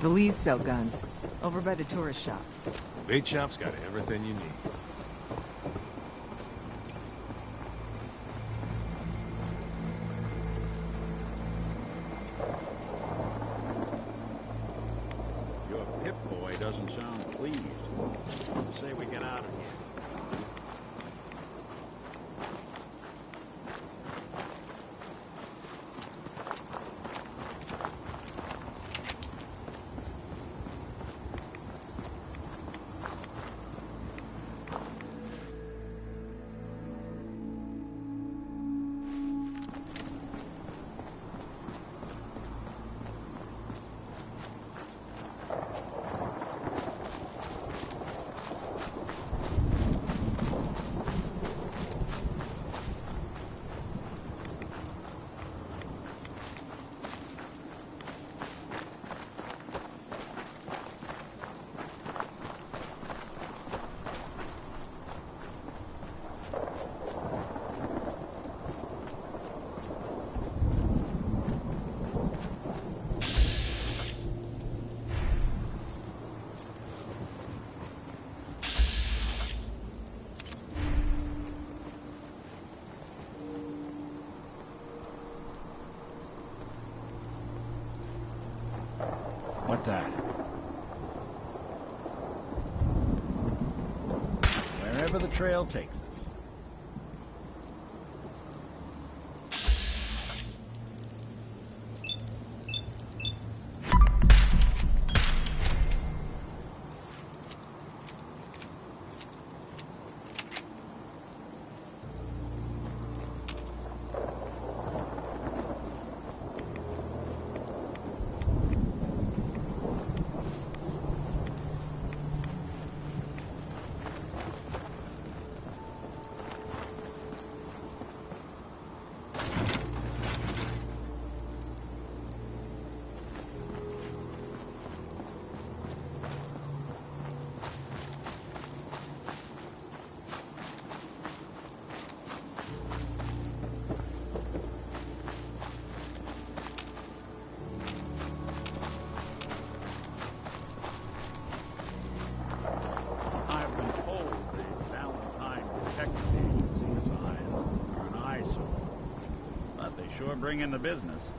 The Lees sell guns. Over by the tourist shop. Bait shop's got everything you need. Your Pip-Boy doesn't sound pleased. Say we get out of here. What's that? Wherever the trail takes us. Sure bring in the business.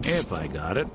If I got it.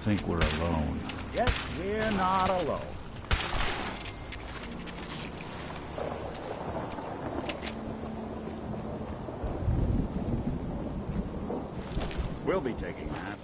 think we're alone. Yet we're not alone. We'll be taking that.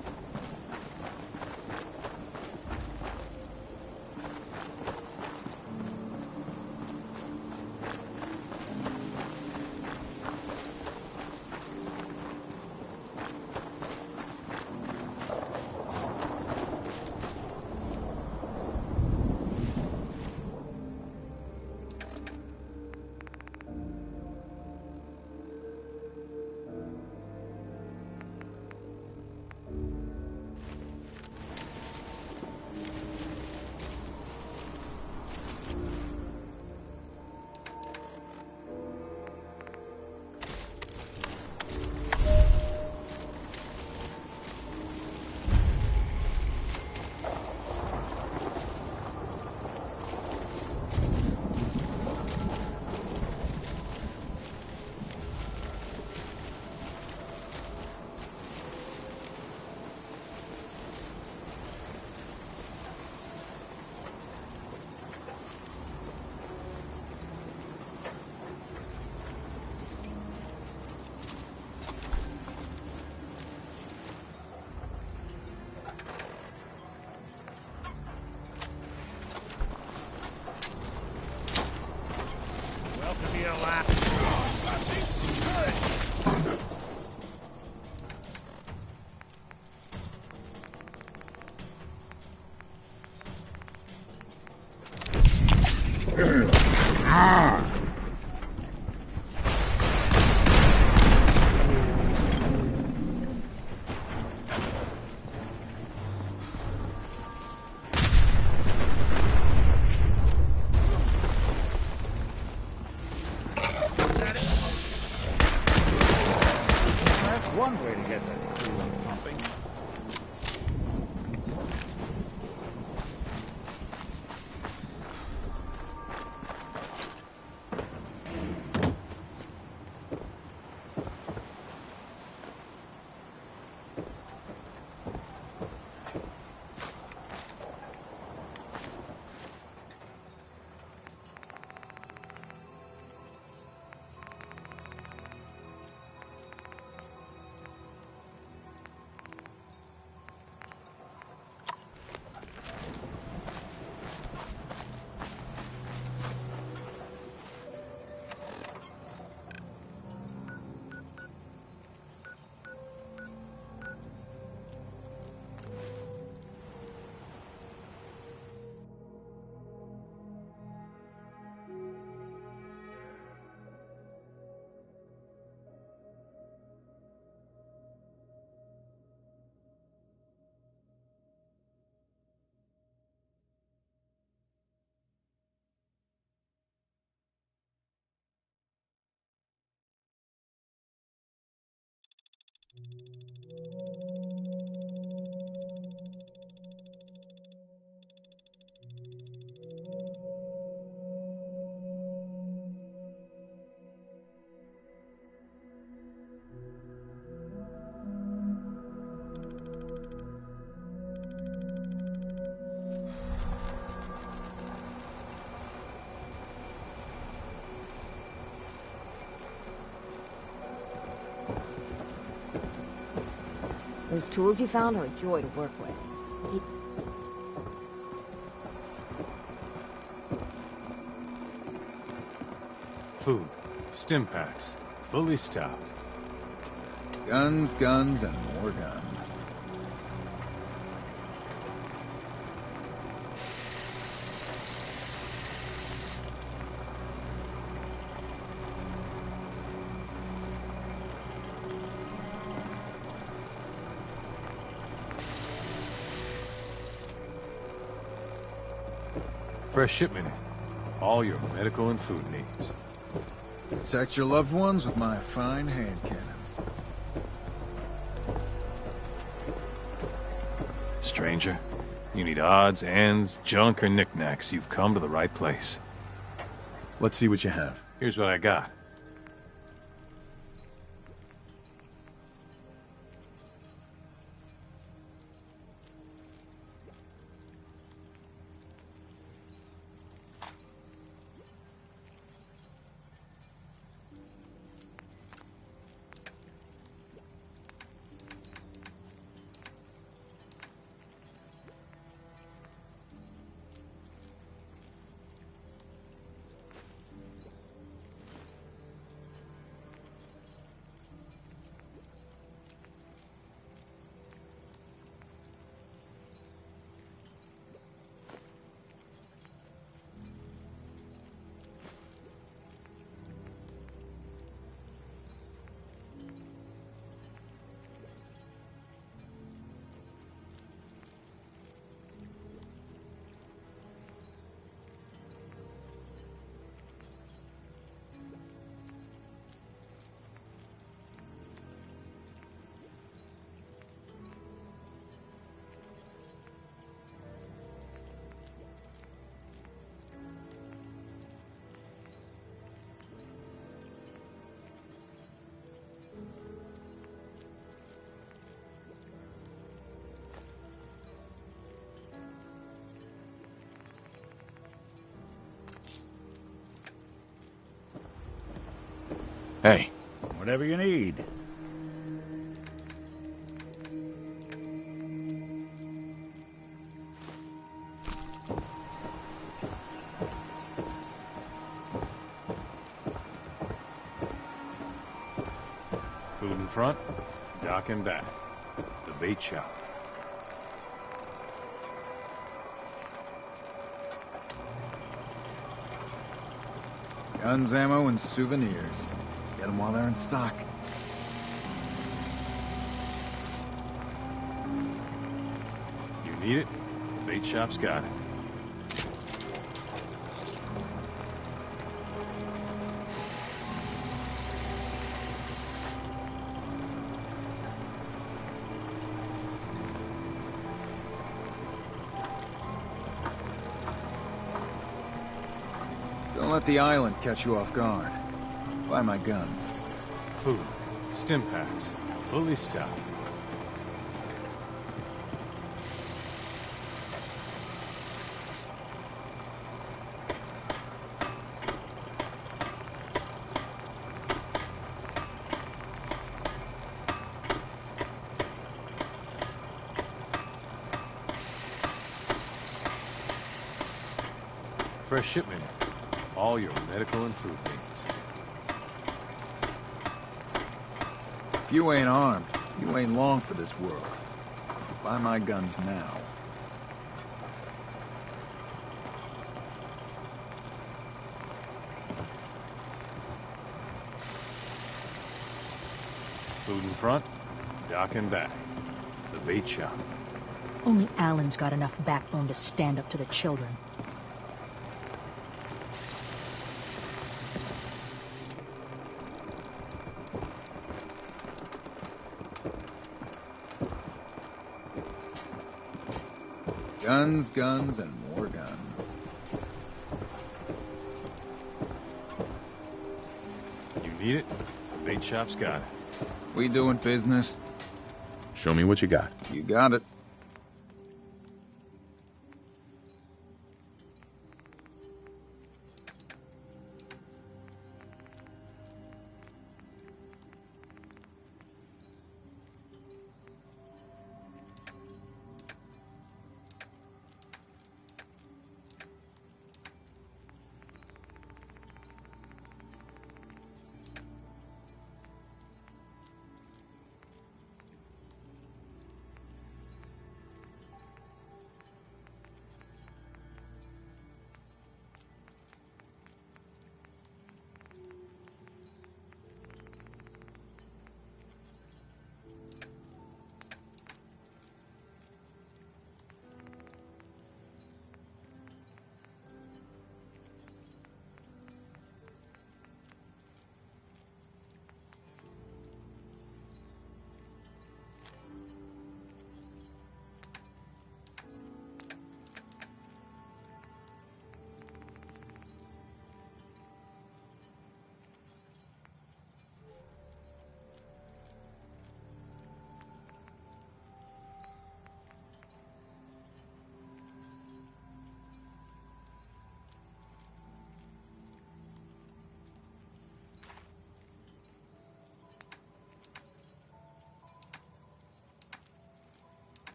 One way to get that coolant pumping. Those tools you found are a joy to work with. Food. Stim packs. Fully stocked. Guns, guns, and more guns. Fresh shipment in. All your medical and food needs. Protect your loved ones with my fine hand cannons. Stranger, you need odds, ends, junk, or knickknacks, you've come to the right place. Let's see what you have. Here's what I got. Hey, Whatever you need. Food in front, dock in back. The bait shop. Guns, ammo, and souvenirs. Get them while they're in stock. You need it? The bait shop's got it. Don't let the island catch you off guard. Buy my guns. Food, stim packs, fully stocked. Fresh shipment. All your medical and food needs. If you ain't armed, you ain't long for this world. Buy my guns now. Food in front, dock in back. The bait shop. Only Alan's got enough backbone to stand up to the children. Guns, guns, and more guns. You need it? The bait shop's got it. We doing business? show me what you got. You got it.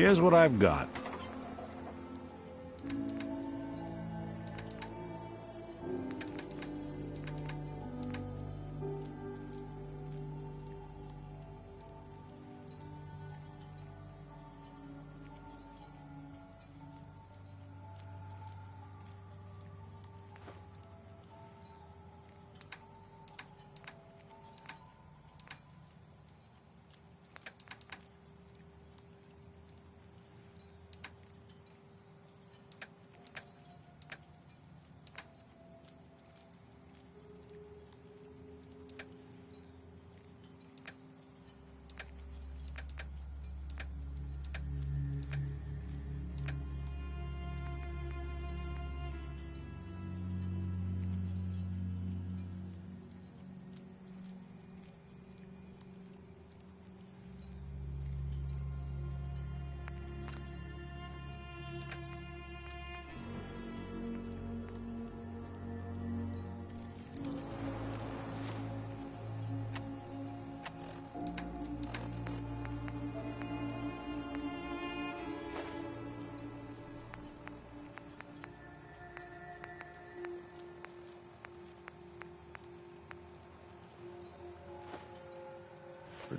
Here's what I've got.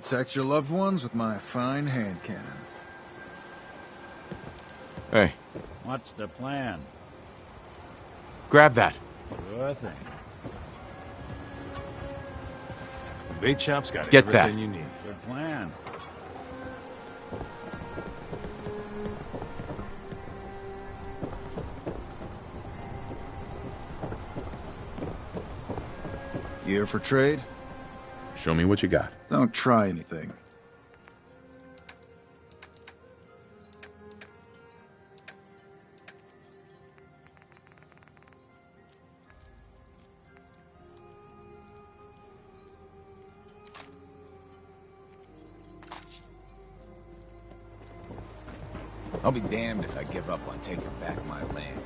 Protect your loved ones with my fine hand cannons. Hey, What's the plan? grab that. Sure thing. The bait shop's got Get that. everything you need. Good plan. You here for trade? Show me what you got. Don't try anything. I'll be damned if I give up on taking back my land.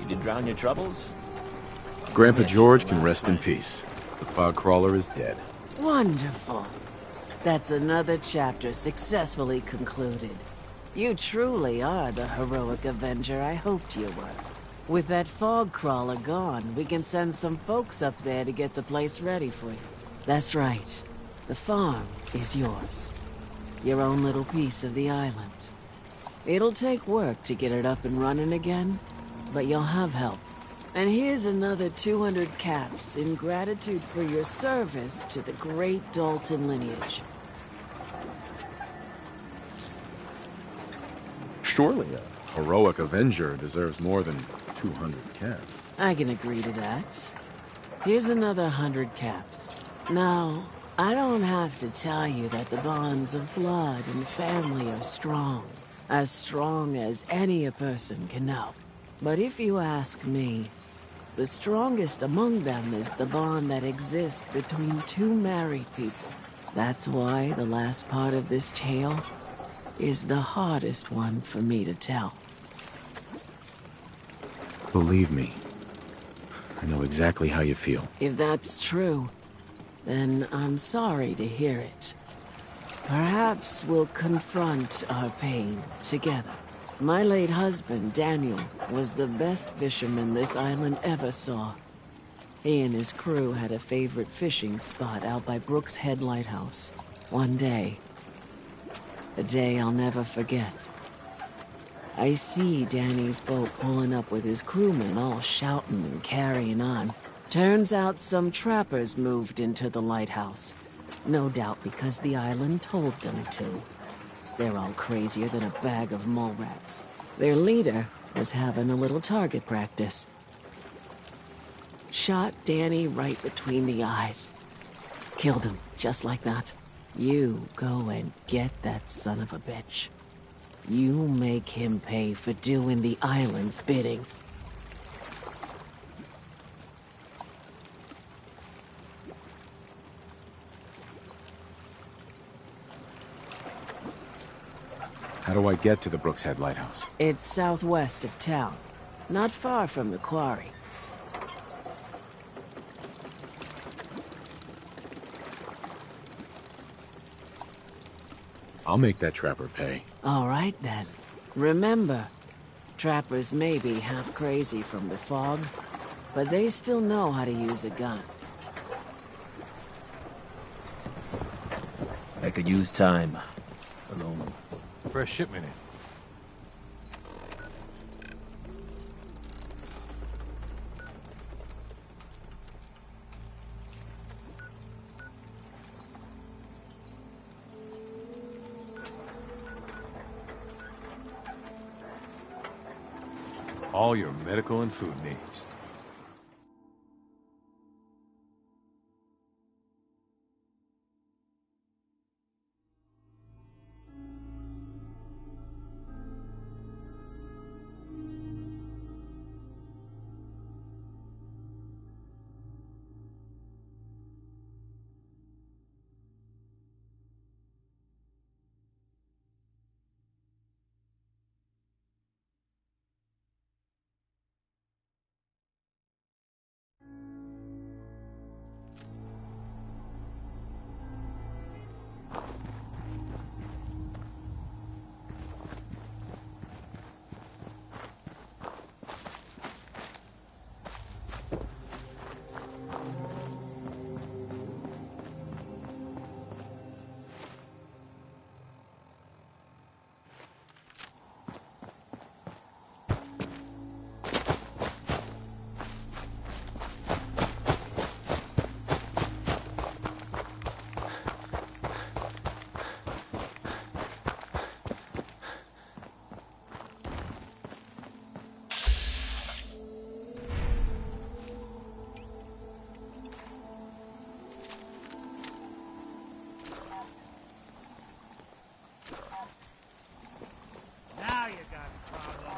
You did drown your troubles? Grandpa George can rest in peace. The fog crawler is dead. Wonderful. That's another chapter successfully concluded. You truly are the heroic avenger I hoped you were. With that fog crawler gone, we can send some folks up there to get the place ready for you. That's right. The farm is yours. Your own little piece of the island. It'll take work to get it up and running again, but you'll have help. And here's another 200 caps in gratitude for your service to the great Dalton lineage. Surely a heroic avenger deserves more than 200 caps. I can agree to that. Here's another 100 caps. Now, I don't have to tell you that the bonds of blood and family are strong. As strong as any a person can know. But if you ask me, the strongest among them is the bond that exists between two married people. That's why the last part of this tale is the hardest one for me to tell. Believe me, I know exactly how you feel. If that's true, then I'm sorry to hear it. Perhaps we'll confront our pain together. My late husband, Daniel, was the best fisherman this island ever saw. He and his crew had a favorite fishing spot out by Brooks Head Lighthouse. One day, a day I'll never forget, I see Danny's boat pulling up with his crewmen all shouting and carrying on. Turns out some trappers moved into the lighthouse. No doubt because the island told them to. They're all crazier than a bag of mole rats. Their leader was having a little target practice. Shot Danny right between the eyes. Killed him, just like that. You go and get that son of a bitch. You make him pay for doing the island's bidding. How do I get to the Brooks Head Lighthouse? It's southwest of town, not far from the quarry. I'll make that trapper pay. All right, then. Remember, trappers may be half crazy from the fog, but they still know how to use a gun. I could use time alone. Fresh shipment in. All your medical and food needs. Now you got a problem.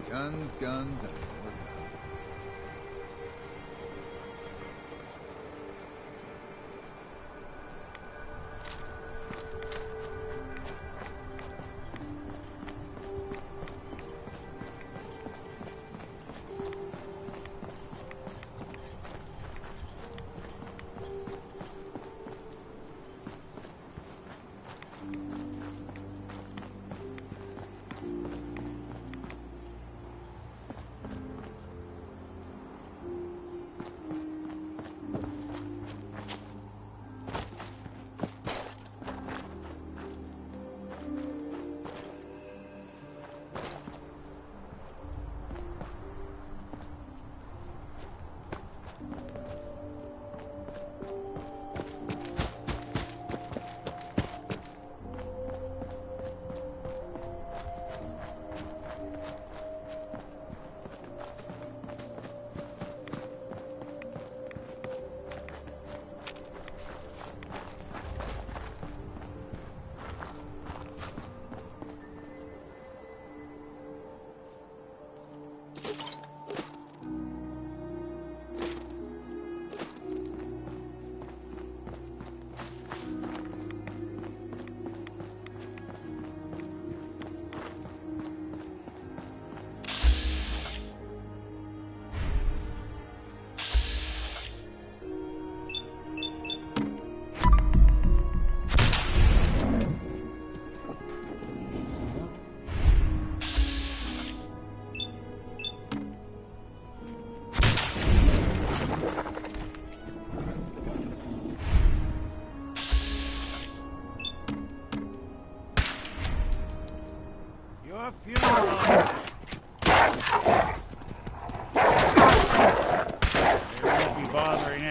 Guns, guns, and more guns.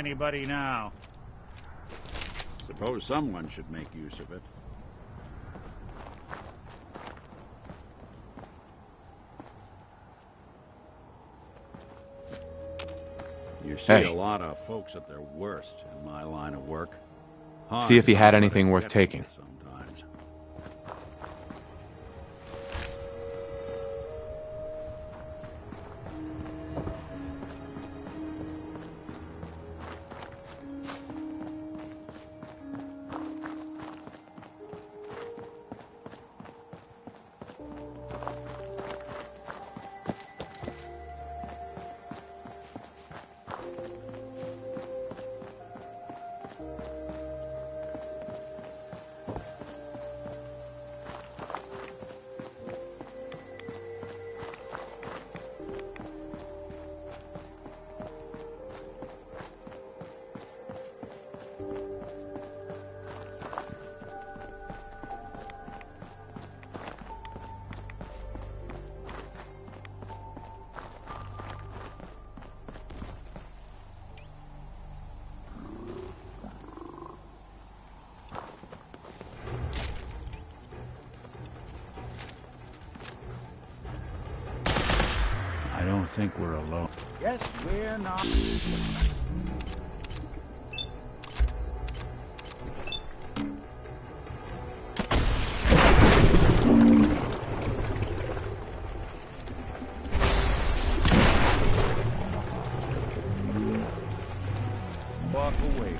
anybody now. Suppose someone should make use of it. You see Hey. a lot of folks at their worst in my line of work. See if he had Hard anything to worth get taking. sometimes. I don't think we're alone. Yes, we're not. Walk away.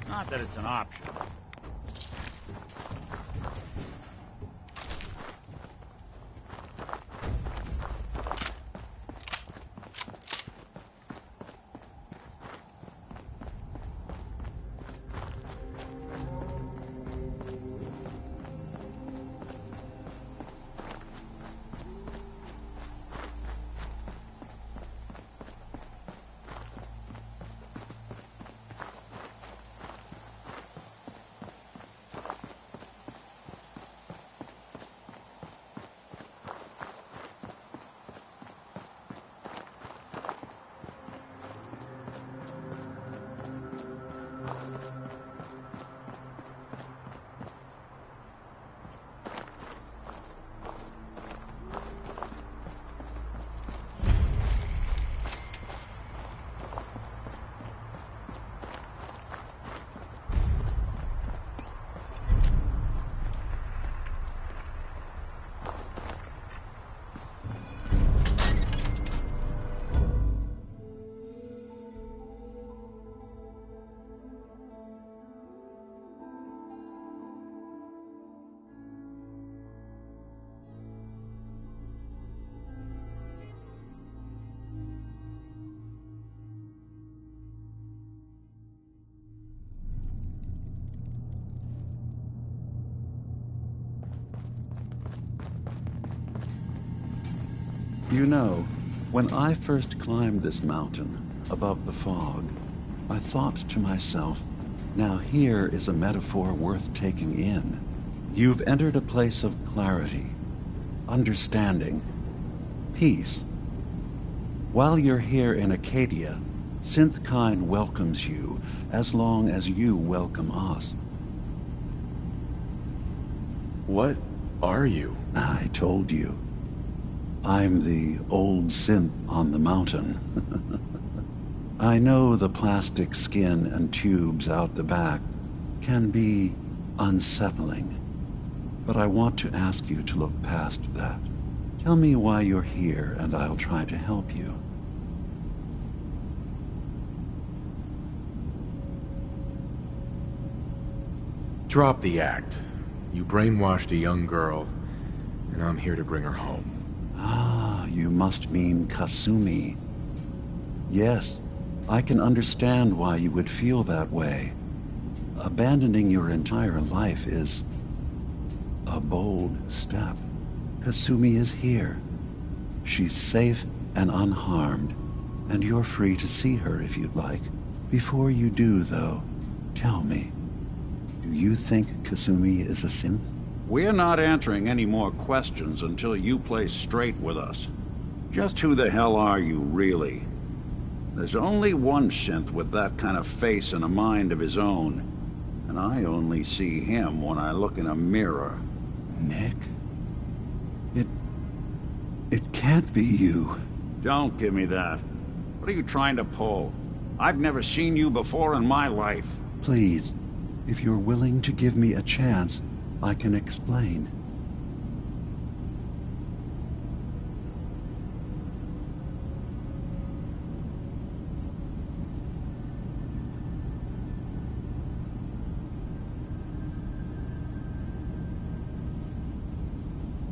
Not that it's an option. You know, when I first climbed this mountain above the fog, I thought to myself, now here is a metaphor worth taking in. You've entered a place of clarity, understanding, peace. While you're here in Acadia, Synthkind welcomes you as long as you welcome us. What are you? I told you. I'm the old synth on the mountain. I know the plastic skin and tubes out the back can be unsettling, but I want to ask you to look past that. Tell me why you're here, and I'll try to help you. Drop the act. You brainwashed a young girl, and I'm here to bring her home. Ah, you must mean Kasumi. Yes, I can understand why you would feel that way. Abandoning your entire life is a bold step. Kasumi is here. She's safe and unharmed, and you're free to see her if you'd like. Before you do, though, tell me, do you think Kasumi is a synth? We're not answering any more questions until you play straight with us. Just who the hell are you, really? There's only one synth with that kind of face and a mind of his own, and I only see him when I look in a mirror. Nick? It can't be you. Don't give me that. What are you trying to pull? I've never seen you before in my life. Please, if you're willing to give me a chance, I can explain.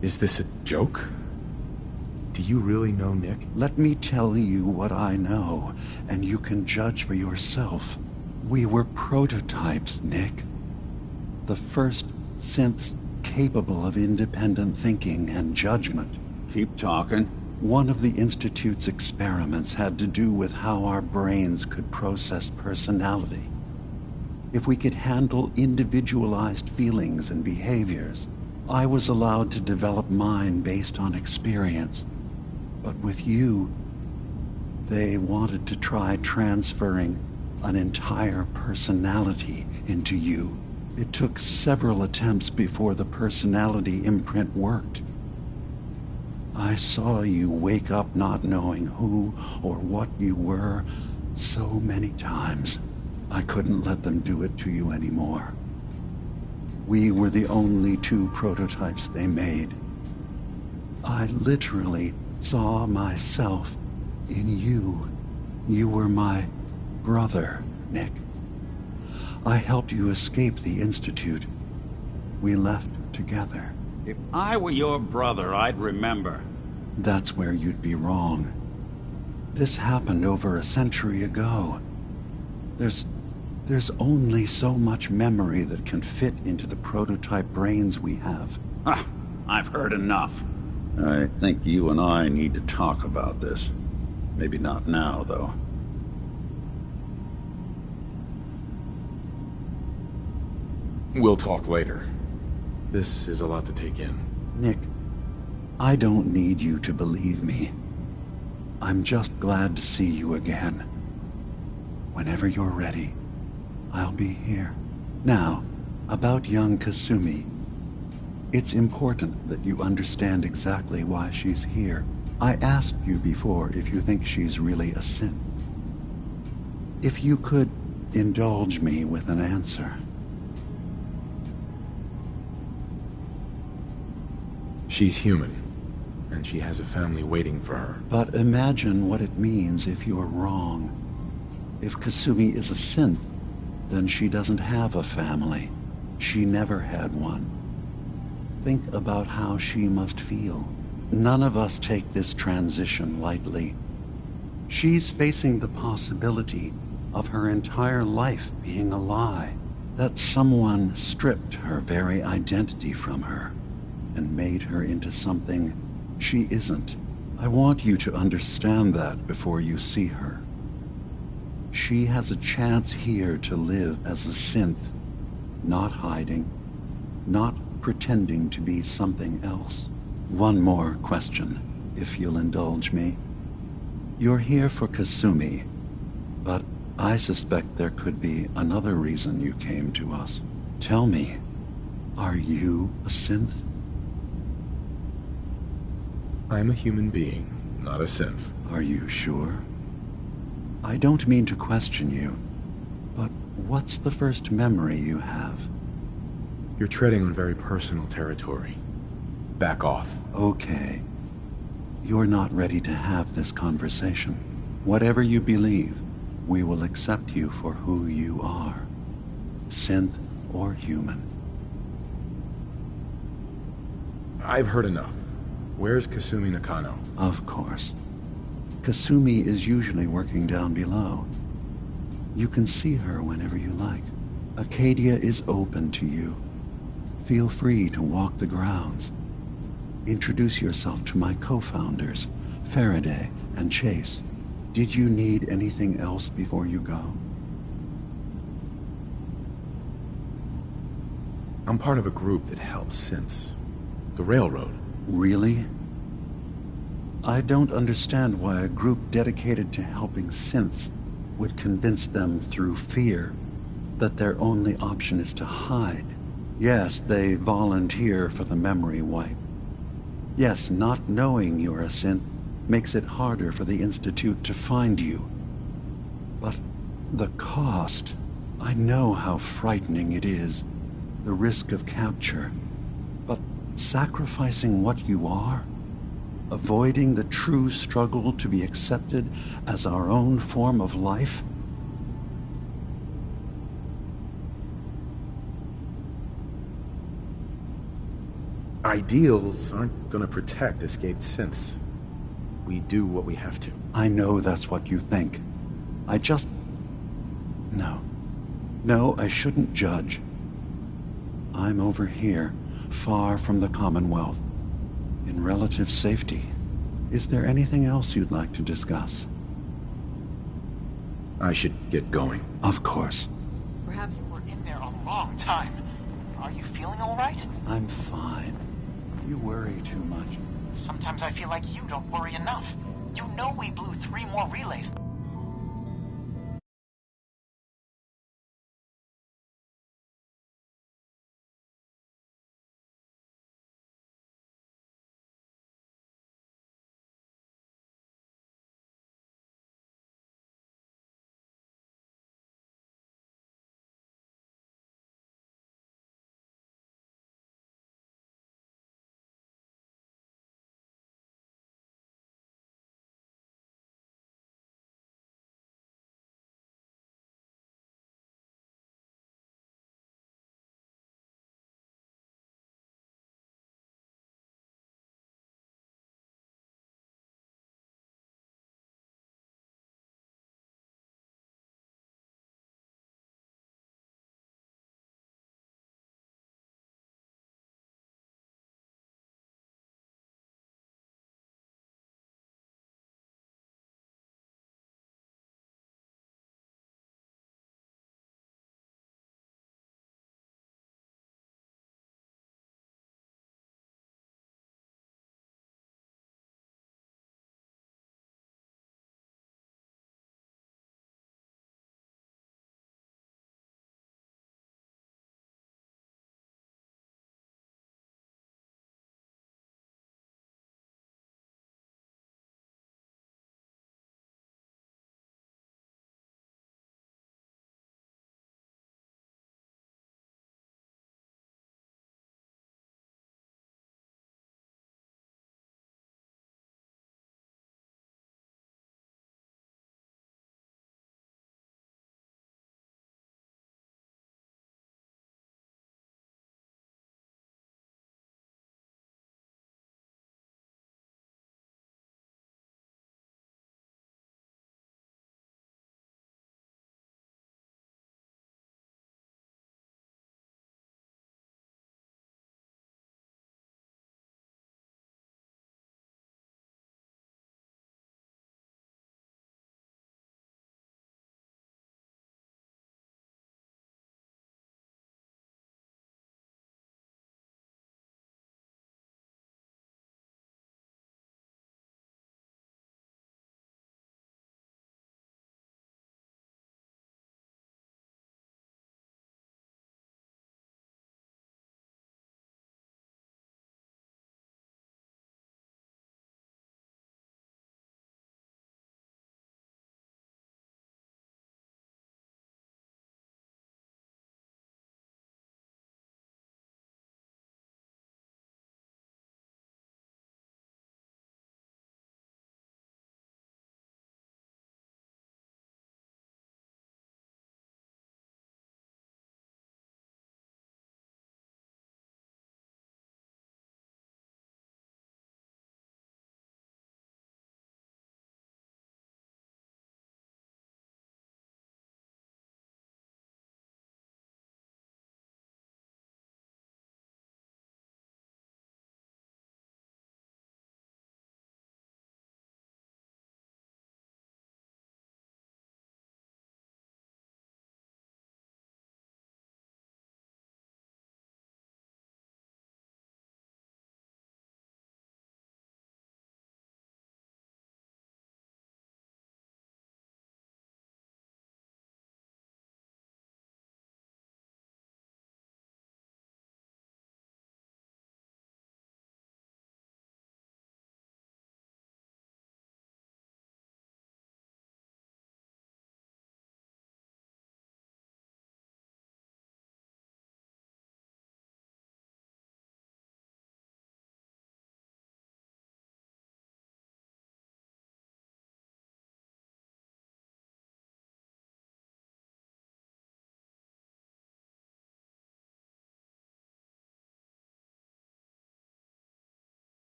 Is this a joke? Do you really know Nick? Let me tell you what I know, and you can judge for yourself. We were prototypes, Nick. The first synths capable of independent thinking and judgment. Keep talking. One of the Institute's experiments had to do with how our brains could process personality. If we could handle individualized feelings and behaviors, I was allowed to develop mine based on experience. But with you, they wanted to try transferring an entire personality into you. It took several attempts before the personality imprint worked. I saw you wake up not knowing who or what you were so many times. I couldn't let them do it to you anymore. We were the only two prototypes they made. I literally saw myself in you. You were my brother, Nick. I helped you escape the Institute. We left together. If I were your brother, I'd remember. That's where you'd be wrong. This happened over a century ago. There's only so much memory that can fit into the prototype brains we have. Ah, I've heard enough. I think you and I need to talk about this. Maybe not now, though. We'll talk later. This is a lot to take in. Nick, I don't need you to believe me. I'm just glad to see you again. Whenever you're ready, I'll be here. Now, about young Kasumi. It's important that you understand exactly why she's here. I asked you before if you think she's really a synth. If you could indulge me with an answer. She's human, and she has a family waiting for her. But imagine what it means if you're wrong. If Kasumi is a synth, then she doesn't have a family. She never had one. Think about how she must feel. None of us take this transition lightly. She's facing the possibility of her entire life being a lie, that someone stripped her very identity from her and made her into something she isn't. I want you to understand that before you see her. She has a chance here to live as a synth, not hiding, not pretending to be something else. One more question, if you'll indulge me. You're here for Kasumi, but I suspect there could be another reason you came to us. Tell me, are you a synth? I'm a human being, not a synth. Are you sure? I don't mean to question you, but what's the first memory you have? You're treading on very personal territory. Back off. Okay. You're not ready to have this conversation. Whatever you believe, we will accept you for who you are. Synth or human. I've heard enough. Where's Kasumi Nakano? Of course. Kasumi is usually working down below. You can see her whenever you like. Acadia is open to you. Feel free to walk the grounds. Introduce yourself to my co-founders, Faraday and Chase. Did you need anything else before you go? I'm part of a group that helps synths. The Railroad. Really? I don't understand why a group dedicated to helping synths would convince them through fear that their only option is to hide. Yes, they volunteer for the memory wipe. Yes, not knowing you're a synth makes it harder for the Institute to find you. But the cost, I know how frightening it is. The risk of capture. But sacrificing what you are, avoiding the true struggle to be accepted as our own form of life? Ideals aren't gonna protect escaped synths. We do what we have to. I know that's what you think. I just... No. No, I shouldn't judge. I'm over here, far from the Commonwealth, in relative safety. Is there anything else you'd like to discuss? I should get going. Of course. Perhaps we're in there a long time. Are you feeling all right? I'm fine. You worry too much. Sometimes I feel like you don't worry enough. You know we blew 3 more relays.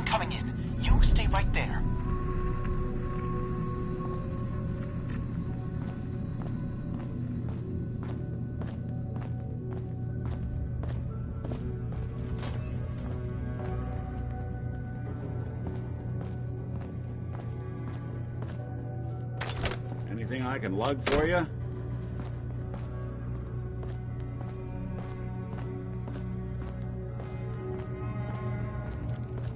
I'm coming in. You stay right there. Anything I can lug for you? I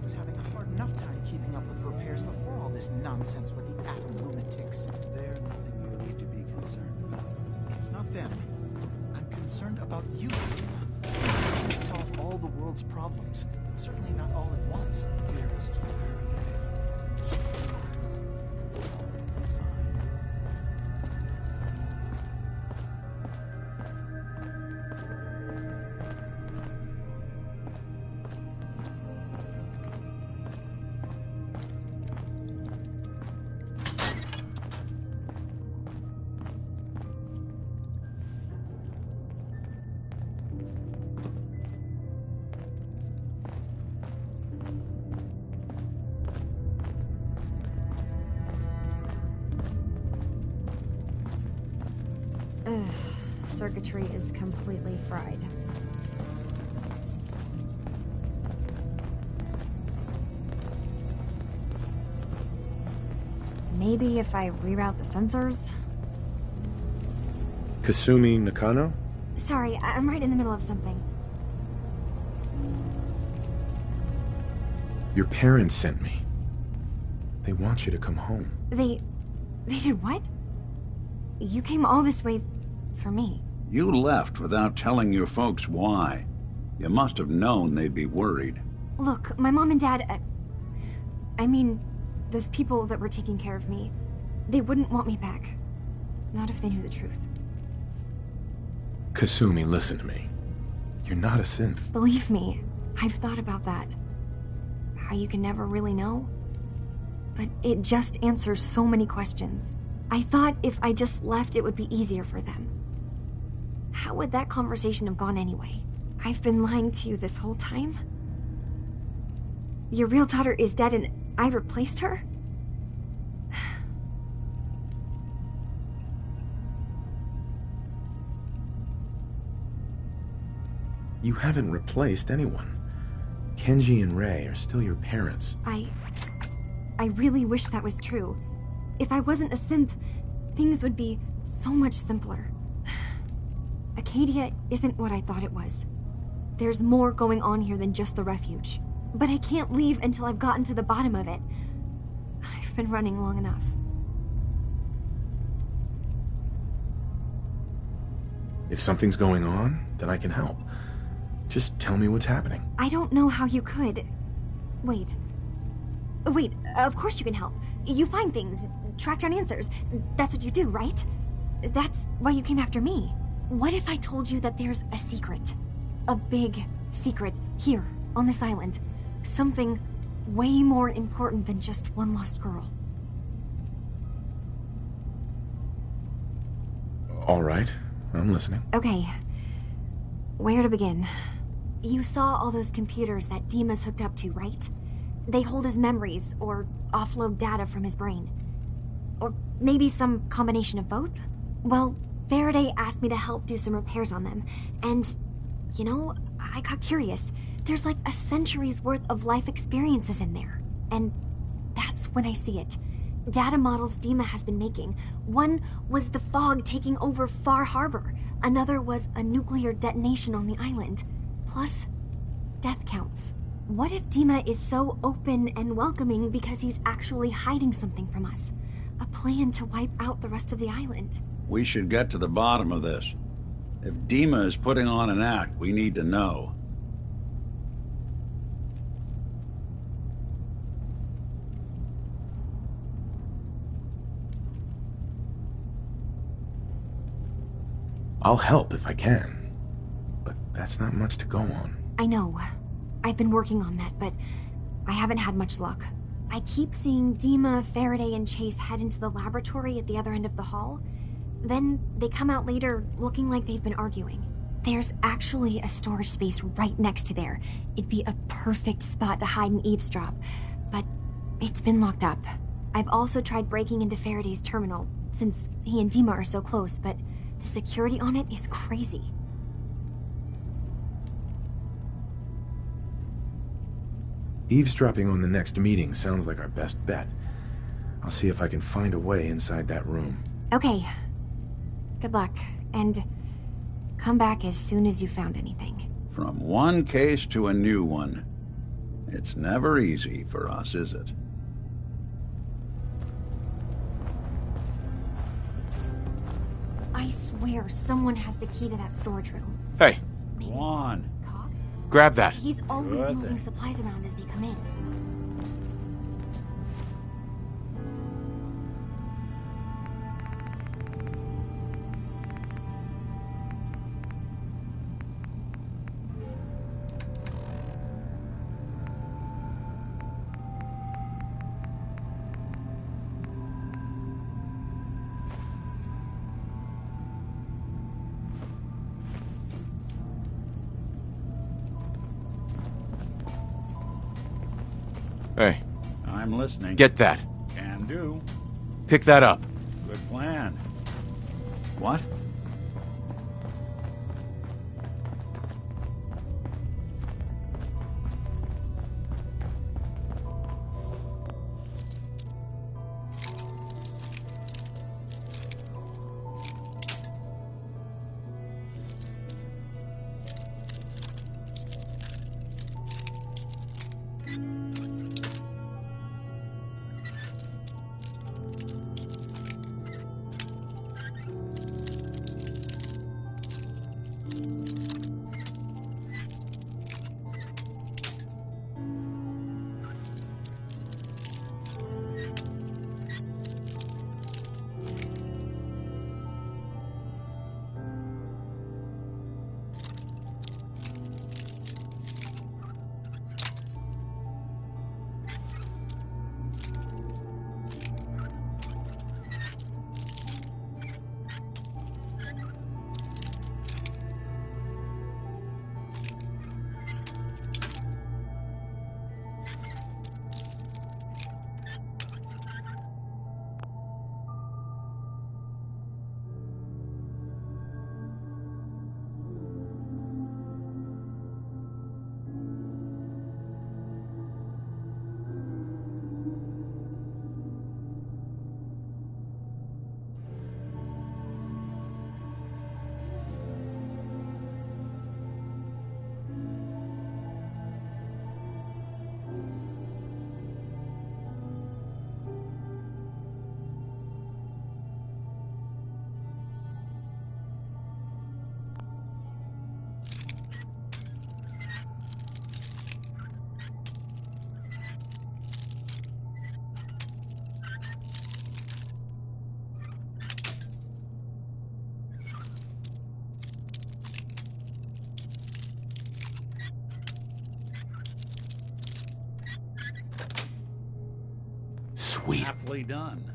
was having a hard enough time keeping up with repairs before all this nonsense with the atom lunatics. They're nothing you need to be concerned about. It's not them. I'm concerned about you. You can't solve all the world's problems. Certainly not all at once. Dearest Faraday. Circuitry is completely fried. Maybe if I reroute the sensors? Kasumi Nakano? Sorry, I'm right in the middle of something. Your parents sent me. They want you to come home. They did what? You came all this way for me. You left without telling your folks why. You must have known they'd be worried. Look, my mom and dad... I mean, those people that were taking care of me, they wouldn't want me back. Not if they knew the truth. Kasumi, listen to me. You're not a synth. Believe me, I've thought about that. How you can never really know. But it just answers so many questions. I thought if I just left, it would be easier for them. How would that conversation have gone anyway? I've been lying to you this whole time? Your real daughter is dead and I replaced her? You haven't replaced anyone. Kenji and Rei are still your parents. I really wish that was true. If I wasn't a synth, things would be so much simpler. Acadia isn't what I thought it was. There's more going on here than just the refuge. But I can't leave until I've gotten to the bottom of it. I've been running long enough. If something's going on, then I can help. Just tell me what's happening. I don't know how you could. Wait, of course you can help. You find things, track down answers. That's what you do, right? That's why you came after me. What if I told you that there's a secret? A big secret here, on this island. Something way more important than just one lost girl. All right, I'm listening. Okay, where to begin? You saw all those computers that Dima's hooked up to, right? They hold his memories, or offload data from his brain. Or maybe some combination of both? Well, Faraday asked me to help do some repairs on them, and, you know, I got curious. There's like a century's worth of life experiences in there, and that's when I see it. Data models Dima has been making. One was the fog taking over Far Harbor. Another was a nuclear detonation on the island. Plus, death counts. What if Dima is so open and welcoming because he's actually hiding something from us? A plan to wipe out the rest of the island. We should get to the bottom of this. If Dima is putting on an act, we need to know. I'll help if I can. But that's not much to go on. I know. I've been working on that, but I haven't had much luck. I keep seeing Dima, Faraday, and Chase head into the laboratory at the other end of the hall. Then they come out later looking like they've been arguing. There's actually a storage space right next to there. It'd be a perfect spot to hide and eavesdrop, but it's been locked up. I've also tried breaking into Faraday's terminal, since he and Dima are so close, but the security on it is crazy. Eavesdropping on the next meeting sounds like our best bet. I'll see if I can find a way inside that room. Okay. Good luck, and come back as soon as you found anything. From one case to a new one. It's never easy for us, is it? I swear someone has the key to that storage room. Hey, Go on. Cog? grab that. He's always Good. moving supplies around as they come in. Hey, I'm listening. get that. Can do. Pick that up. Good plan. What? Sweet. Aptly done.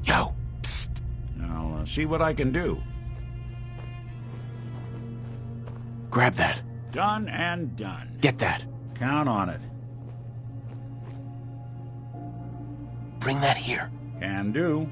Yo, psst. I'll see what I can do. Grab that. Done and done. Get that. Count on it. Bring that here. Can do.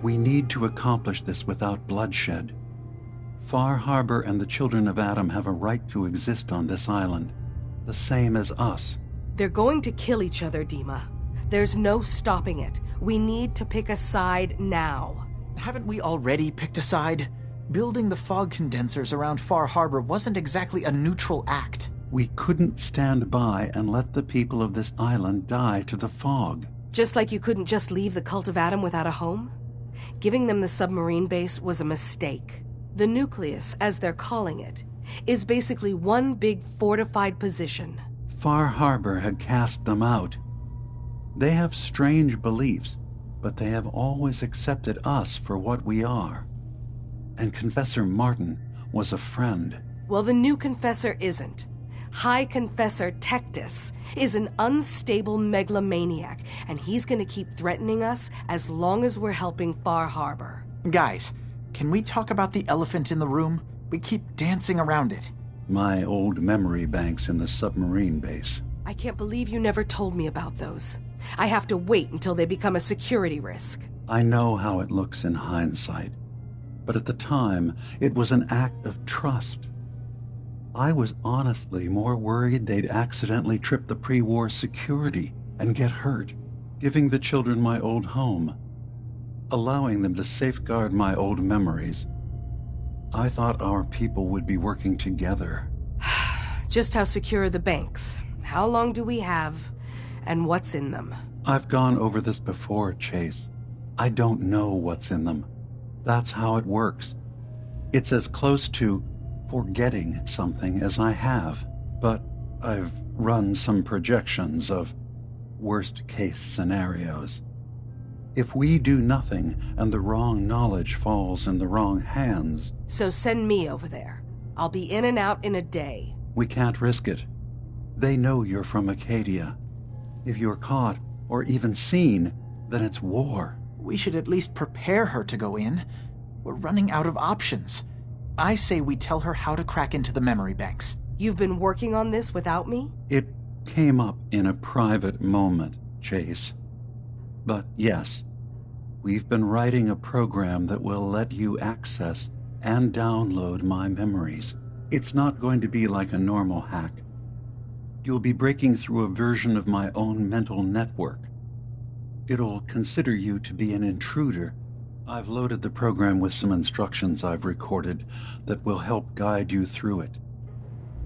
We need to accomplish this without bloodshed. Far Harbor and the children of Adam have a right to exist on this island, the same as us. They're going to kill each other, Dima. There's no stopping it. We need to pick a side now. Haven't we already picked a side? Building the fog condensers around Far Harbor wasn't exactly a neutral act. We couldn't stand by and let the people of this island die to the fog. Just like you couldn't just leave the Cult of Adam without a home? Giving them the submarine base was a mistake. The nucleus, as they're calling it, is basically one big fortified position. Far Harbor had cast them out. They have strange beliefs, but they have always accepted us for what we are. And Confessor Martin was a friend. Well, the new Confessor isn't. High Confessor Tectus is an unstable megalomaniac, and he's gonna keep threatening us as long as we're helping Far Harbor. Guys, can we talk about the elephant in the room? We keep dancing around it. My old memory banks in the submarine base. I can't believe you never told me about those. I have to wait until they become a security risk. I know how it looks in hindsight, but at the time, it was an act of trust. I was honestly more worried they'd accidentally trip the pre-war security and get hurt, giving the children my old home, allowing them to safeguard my old memories. I thought our people would be working together. Just how secure are the banks? How long do we have? And what's in them? I've gone over this before, Chase. I don't know what's in them. That's how it works. It's as close to forgetting something as I have, but I've run some projections of worst-case scenarios. If we do nothing and the wrong knowledge falls in the wrong hands... So send me over there. I'll be in and out in a day. We can't risk it. They know you're from Acadia. If you're caught, or even seen, then it's war. We should at least prepare her to go in. We're running out of options. I say we tell her how to crack into the memory banks. You've been working on this without me? It came up in a private moment, Chase. But yes, we've been writing a program that will let you access and download my memories. It's not going to be like a normal hack. You'll be breaking through a version of my own mental network. It'll consider you to be an intruder. I've loaded the program with some instructions I've recorded that will help guide you through it.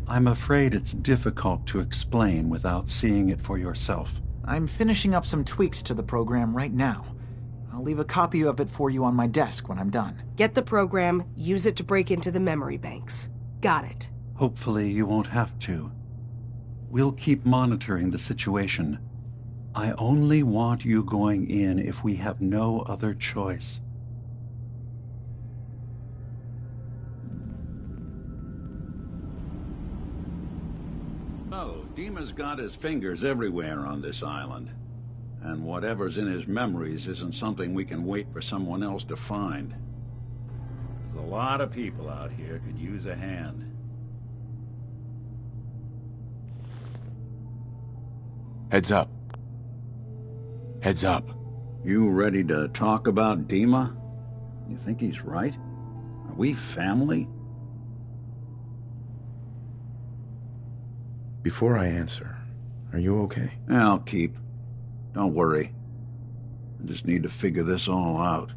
I'm afraid it's difficult to explain without seeing it for yourself. I'm finishing up some tweaks to the program right now. I'll leave a copy of it for you on my desk when I'm done. Get the program, use it to break into the memory banks. Got it. Hopefully you won't have to. We'll keep monitoring the situation. I only want you going in if we have no other choice. Oh, Dima's got his fingers everywhere on this island. And whatever's in his memories isn't something we can wait for someone else to find. There's a lot of people out here could use a hand. Heads up. Heads up. You ready to talk about Dima? You think he's right? Are we family? Before I answer, are you okay? I'll keep. Don't worry. I just need to figure this all out.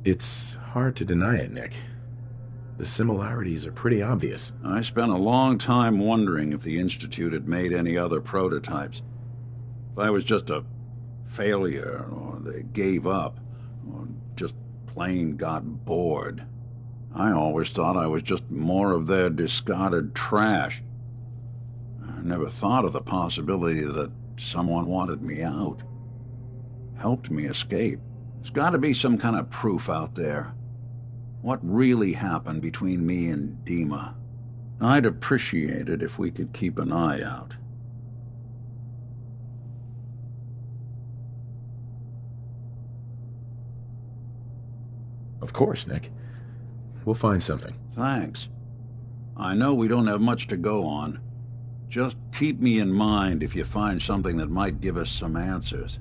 It's hard to deny it, Nick. The similarities are pretty obvious. I spent a long time wondering if the Institute had made any other prototypes. If I was just a failure, or they gave up, or just plain got bored. I always thought I was just more of their discarded trash. I never thought of the possibility that someone wanted me out. Helped me escape. There's got to be some kind of proof out there. What really happened between me and Dima? I'd appreciate it if we could keep an eye out. Of course, Nick. We'll find something. Thanks. I know we don't have much to go on. Just keep me in mind if you find something that might give us some answers.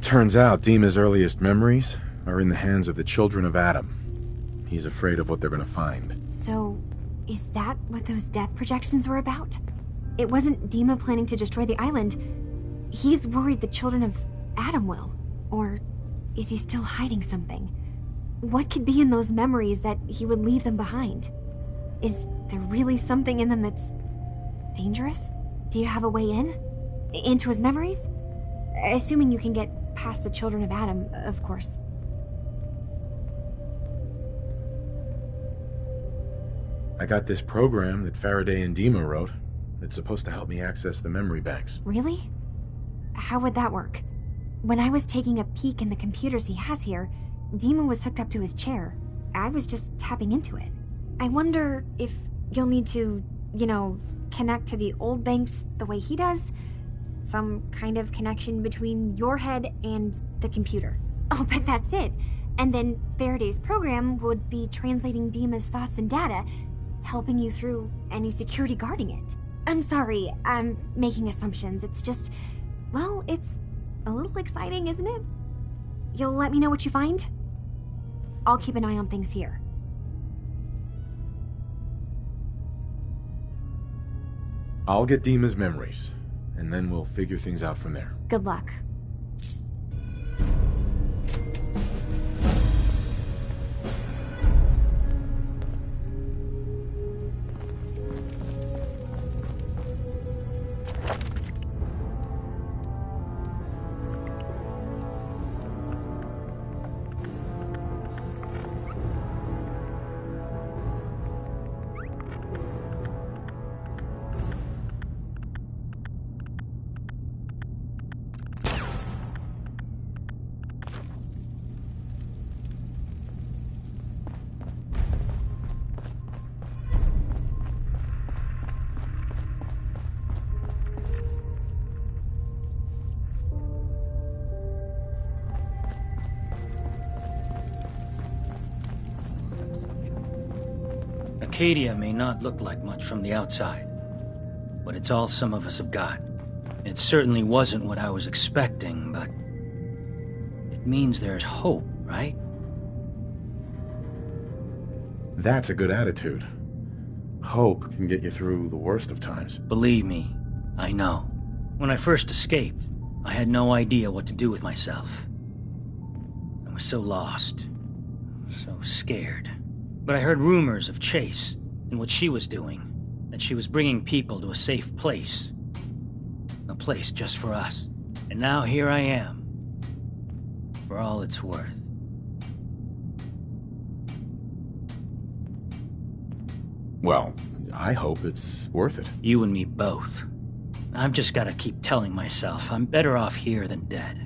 Turns out Dima's earliest memories are in the hands of the children of Adam. He's afraid of what they're gonna find. So, is that what those death projections were about? It wasn't Dima planning to destroy the island. He's worried the children of Adam will. Or is he still hiding something? What could be in those memories that he would leave them behind? Is there really something in them that's dangerous? Do you have a way in? Into his memories? Assuming you can get past the children of Adam, of course. I got this program that Faraday and Dima wrote. It's supposed to help me access the memory banks. Really? How would that work? When I was taking a peek in the computers he has here, Dima was hooked up to his chair. I was just tapping into it. I wonder if you'll need to, connect to the old banks the way he does? Some kind of connection between your head and the computer. Oh, but that's it. And then Faraday's program would be translating Dima's thoughts and data, helping you through any security guarding it. I'm sorry, I'm making assumptions. It's just, well, it's a little exciting, isn't it? You'll let me know what you find? I'll keep an eye on things here. I'll get Dima's memories, and then we'll figure things out from there. Good luck. Acadia may not look like much from the outside, but it's all some of us have got. It certainly wasn't what I was expecting, but it means there's hope, right? That's a good attitude. Hope can get you through the worst of times. Believe me, I know. When I first escaped, I had no idea what to do with myself. I was so lost, so scared. But I heard rumors of Chase and what she was doing, that she was bringing people to a safe place. A place just for us. And now here I am, for all it's worth. Well, I hope it's worth it. You and me both. I've just got to keep telling myself I'm better off here than dead.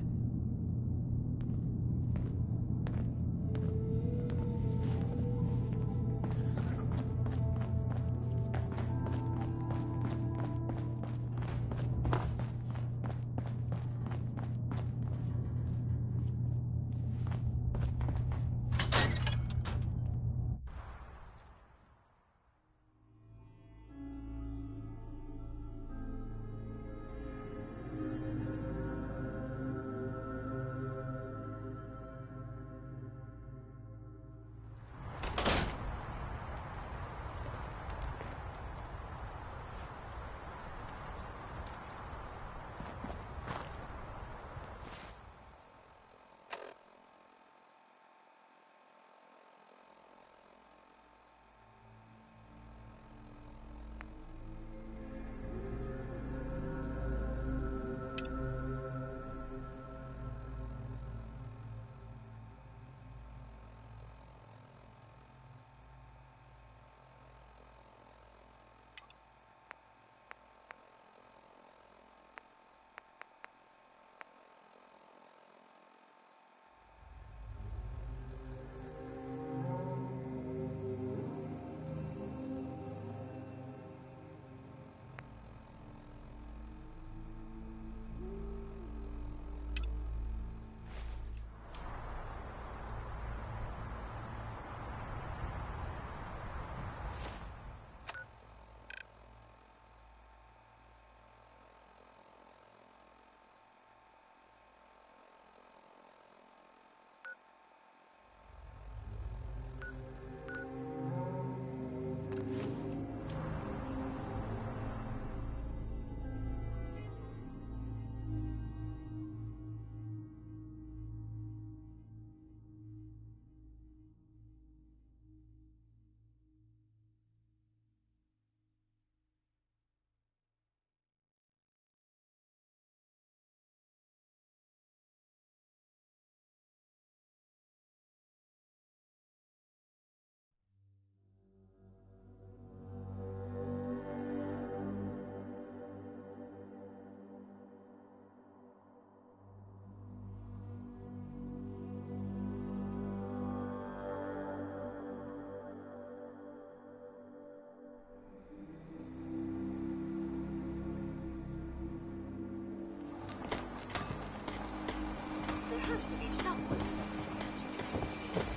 has to be someone who can speak to investigate.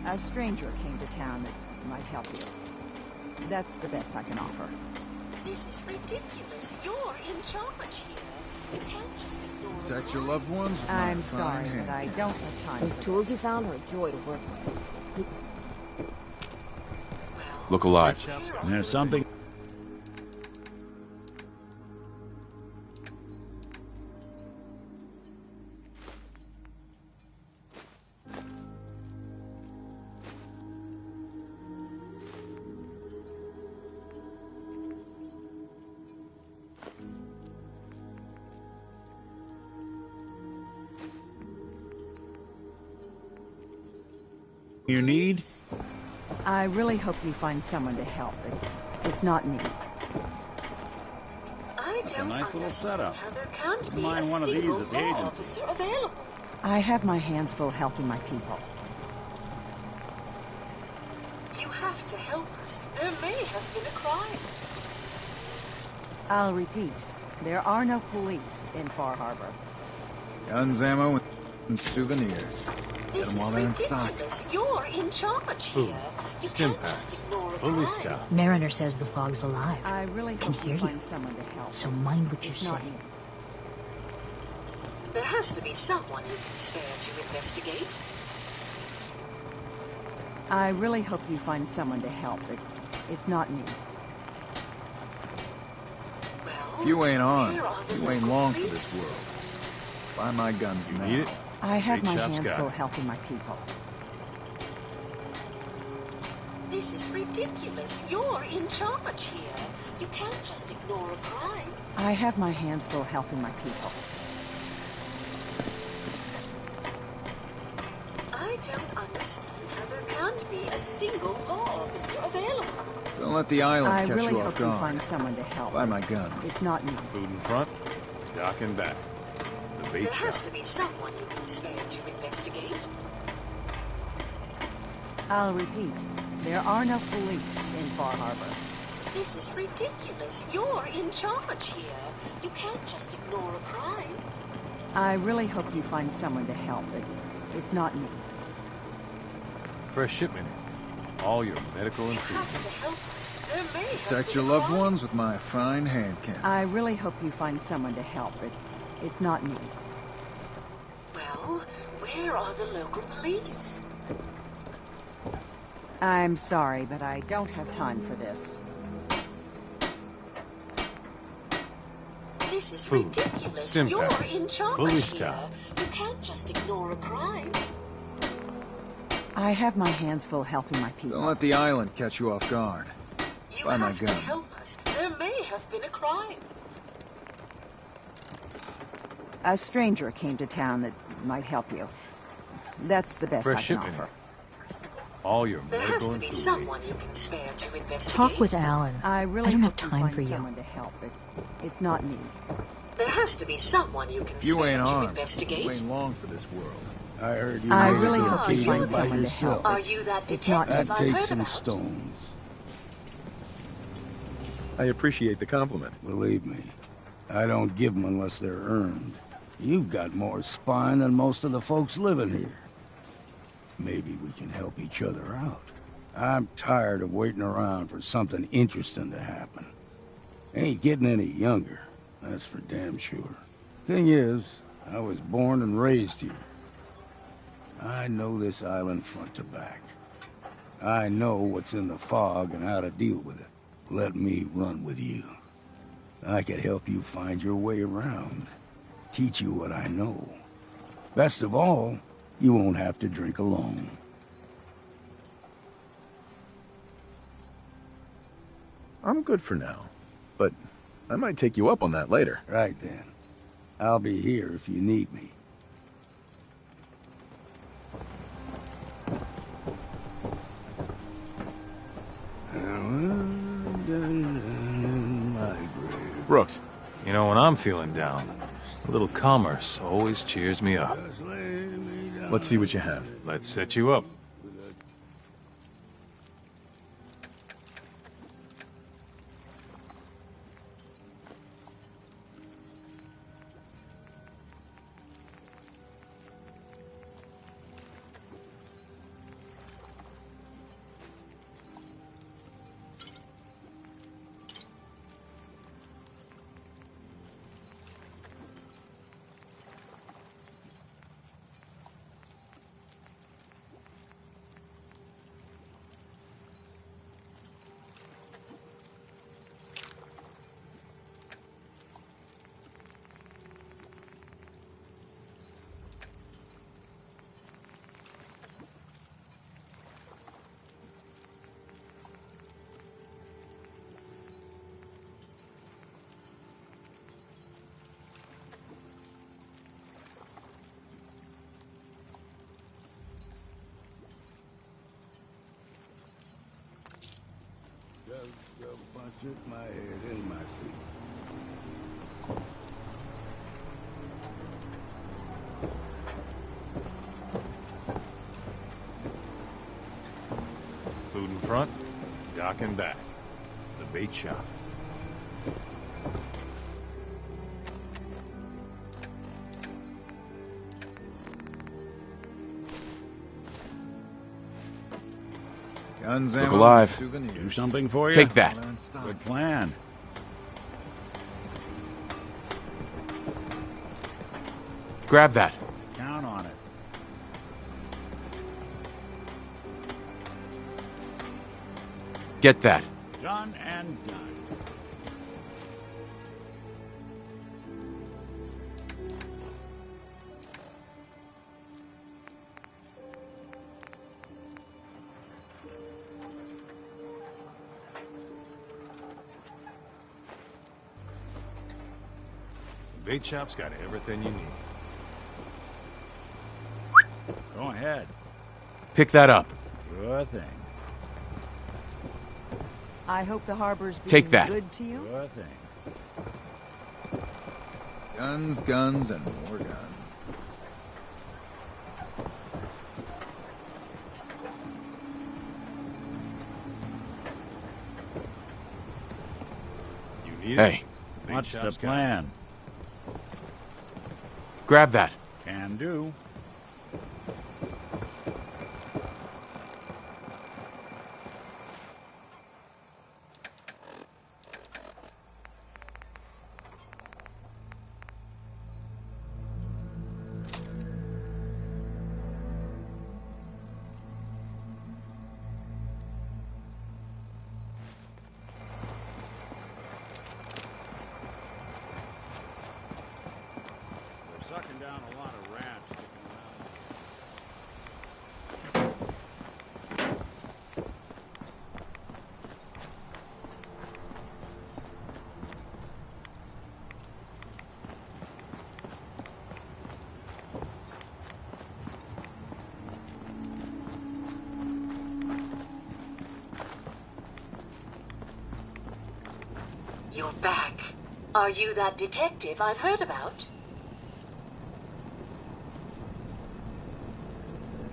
A stranger came to town that might help you. That's the best I can offer. This is ridiculous. You're in charge here. You can't just ignore Is that your loved ones? I'm sorry, but I don't have time. Those tools you found are a joy to work with. Look alive. There's something... You need? I really hope you find someone to help, but it's not me. I don't nice little setup. how there can't be Mind a one of these single at the law agency. officer available. I have my hands full helping my people. You have to help us. There may have been a crime. I'll repeat, there are no police in Far Harbor. Guns, ammo, and souvenirs. Get them while they're in stock. You're in charge here. You Stim can't just packs. ignore a Fully crime. stocked. Mariner says the fog's alive. I really Can hope hear you you. find someone to help. So mind what you It's not say. me. There has to be someone you can spare to investigate. I really hope you find someone to help, but it's not me. If you ain't armed, where are the you ain't local long for police? this world. Buy my guns now. Need it? I have Big my shop's hands got full it. helping my people. This is ridiculous. You're in charge here. You can't just ignore a crime. I have my hands full helping my people. I don't understand how there can't be a single law officer available. Don't let the island I catch really you hope off you guard. find someone to help. Buy my guns. It's not me. Food in front, dock in back. The bait There shop. has to be someone you can spare to investigate. I'll repeat, there are no police in Far Harbor. This is ridiculous. You're in charge here. You can't just ignore a crime. I really hope you find someone to help, but it's not me. Fresh shipment in. All your medical and You food. have to help us. There may have Protect been your a loved crime. ones with my fine hand cannon. I really hope you find someone to help, but it's not me. Well, where are the local police? I'm sorry, but I don't have time for this. This is Food, ridiculous. stim You're packs, in charge fully here. stocked. You can't just ignore a crime. I have my hands full helping my people. Don't let the island catch you off guard. You Buy my have to guns. help us. There may have been a crime. A stranger came to town that might help you. That's the best Fresh I can shipment offer. in. All your There has medical to and be food someone needs. you can spare to investigate. Talk with Alan. I really don't have hope you time find for you. someone to help, but it's not me. There has to be someone you can You spare ain't to armed. investigate. You ain't long for this world. I heard you I made really it hope to you the find by someone to yourself. help. Are you that It's not detective That I've takes heard some about? stones. I appreciate the compliment. Believe me, I don't give them unless they're earned. You've got more spine than most of the folks living here. Maybe we can help each other out. I'm tired of waiting around for something interesting to happen. Ain't getting any younger, that's for damn sure. Thing is, I was born and raised here. I know this island front to back. I know what's in the fog and how to deal with it. Let me run with you. I could help you find your way around. Teach you what I know. Best of all, you won't have to drink alone. I'm good for now, but I might take you up on that later. Right then. I'll be here if you need me. Brooks, You know, when I'm feeling down, a little commerce always cheers me up. let's see what you have. Let's set you up. Stick my head in my feet. Food in front, dock in back. The bait shop. Guns, Look ammo, alive. souvenirs. Do something for you? Take that. Good plan. Grab that. Count on it. Get that. Done and done. The bait shop's got everything you need. Go ahead. Pick that up. Sure thing. I hope the harbor's being Take that. good to you. Sure thing. Guns, guns, and more guns. You need Hey. it? Bait What's the shop's got plan? Grab that. Can do. We're sucking down a lot of rats sticking around. You're back. Are you that detective I've heard about?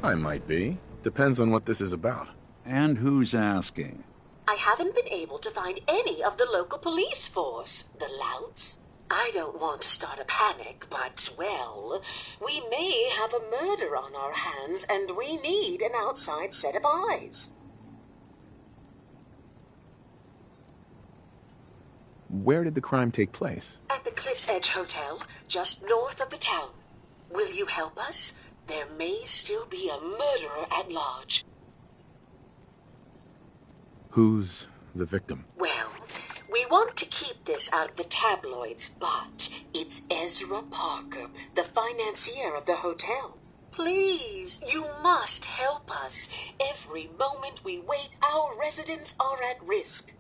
I might be. Depends on what this is about. And who's asking? I haven't been able to find any of the local police force. The louts? I don't want to start a panic, but, well, we may have a murder on our hands, and we need an outside set of eyes. Where did the crime take place? At the Cliff's Edge Hotel, just north of the town. Will you help us? There may still be a murderer at large. Who's the victim? Well, we want to keep this out of the tabloids, but it's Ezra Parker, the financier of the hotel. Please, you must help us. Every moment we wait, our residents are at risk.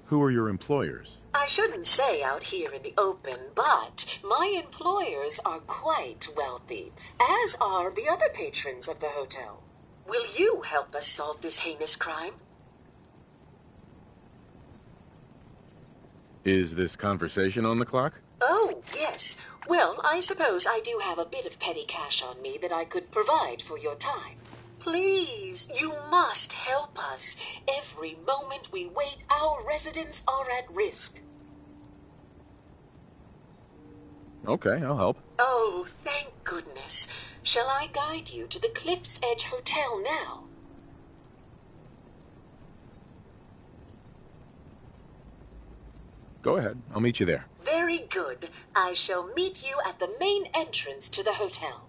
Who are your employers? I shouldn't say out here in the open, but my employers are quite wealthy, as are the other patrons of the hotel. Will you help us solve this heinous crime? Is this conversation on the clock? Oh, yes. Well, I suppose I do have a bit of petty cash on me that I could provide for your time. Please, you must help us. Every moment we wait, our residents are at risk. Okay, I'll help. Oh, thank goodness. Shall I guide you to the Cliff's Edge Hotel now? Go ahead. I'll meet you there. Very good. I shall meet you at the main entrance to the hotel.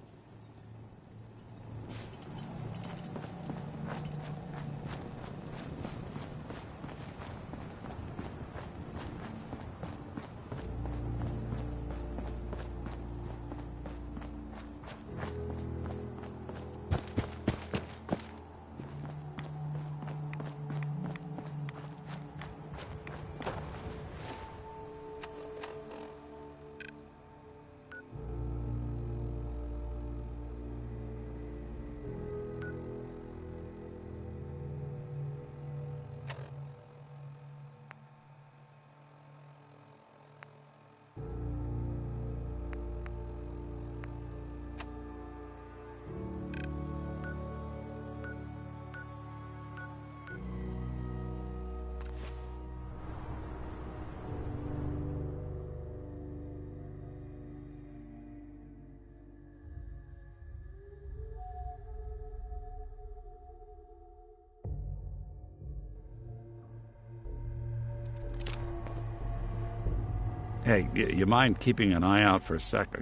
Hey, you mind keeping an eye out for a sec? I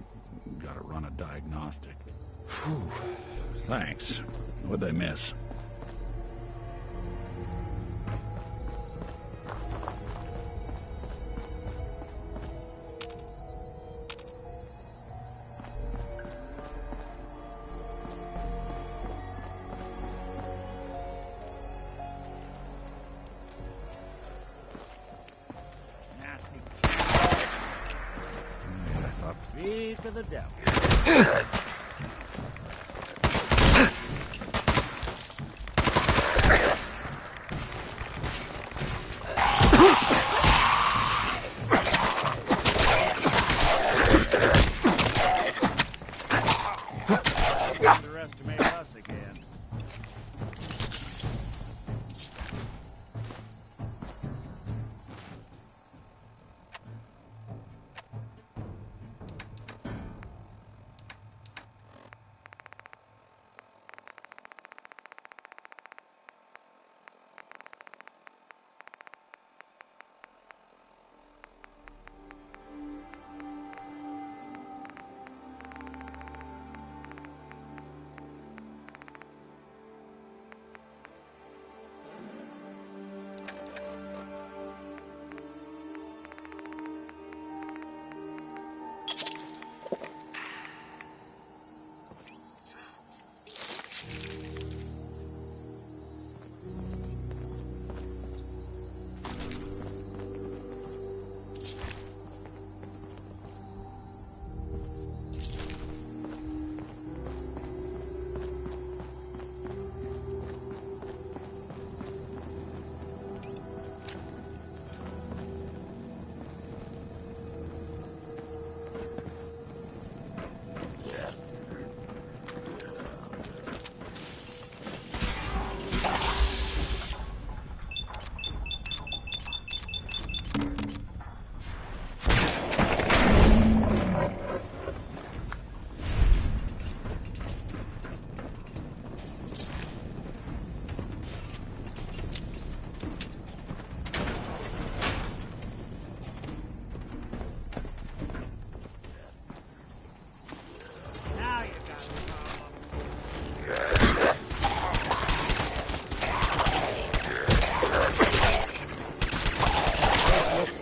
gotta run a diagnostic. Whew. Thanks. What'd they miss? Speak of the devil. Underestimate us again.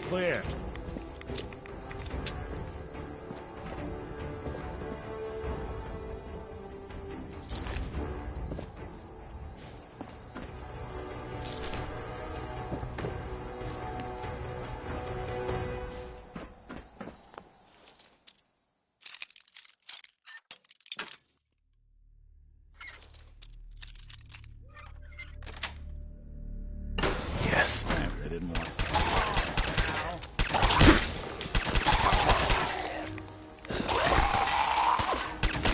Clear. Yes. They didn't want it.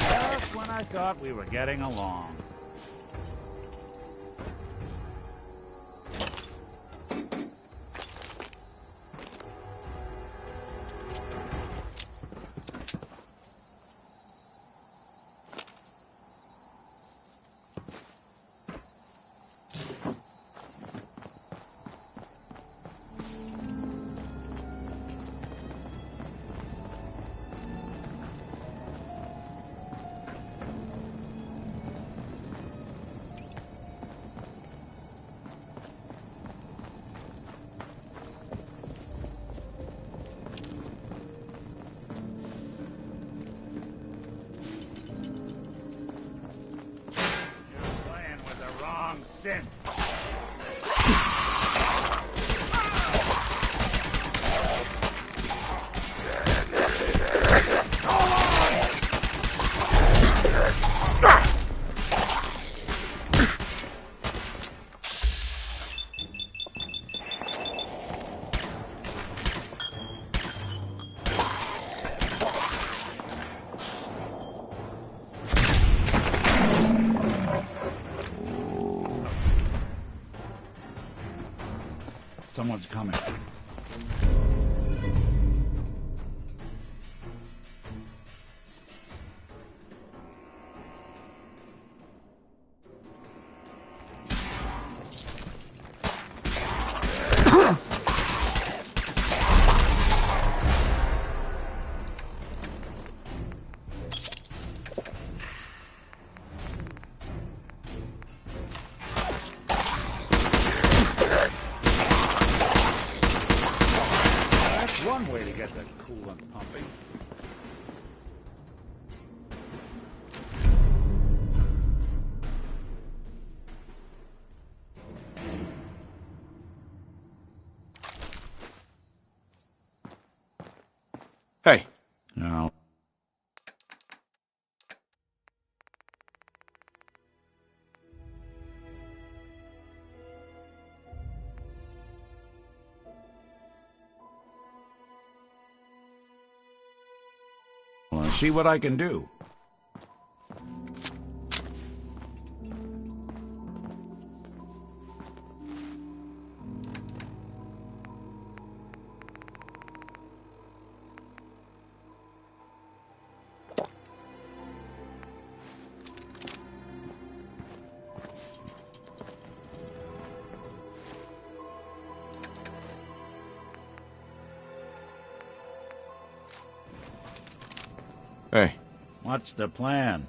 Just when I thought we were getting along. Sin. Someone's coming. one way to get the coolant pumping. Hey. No. Well, see what I can do. Hey. What's the plan?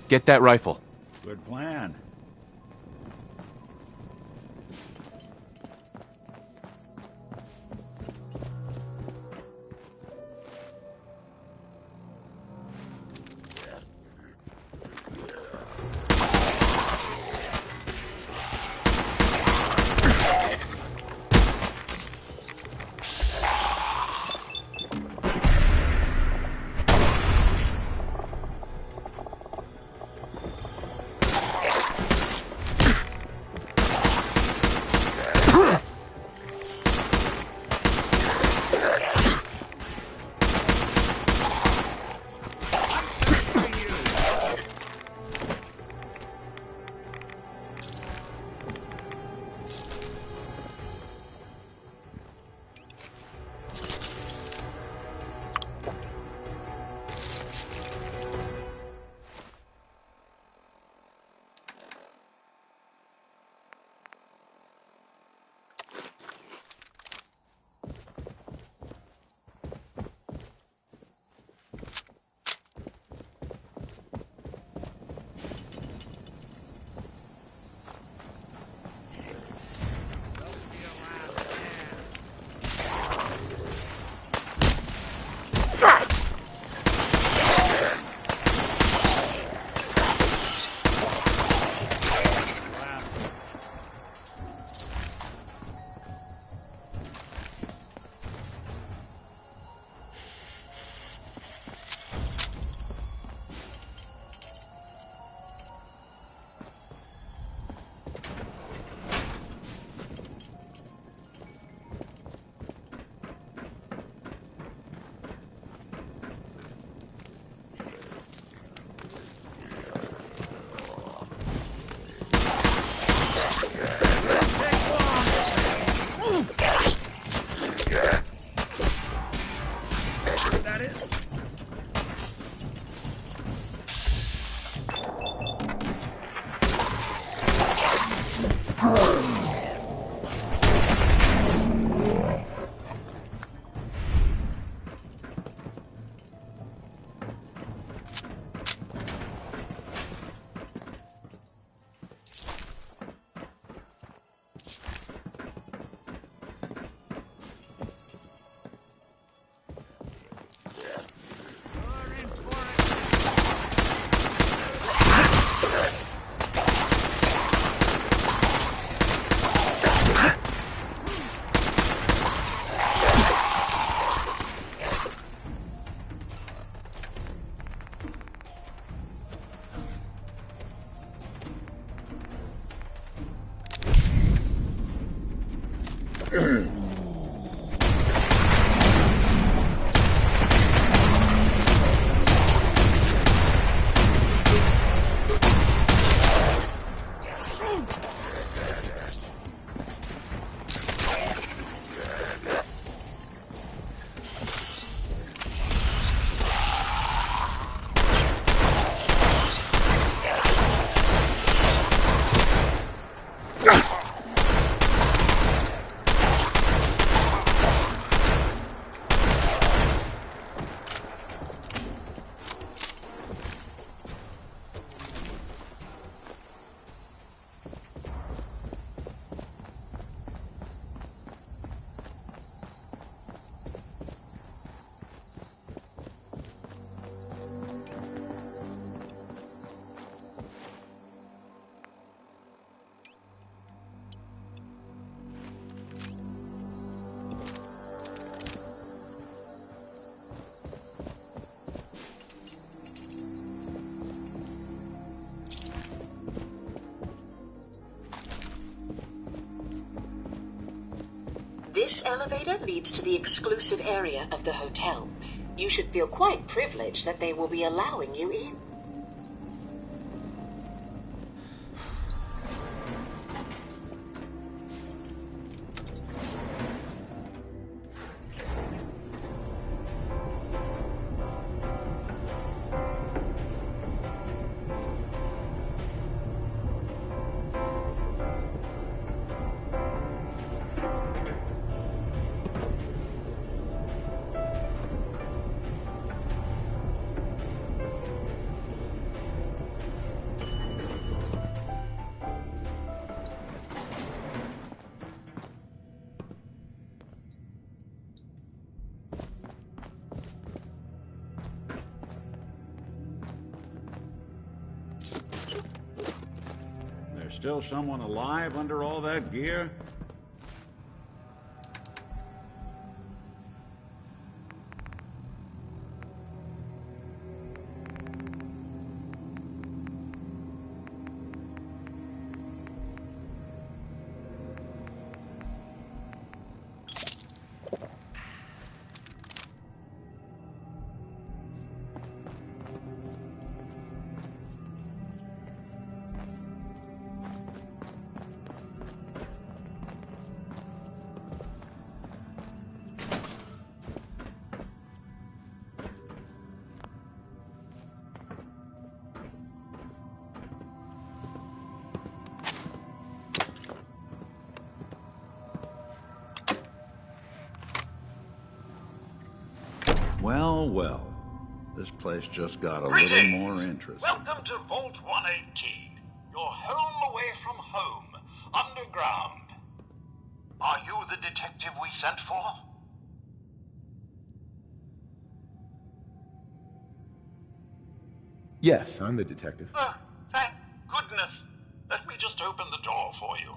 Get that rifle. Good plan. This elevator leads to the exclusive area of the hotel. You should feel quite privileged that they will be allowing you in. There's still someone alive under all that gear? Well, well. This place just got a little more interesting. Welcome to Vault 118. Your home away from home. Underground. Are you the detective we sent for? Yes, I'm the detective. Thank goodness. Let me just open the door for you.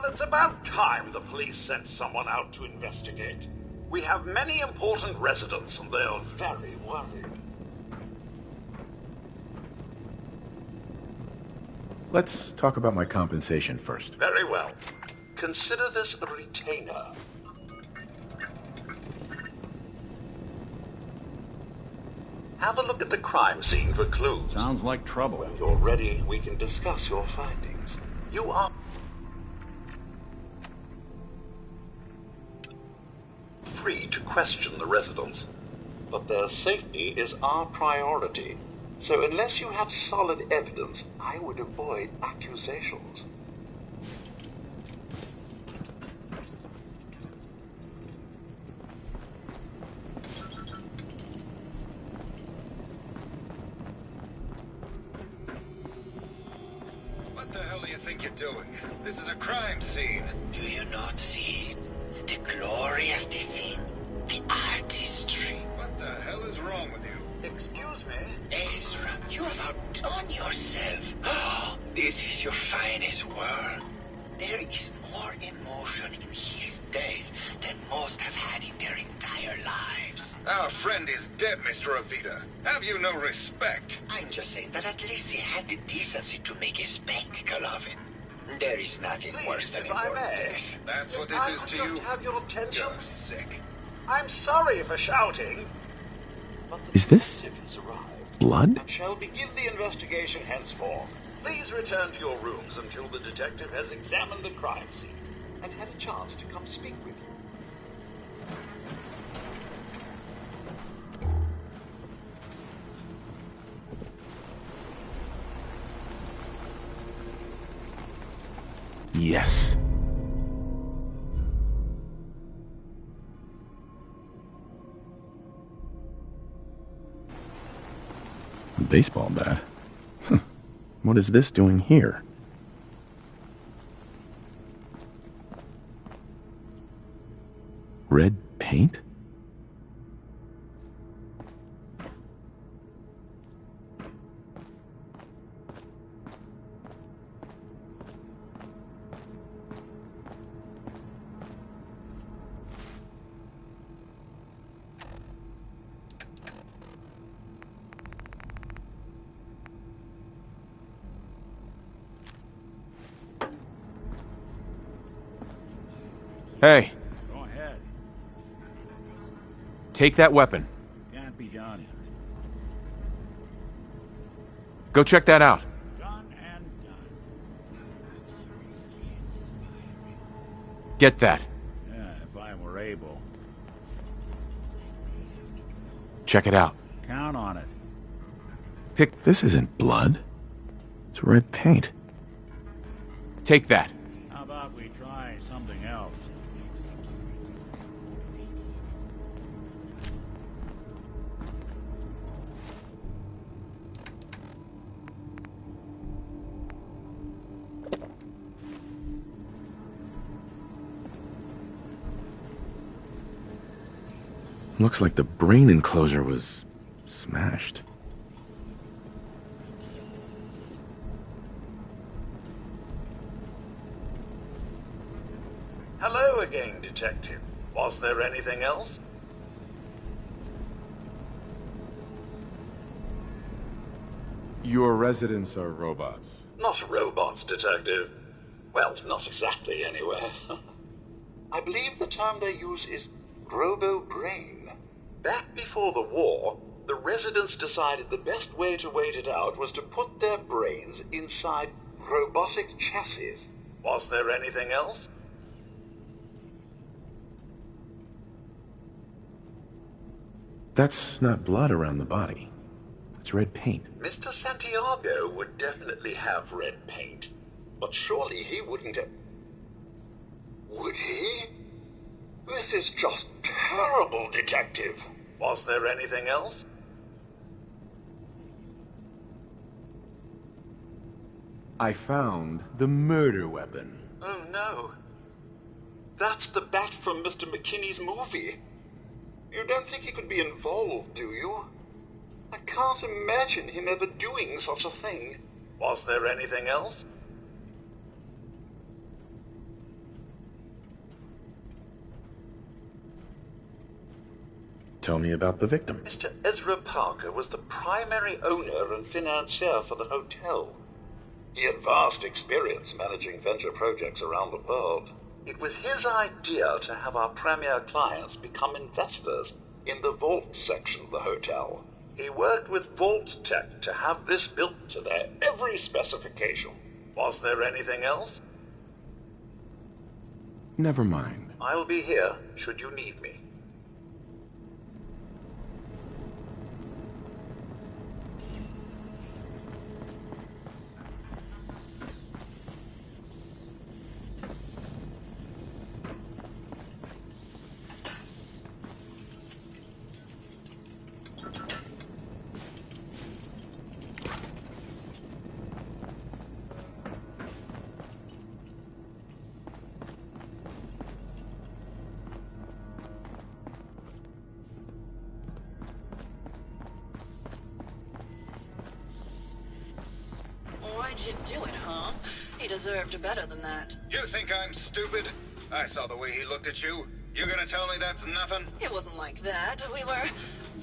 It's about time the police sent someone out to investigate. We have many important residents and they're very worried. Let's talk about my compensation first. Very well. Consider this a retainer. Have a look at the crime scene for clues. Sounds like trouble. When you're ready, we can discuss your findings. You are free to question the residents, but their safety is our priority. So unless you have solid evidence, I would avoid accusations. What the hell do you think you're doing? This is a crime scene. Do you not see it? The glory of the thing, the artistry. What the hell is wrong with you? Excuse me? Ezra, you have outdone yourself. Oh, this is your finest work. There is more emotion in his death than most have had in their entire lives. Our friend is dead, Mr. Avita. Have you no respect? I'm just saying that at least he had the decency to make a spectacle of it. There is nothing worse than a death. That's what this is to you? Have your attention? You're sick. I'm sorry for shouting, but the Is this detective has arrived. blood? And shall begin the investigation henceforth. Please return to your rooms until the detective has examined the crime scene and had a chance to come speak with you. Yes. A baseball bat? What is this doing here? Red paint? Hey. Go ahead. Take that weapon. Can't be done. Go check that out. Done and done. Get that. Yeah, if I were able. Check it out. Count on it. Pick... This isn't blood. It's red paint. Take that. How about we try something else? Looks like the brain enclosure was smashed. Hello again, Detective. Was there anything else? Your residents are robots. Not robots, Detective. Well, not exactly, anyway. I believe the term they use is robo-brain. Back before the war, the residents decided the best way to wait it out was to put their brains inside robotic chassis. Was there anything else? That's not blood around the body. It's red paint. Mr. Santiago would definitely have red paint, but surely he wouldn't have... Would he? This is just terrible, Detective. Was there anything else? I found the murder weapon. Oh no. That's the bat from Mr. McKinney's movie. You don't think he could be involved, do you? I can't imagine him ever doing such a thing. Was there anything else? Tell me about the victim. Mr. Ezra Parker was the primary owner and financier for the hotel. He had vast experience managing venture projects around the world. It was his idea to have our premier clients become investors in the vault section of the hotel. He worked with Vault Tech to have this built to their every specification. Was there anything else? Never mind. I'll be here should you need me. Why'd you do it, huh? He deserved better than that. You think I'm stupid? I saw the way he looked at you. You gonna tell me that's nothing? It wasn't like that. We were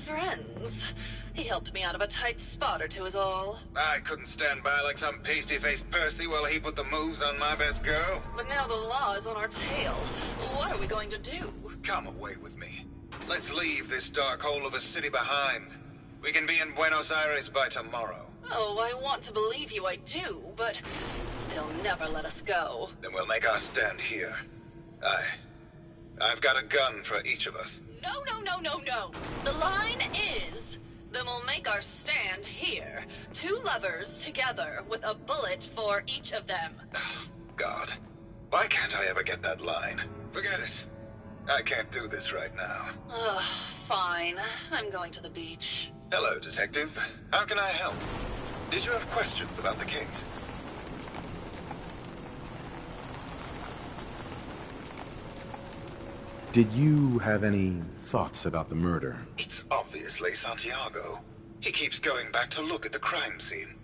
friends. He helped me out of a tight spot or two is all. I couldn't stand by like some pasty-faced Percy while he put the moves on my best girl. But now the law is on our tail. What are we going to do? Come away with me. Let's leave this dark hole of a city behind. We can be in Buenos Aires by tomorrow. Oh, I want to believe you, I do, but they'll never let us go. Then we'll make our stand here. I've got a gun for each of us. No, no, no, no, no. The line is, then we'll make our stand here. 2 lovers together with a bullet for each of them. God, why can't I ever get that line? Forget it. I can't do this right now. Ugh, fine. I'm going to the beach. Hello, Detective. How can I help? Did you have questions about the case? Did you have any thoughts about the murder? It's obviously Santiago. He keeps going back to look at the crime scene.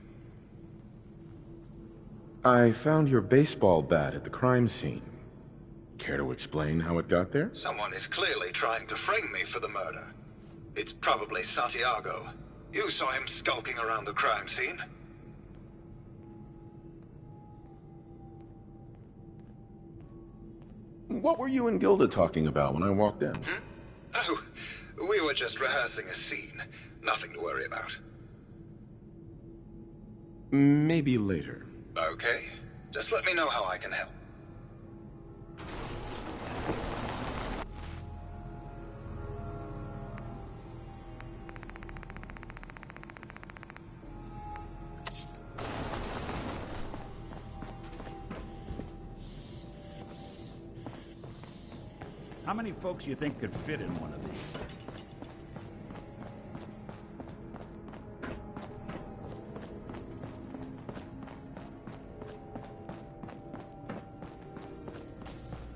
I found your baseball bat at the crime scene. Care to explain how it got there? Someone is clearly trying to frame me for the murder. It's probably Santiago. You saw him skulking around the crime scene. what were you and Gilda talking about when I walked in? Oh, we were just rehearsing a scene. Nothing to worry about. Maybe later. Okay. Just let me know how I can help. How many folks you think could fit in one of these?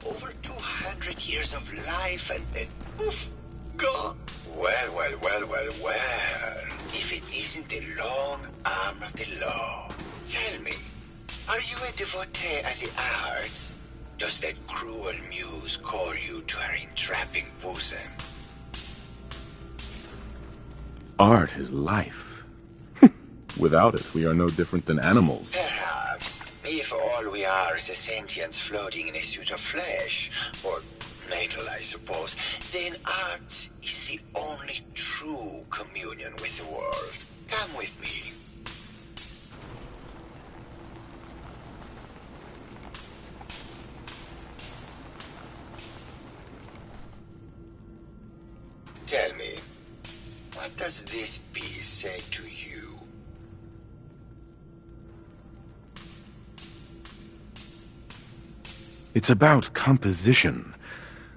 Over 200 years of life and then poof, gone. Well. If it isn't the long arm of the law. Tell me, are you a devotee of the arts? Does that cruel muse call you to her entrapping bosom? Art is life. Without it, we are no different than animals. Perhaps, if all we are is a sentience floating in a suit of flesh, or metal, I suppose, then art is the only true communion with the world. Come with me. Tell me, what does this piece say to you? It's about composition,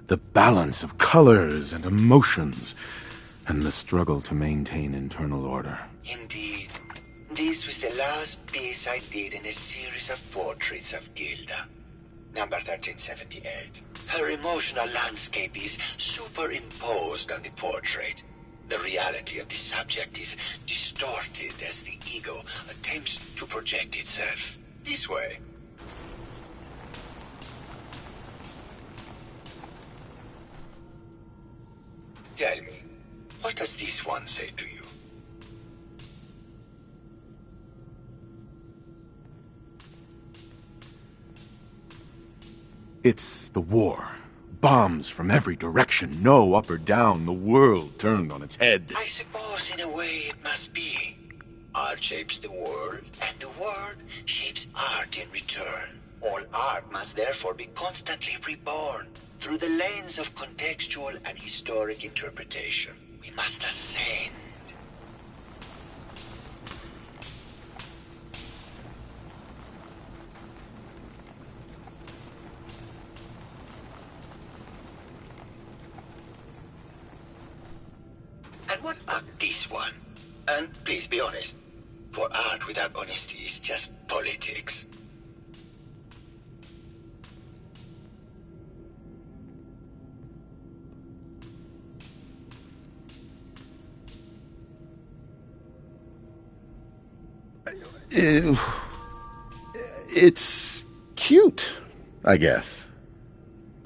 the balance of colors and emotions, and the struggle to maintain internal order. Indeed. This was the last piece I did in a series of portraits of Gilda. Number 1378. Her emotional landscape is superimposed on the portrait. The reality of the subject is distorted as the ego attempts to project itself. This way. Tell me, what does this one say to you? It's the war. Bombs from every direction, no up or down, the world turned on its head. I suppose in a way it must be. Art shapes the world, and the world shapes art in return. All art must therefore be constantly reborn through the lens of contextual and historic interpretation. We must ascend. And what about this one? And please be honest, for art without honesty is just politics. It's cute, I guess.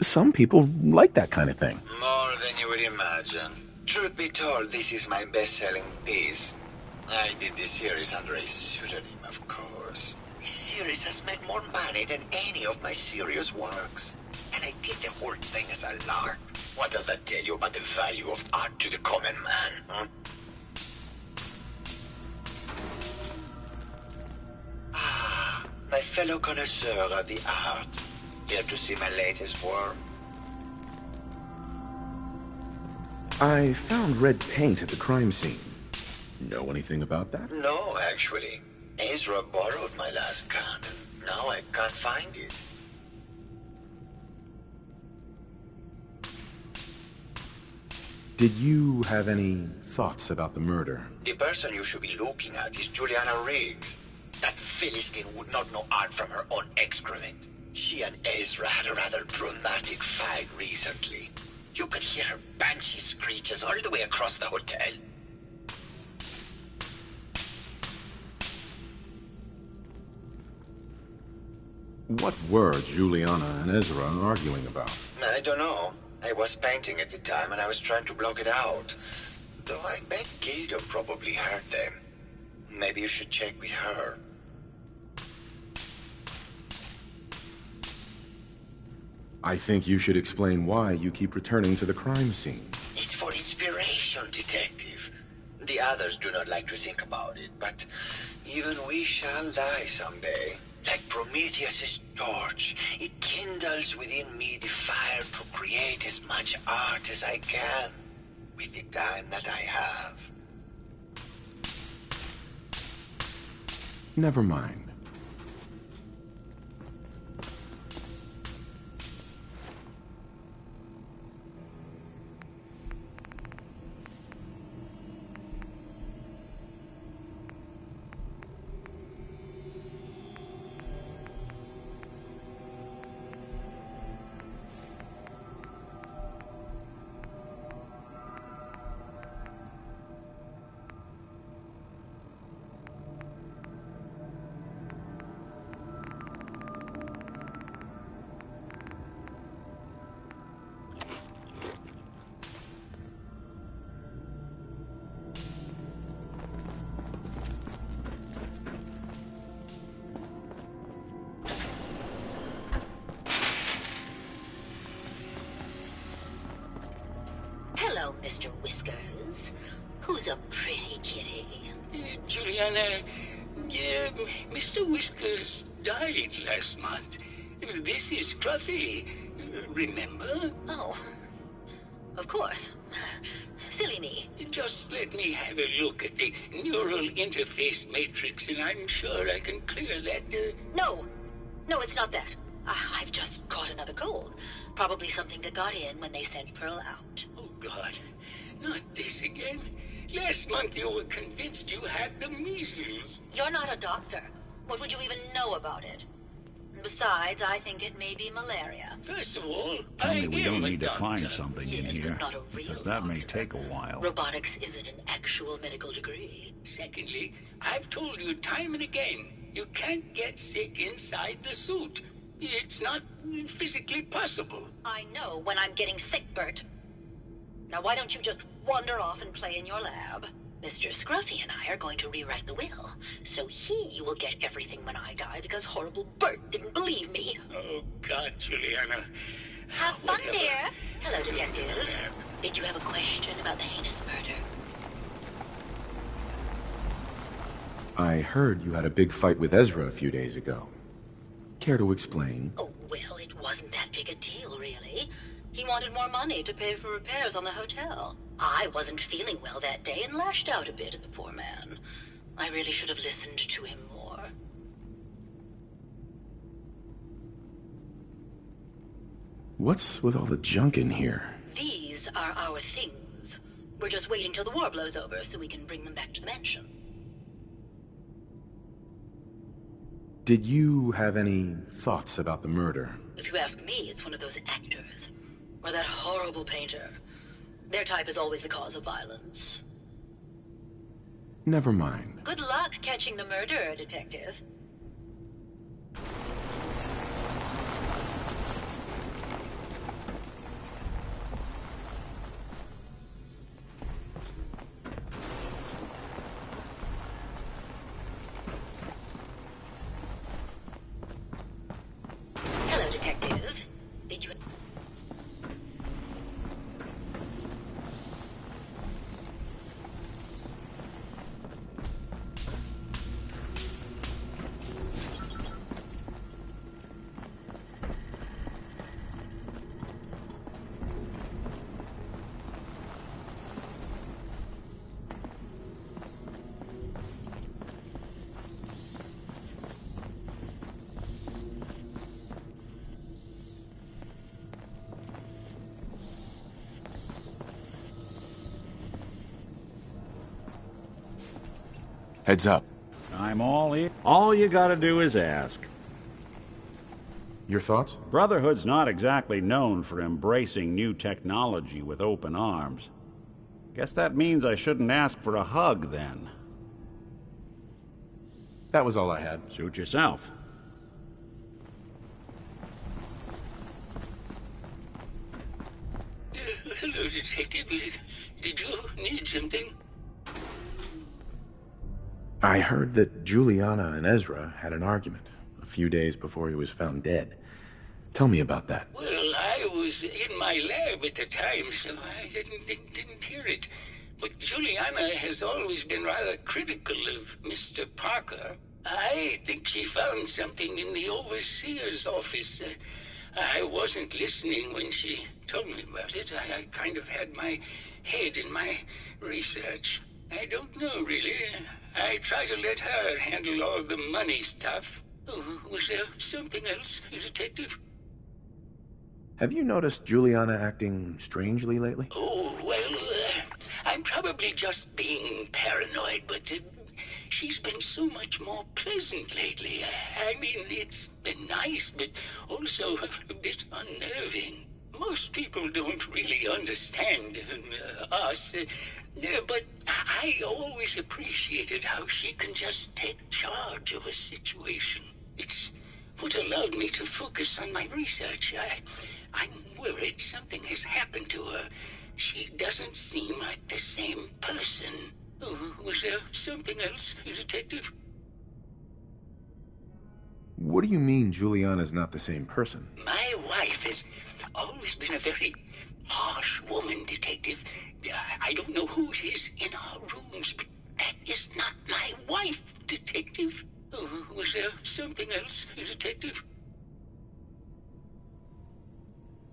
Some people like that kind of thing. More than you would imagine. Truth be told, this is my best-selling piece. I did this series under a pseudonym, of course. This series has made more money than any of my serious works. And I did the whole thing as a lark. What does that tell you about the value of art to the common man, huh? Ah, my fellow connoisseur of the art. Here to see my latest work? I found red paint at the crime scene. Know anything about that? No, actually. Ezra borrowed my last gun, and now I can't find it. Did you have any thoughts about the murder? The person you should be looking at is Juliana Riggs. That Philistine would not know art from her own excrement. She and Ezra had a rather dramatic fight recently. You could hear her banshee screeches all the way across the hotel. What were Juliana and Ezra arguing about? I don't know. I was painting at the time and I was trying to block it out. Though I bet Gilda probably heard them. Maybe you should check with her. I think you should explain why you keep returning to the crime scene. It's for inspiration, Detective. The others do not like to think about it, but even we shall die someday. Like Prometheus's torch, it kindles within me the fire to create as much art as I can with the time that I have. Never mind. Hello, Mr. Whiskers. Who's a pretty kitty? Juliana, Mr. Whiskers died last month. This is Scruffy. Remember? Oh, of course. Silly me. Just let me have a look at the neural interface matrix, and I'm sure I can clear that. No, it's not that. I've just caught another cold. Probably something that got in when they sent Pearl out. Oh, God. Not this again. Last month you were convinced you had the measles. You're not a doctor. What would you even know about it? And besides, I think it may be malaria. First of all, Tell me we don't need to doctor. find something in Yes, here, but not a real because that may doctor. take a while. Robotics isn't an actual medical degree. Secondly, I've told you time and again, you can't get sick inside the suit. It's not physically possible. I know when I'm getting sick, Bert. Now why don't you just wander off and play in your lab? Mr. Scruffy and I are going to rewrite the will, so he will get everything when I die because horrible Bert didn't believe me. Oh, God, Juliana. Have fun, dear. Hello, Detective. Did you have a question about the heinous murder? I heard you had a big fight with Ezra a few days ago. Care to explain? Oh, well, it wasn't that big a deal, really. He wanted more money to pay for repairs on the hotel. I wasn't feeling well that day and lashed out a bit at the poor man. I really should have listened to him more. What's with all the junk in here? These are our things. We're just waiting till the war blows over so we can bring them back to the mansion. Did you have any thoughts about the murder? If you ask me, it's one of those actors. Or that horrible painter. Their type is always the cause of violence. Never mind. Good luck catching the murderer, Detective. Hello, Detective. Did you... Heads up. I'm all in. All you gotta do is ask. Your thoughts? Brotherhood's not exactly known for embracing new technology with open arms. Guess that means I shouldn't ask for a hug, then. That was all I had. Suit yourself. Hello, Detective. Did you need something? I heard that Juliana and Ezra had an argument a few days before he was found dead. Tell me about that. Well, I was in my lab at the time, so I didn't hear it. But Juliana has always been rather critical of Mr. Parker. I think she found something in the overseer's office. I wasn't listening when she told me about it. I kind of had my head in my research. I don't know, really. I try to let her handle all the money stuff. Oh, was there something else, Detective? Have you noticed Juliana acting strangely lately? Oh, well, I'm probably just being paranoid, but she's been so much more pleasant lately. I mean, it's been nice, but also a bit unnerving. Most people don't really understand us, but I always appreciated how she can just take charge of a situation. It's what allowed me to focus on my research. I'm worried something has happened to her. She doesn't seem like the same person. Oh, was there something else, Detective? What do you mean Juliana's not the same person? My wife has always been a very harsh woman, Detective. I don't know who it is in our rooms, but that is not my wife, Detective. Oh, was there something else, Detective?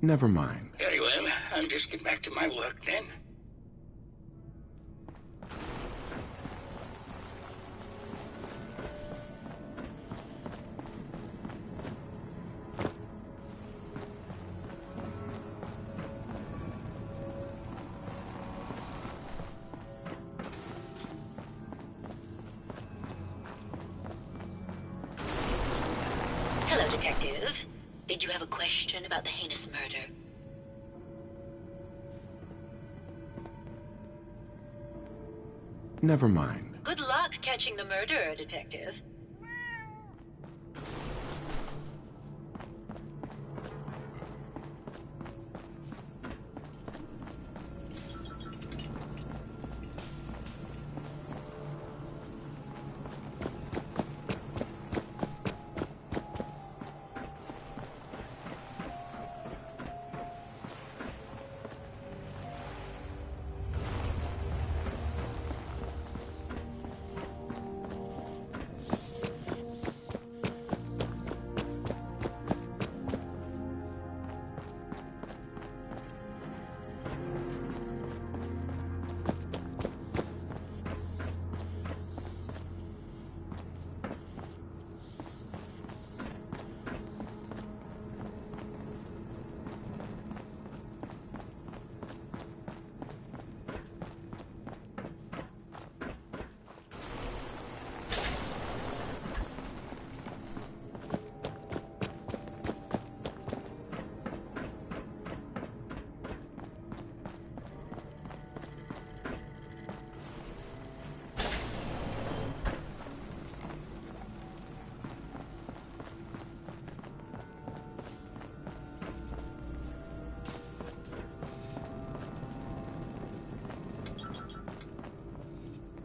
Never mind. Very well. I'll just get back to my work then. Hello, Detective. Did you have a question about the heinous murder? Never mind. Good luck catching the murderer, Detective.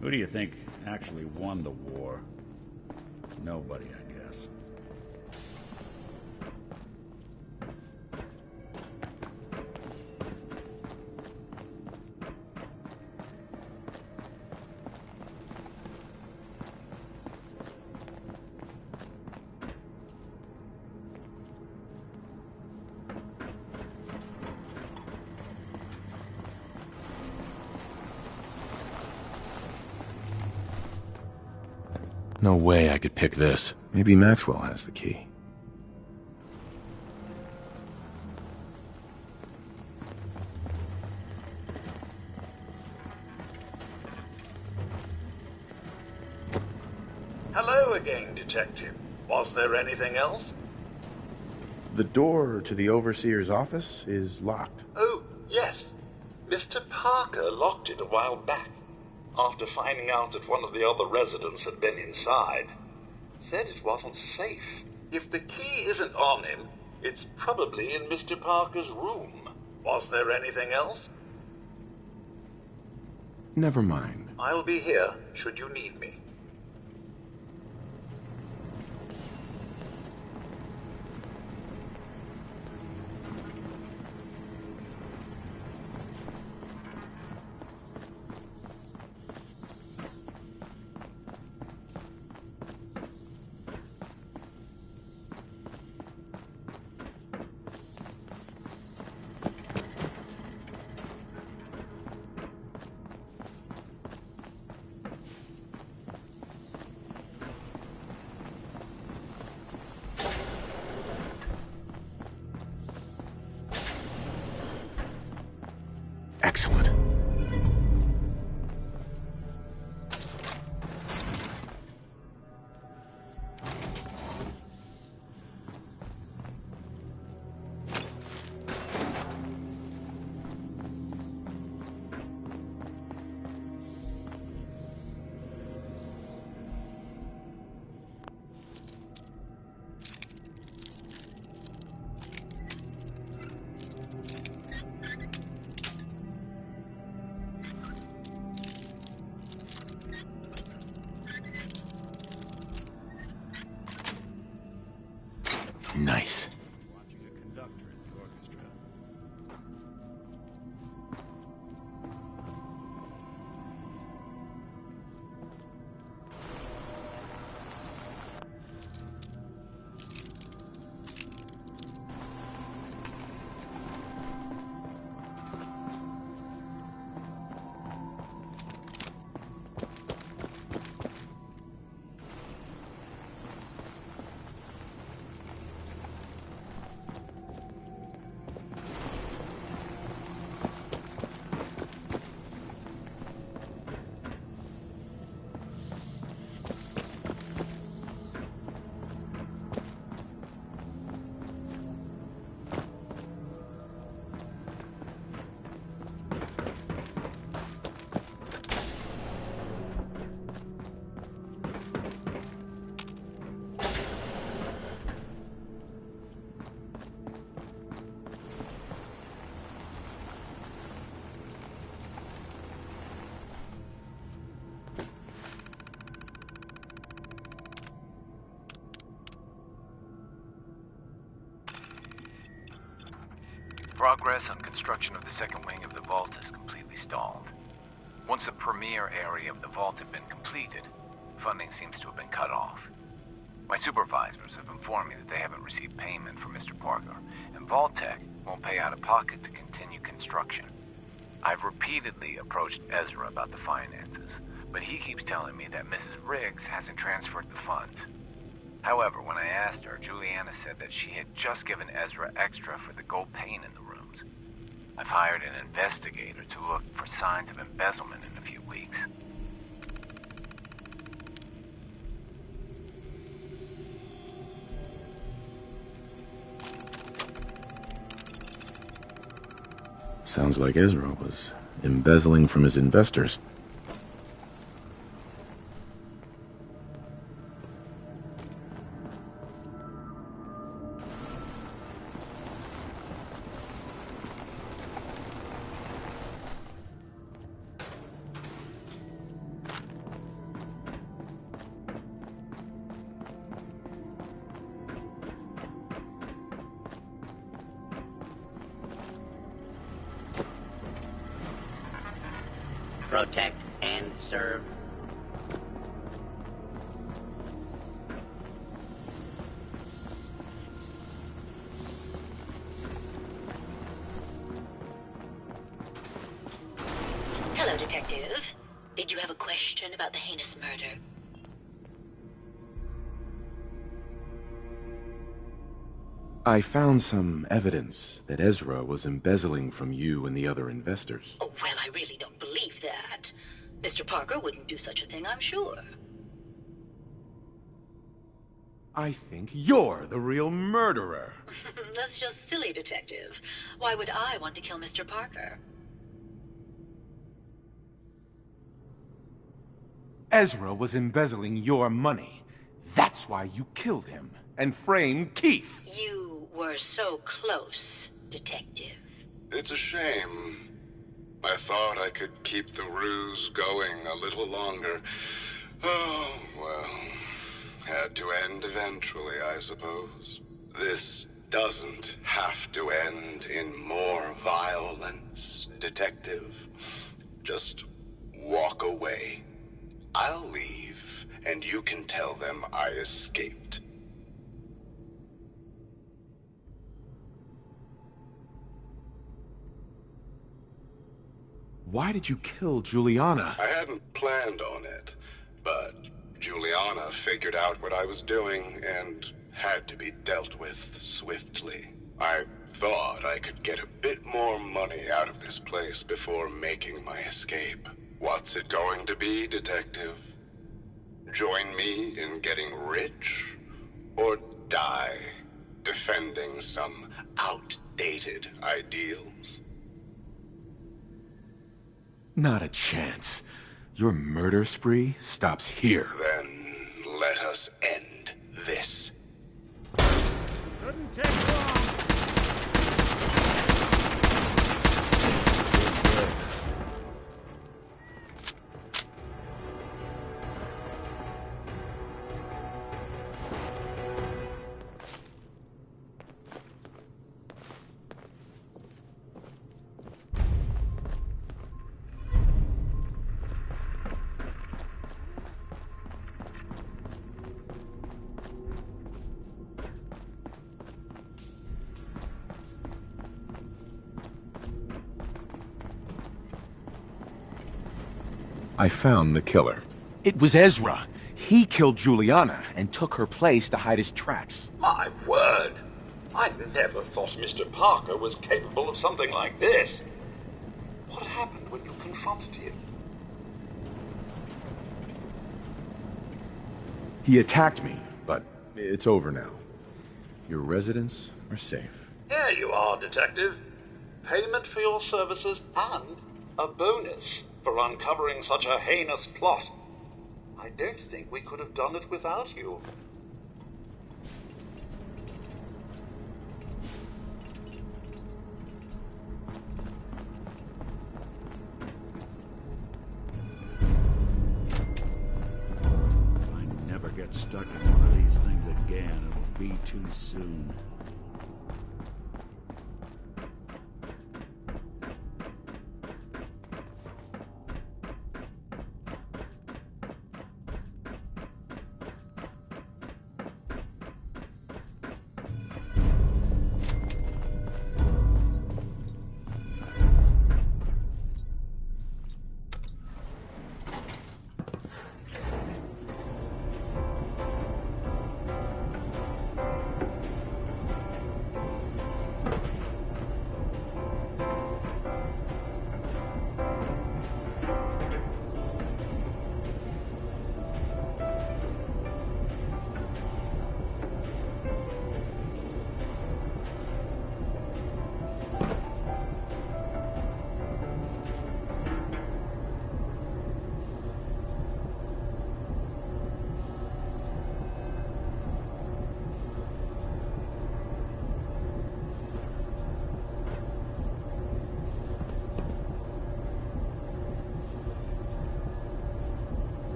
Who do you think actually won the war? Nobody, I guess. No way I could pick this. Maybe Maxwell has the key. Hello again, Detective. Was there anything else? The door to the overseer's office is locked. Oh, yes. Mr. Parker locked it a while back, after finding out that one of the other residents had been inside. Said it wasn't safe. If the key isn't on him, it's probably in Mr. Parker's room. Was there anything else? Never mind. I'll be here, should you need me. Nice. Progress on construction of the second wing of the vault is completely stalled. Once the premier area of the vault had been completed, funding seems to have been cut off. My supervisors have informed me that they haven't received payment from Mr. Parker, and Vault-Tec won't pay out of pocket to continue construction. I've repeatedly approached Ezra about the finances, but he keeps telling me that Mrs. Riggs hasn't transferred the funds. However, when I asked her, Juliana said that she had just given Ezra extra for the gold paint in the rooms. I've hired an investigator to look for signs of embezzlement in a few weeks. Sounds like Ezra was embezzling from his investors. Protect and serve. Hello, Detective. Did you have a question about the heinous murder? I found some evidence that Ezra was embezzling from you and the other investors. Oh, well, I really don't believe that. Mr. Parker wouldn't do such a thing, I'm sure. I think you're the real murderer. That's just silly, Detective. Why would I want to kill Mr. Parker? Ezra was embezzling your money. That's why you killed him and framed Keith. You were so close, Detective. It's a shame. I thought I could keep the ruse going a little longer. Oh, well. Had to end eventually, I suppose. This doesn't have to end in more violence, Detective. Just walk away. I'll leave, and you can tell them I escaped. Why did you kill Juliana? I hadn't planned on it, but Juliana figured out what I was doing and had to be dealt with swiftly. I thought I could get a bit more money out of this place before making my escape. What's it going to be, Detective? Join me in getting rich? Or die defending some outdated ideals? Not a chance. Your murder spree stops here. Then let us end this. Couldn't take long. I found the killer. It was Ezra. He killed Juliana and took her place to hide his tracks. My word! I never thought Mr. Parker was capable of something like this. What happened when you confronted him? He attacked me, but it's over now. Your residents are safe. Here you are, Detective. Payment for your services and a bonus for uncovering such a heinous plot. I don't think we could have done it without you. If I never get stuck in one of these things again, it'll be too soon.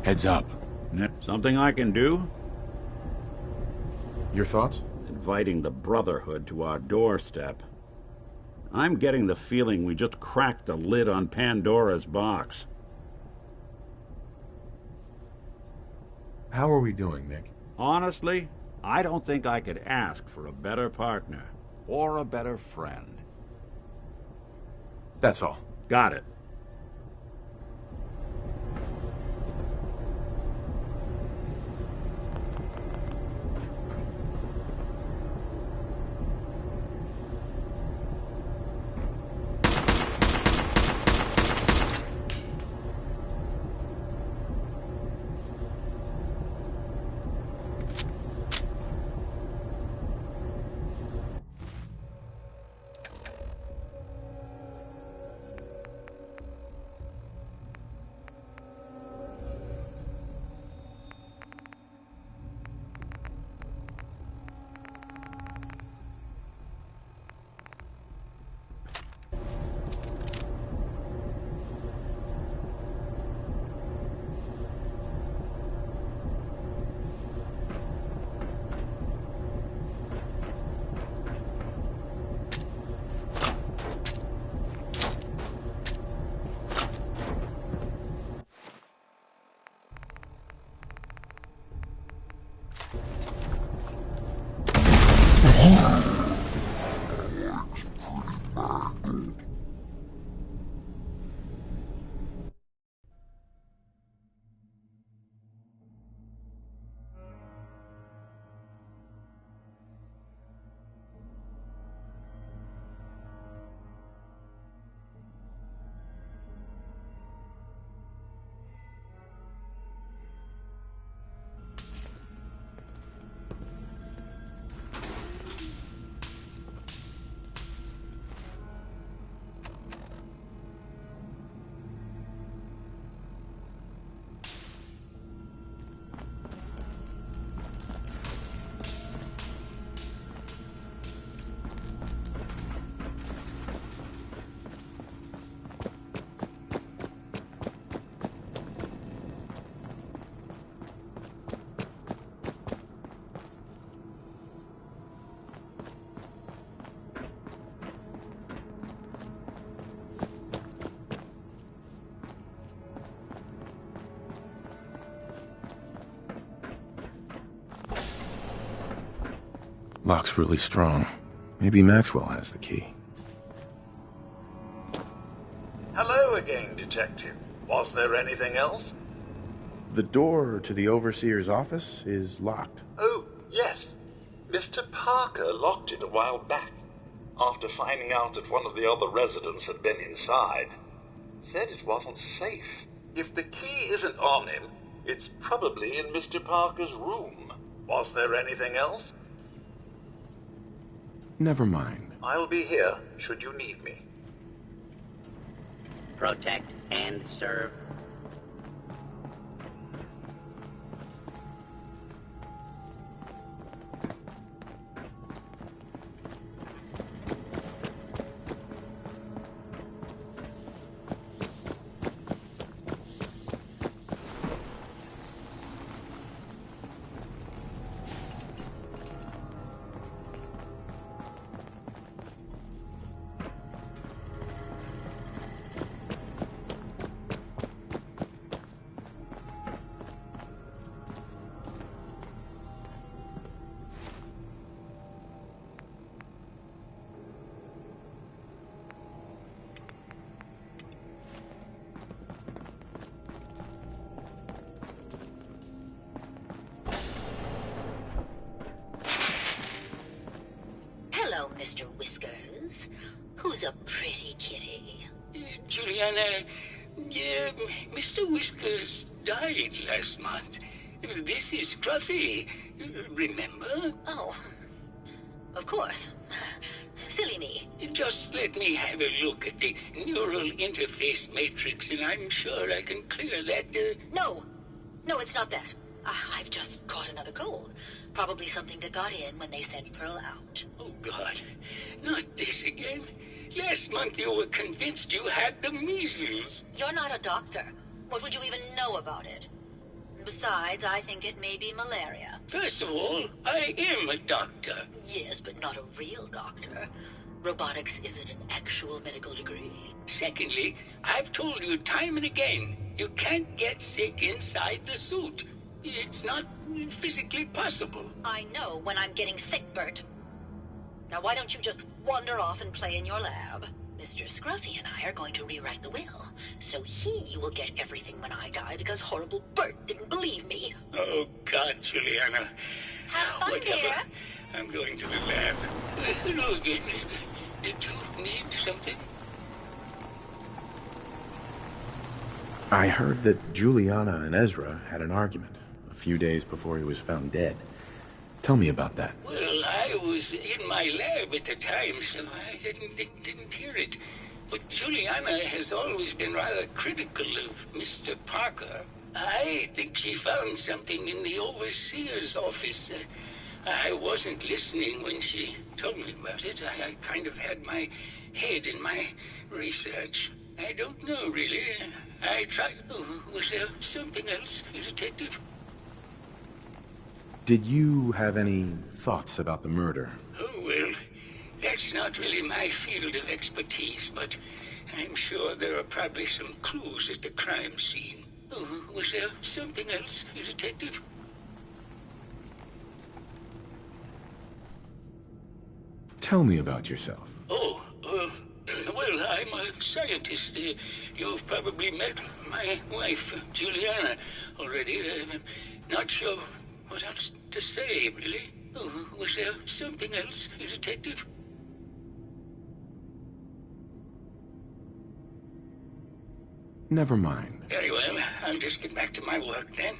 Heads up. Something I can do? Your thoughts? Inviting the Brotherhood to our doorstep. I'm getting the feeling we just cracked the lid on Pandora's box. How are we doing, Nick? Honestly, I don't think I could ask for a better partner. Or a better friend. That's all. Got it. Lock's really strong. Maybe Maxwell has the key. Hello again, Detective. Was there anything else? The door to the Overseer's office is locked. Oh, yes. Mr. Parker locked it a while back, after finding out that one of the other residents had been inside. Said it wasn't safe. If the key isn't on him, it's probably in Mr. Parker's room. Was there anything else? Never mind. I'll be here, should you need me. Protect and serve. Hello, Mr. Whiskers. Who's a pretty kitty? Juliana, Mr. Whiskers died last month. This is Scruffy. Remember? Oh, of course. Silly me. Just let me have a look at the neural interface matrix, and I'm sure I can clear that. No, it's not that. I've just caught another cold. Probably something that got in when they sent Pearl out. Oh, God. Not this again. Last month you were convinced you had the measles. You're not a doctor. What would you even know about it? Besides, I think it may be malaria. First of all, I am a doctor. Yes, but not a real doctor. Robotics isn't an actual medical degree. Secondly, I've told you time and again, you can't get sick inside the suit. It's not physically possible. I know when I'm getting sick, Bert. Now why don't you just wander off and play in your lab? Mr. Scruffy and I are going to rewrite the will, so he will get everything when I die because horrible Bert didn't believe me. Oh, God, Juliana. Have fun, Whatever. dear. I'm going to the lab. Hello again. Did you need something? I heard that Juliana and Ezra had an argument a few days before he was found dead. Tell me about that. Well, I was in my lab at the time, so I didn't hear it. But Juliana has always been rather critical of Mr. Parker. I think she found something in the overseer's office. I wasn't listening when she told me about it. I kind of had my head in my research. I don't know, really. I tried... Oh, was there something else, Detective? Did you have any thoughts about the murder? Oh, well, that's not really my field of expertise, but I'm sure there are probably some clues at the crime scene. Oh, was there something else, Detective? Tell me about yourself. Oh, well, I'm a scientist. You've probably met my wife, Juliana, already. I'm not sure what else to say, really. Oh, was there something else, Detective? Never mind. Very well. I'll just get back to my work then.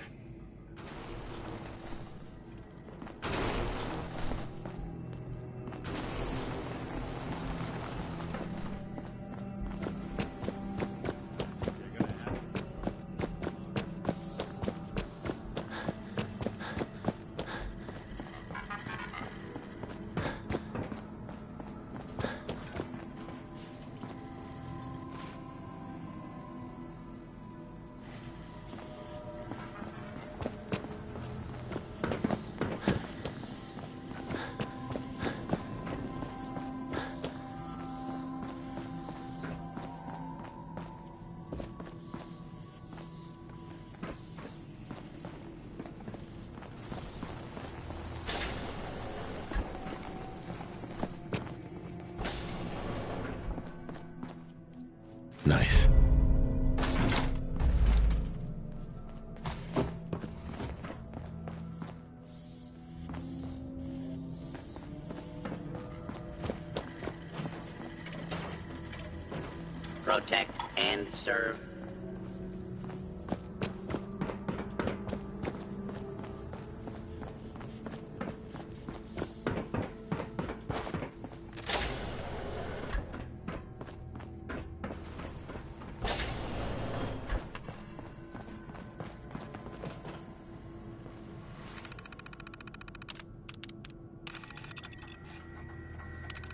Nice. protect, and serve.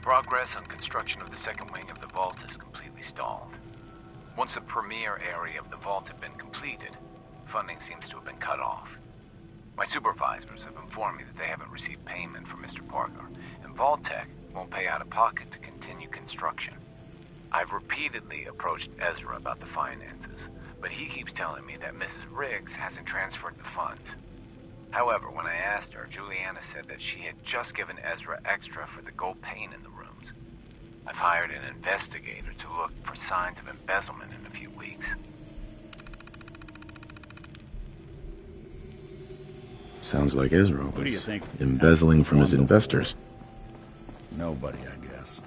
Progress on construction of the second wing of the vault is completely stalled. Once the premier area of the vault had been completed, funding seems to have been cut off. My supervisors have informed me that they haven't received payment from Mr. Parker, and Vault-Tec won't pay out of pocket to continue construction. I've repeatedly approached Ezra about the finances, but he keeps telling me that Mrs. Riggs hasn't transferred the funds. However, when I asked her, Juliana said that she had just given Ezra extra for the gold paint in the rooms. I've hired an investigator to look for signs of embezzlement in a few weeks. Sounds like Ezra Who do you was think embezzling from his investors. Nobody, I guess.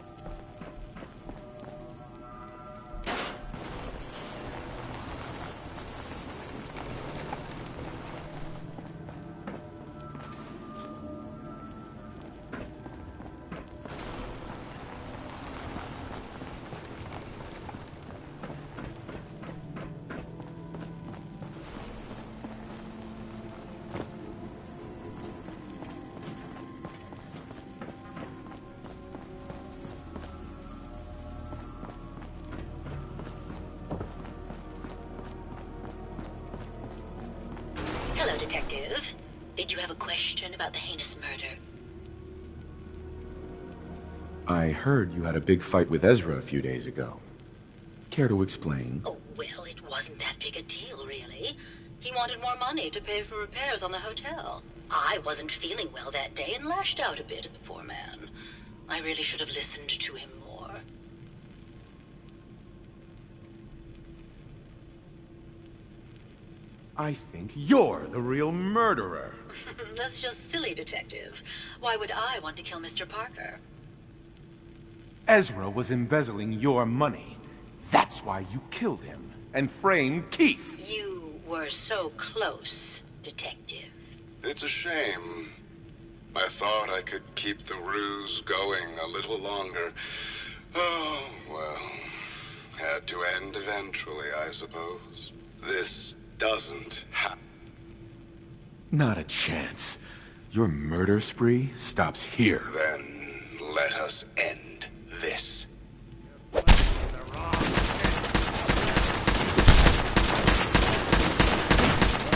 Hello, Detective. Did you have a question about the heinous murder? I heard you had a big fight with Ezra a few days ago. Care to explain? Oh, well, it wasn't that big a deal, really. He wanted more money to pay for repairs on the hotel. I wasn't feeling well that day and lashed out a bit at the poor man. I really should have listened to him more. I think you're the real murderer. That's just silly, Detective. Why would I want to kill Mr. Parker? Ezra was embezzling your money. That's why you killed him and framed Keith. You were so close, Detective. It's a shame. I thought I could keep the ruse going a little longer. Oh, well. Had to end eventually, I suppose. This doesn't happen. Not a chance. Your murder spree stops here. Then let us end this. Don't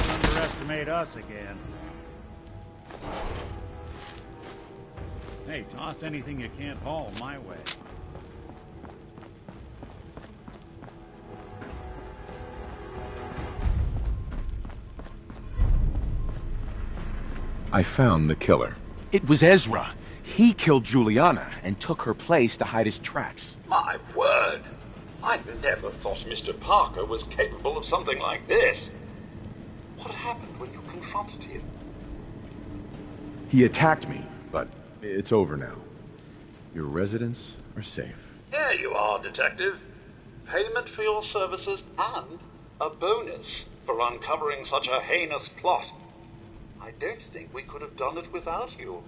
underestimate us again. Hey, toss anything you can't haul my way. I found the killer. It was Ezra. He killed Juliana and took her place to hide his tracks. My word! I never thought Mr. Parker was capable of something like this. What happened when you confronted him? He attacked me, but it's over now. Your residents are safe. Here you are, Detective. Payment for your services and a bonus for uncovering such a heinous plot. I don't think we could have done it without you.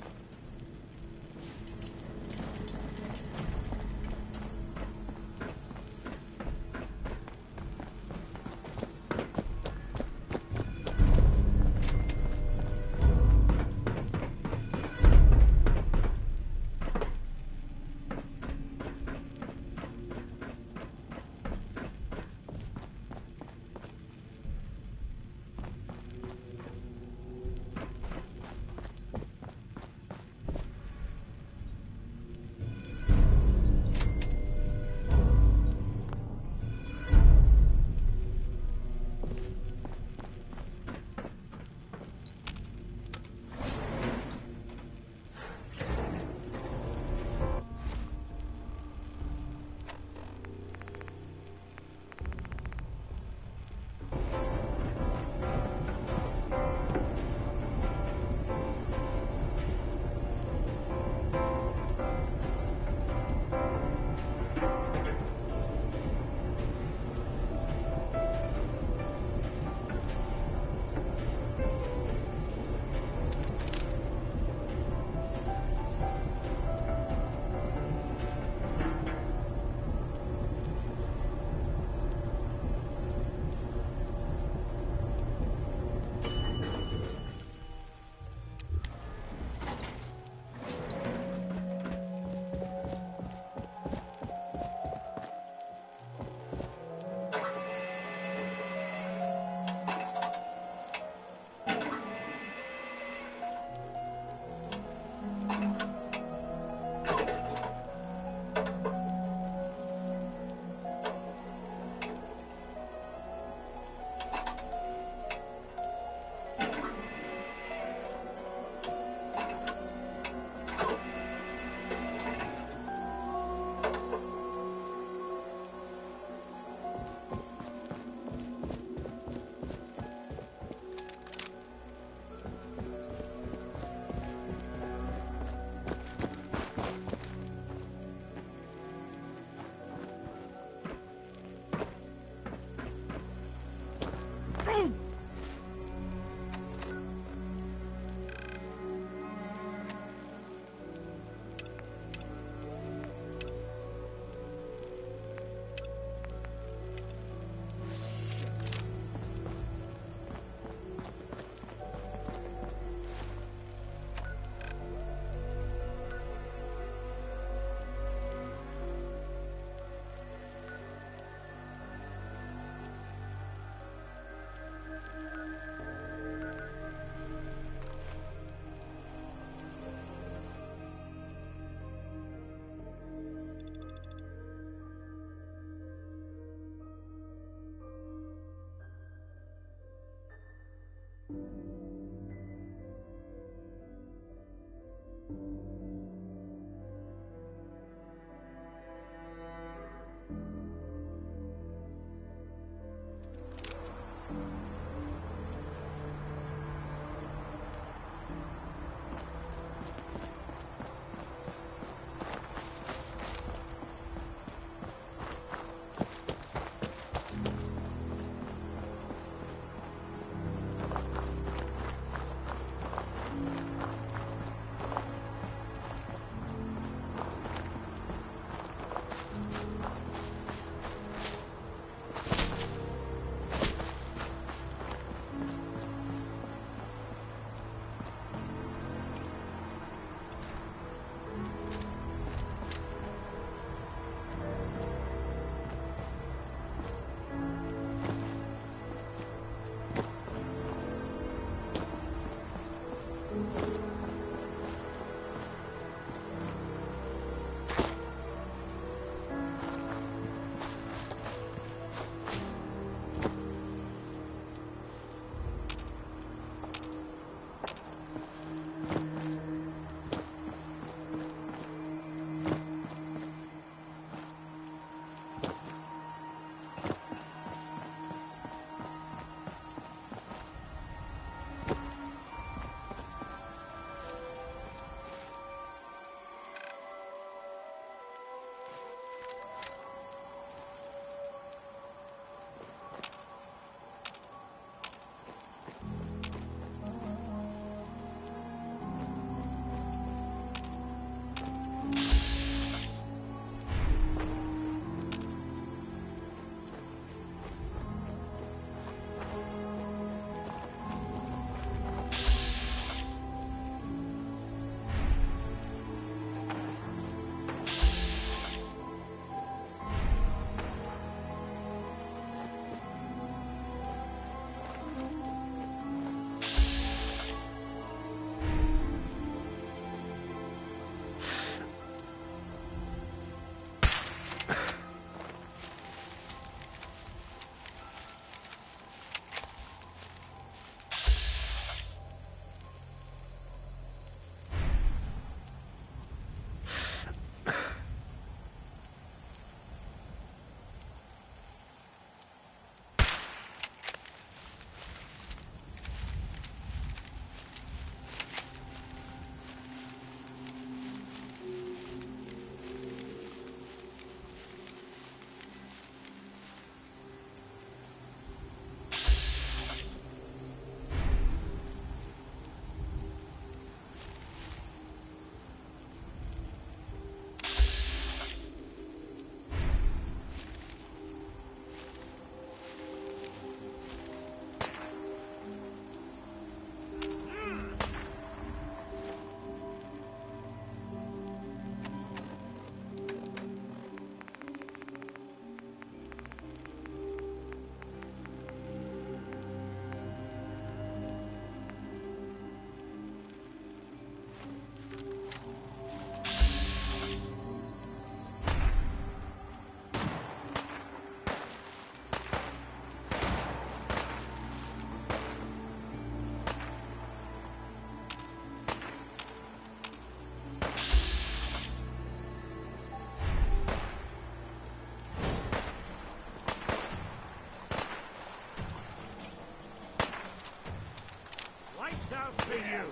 for you.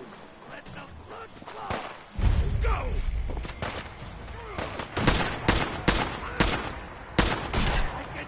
Let the blood flow. Go! I can...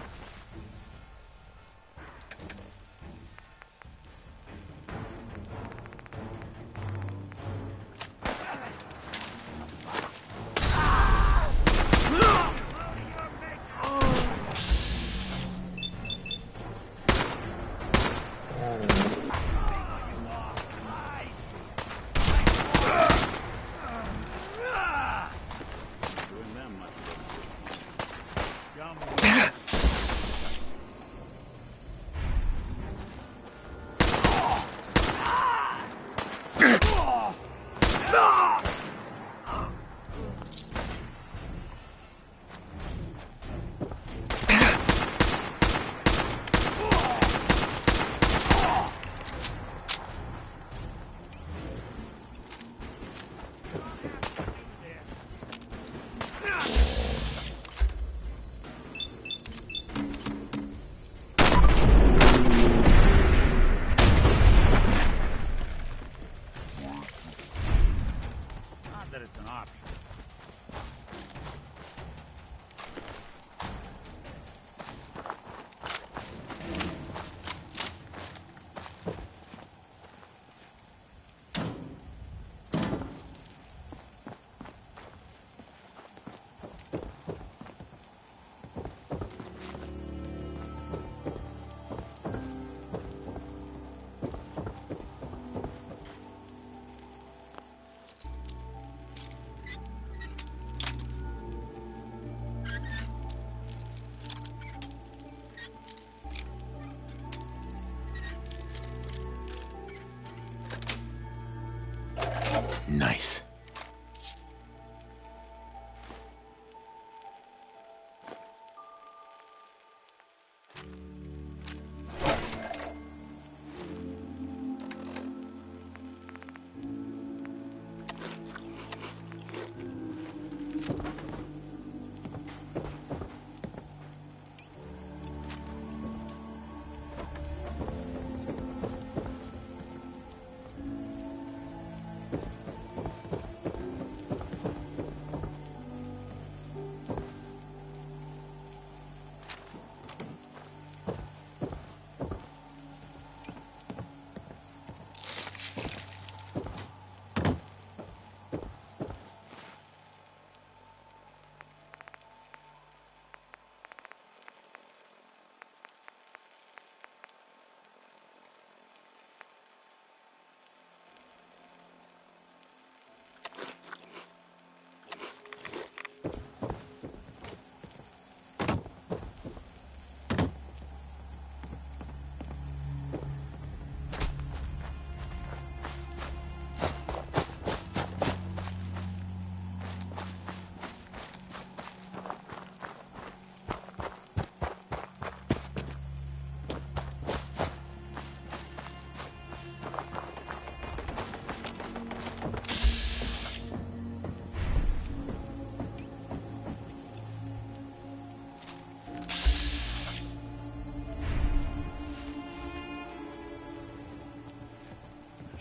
Not that it's an option. Nice.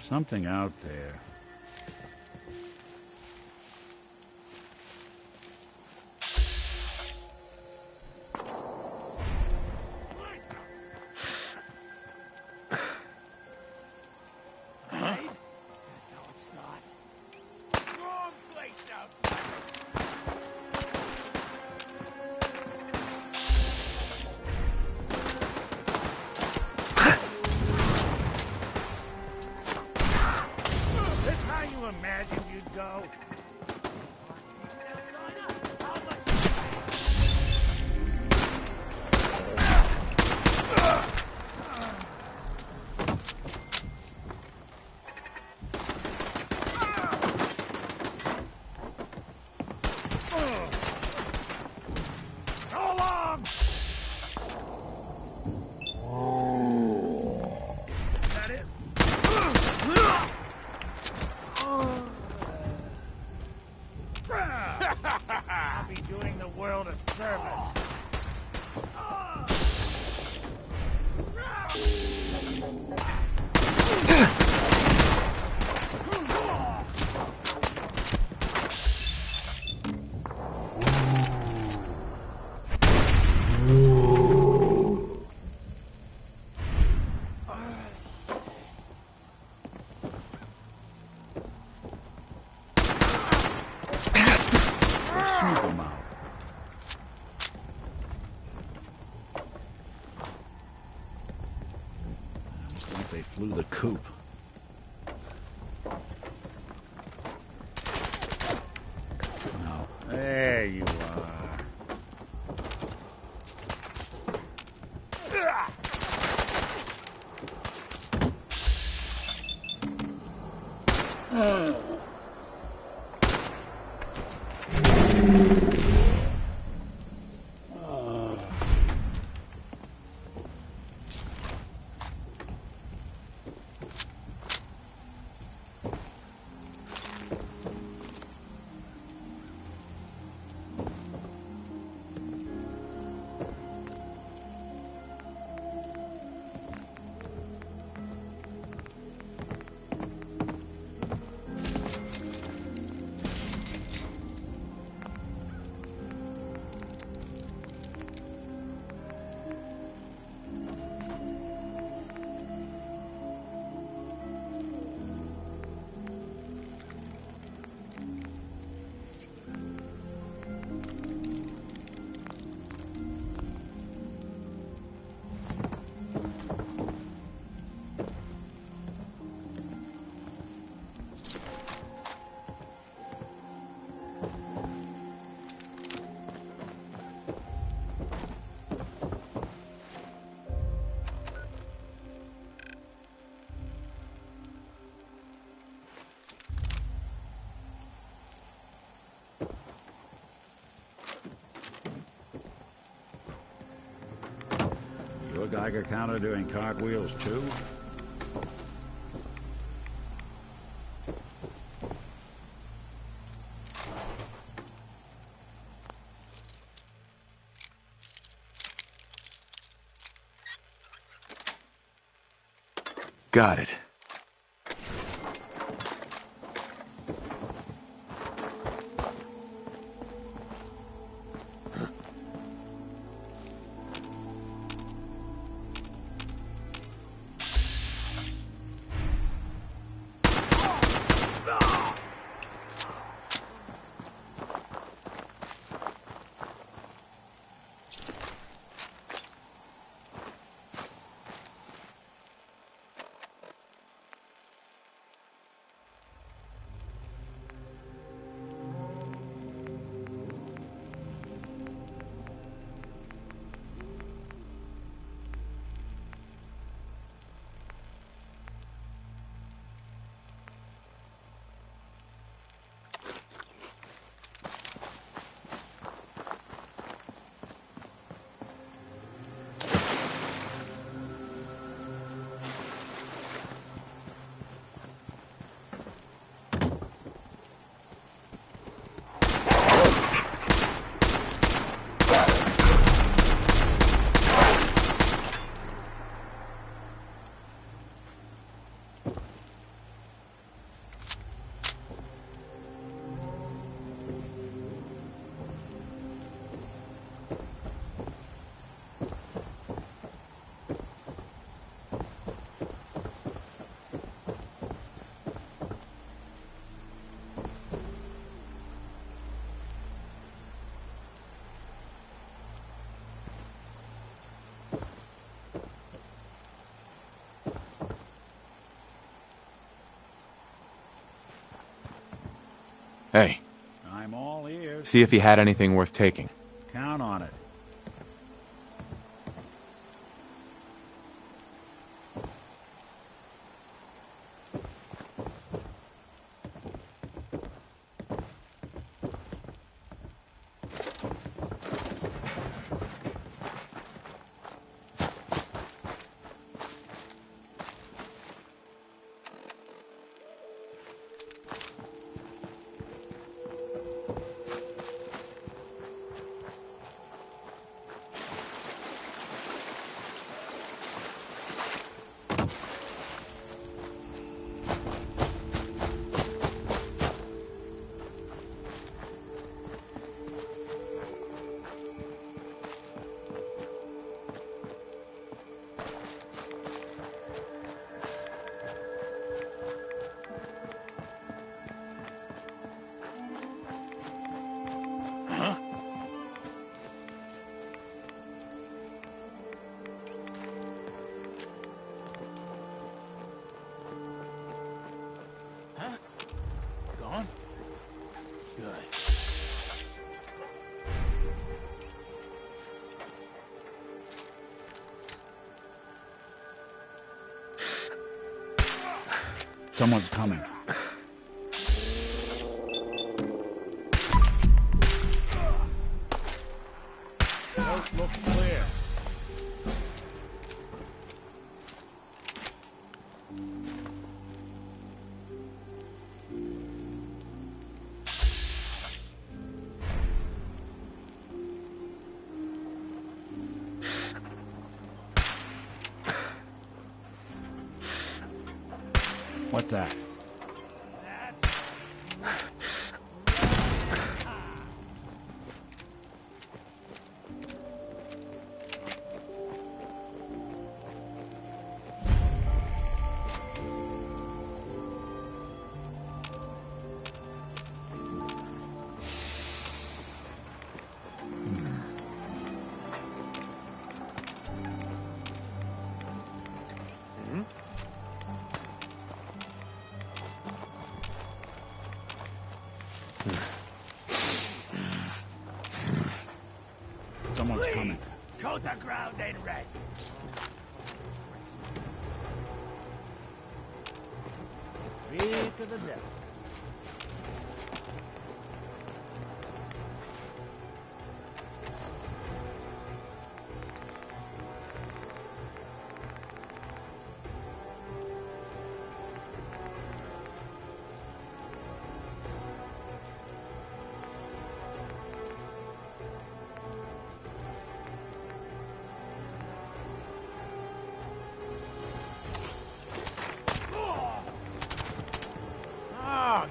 Something out there. Huh? That's how it starts. Wrong place outside. That's how you imagined you'd go? So long! Is that it? loop. Now, there you are. Your Geiger counter doing cartwheels too? Got it. Hey. I'm all ears. See if he had anything worth taking. Count on it. Someone's coming. Coast looks clear. What's that? Someone's coming. Coat the ground in red. Beat to the devil.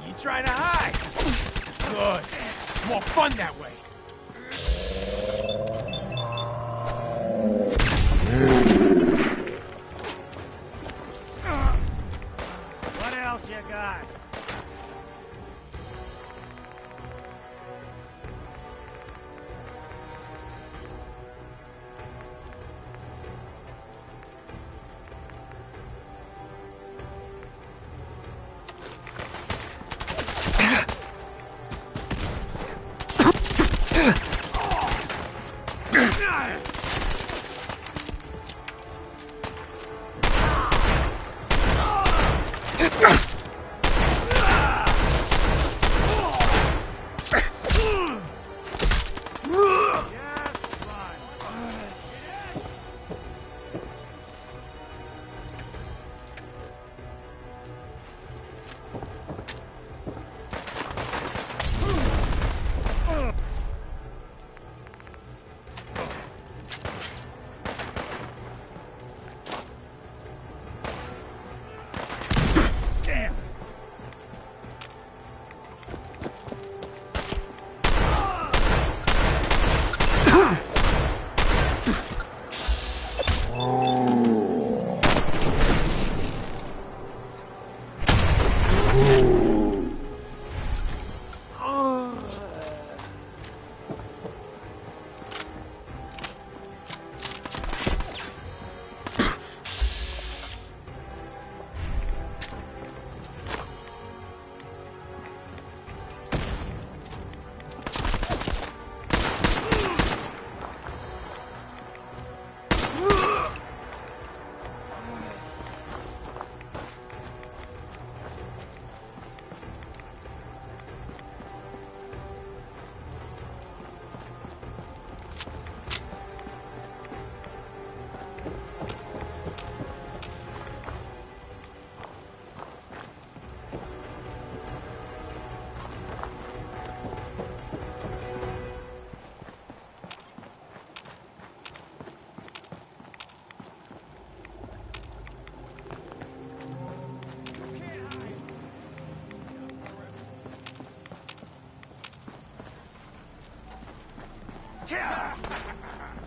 You trying to hide? Good. It's more fun that way. What else you got?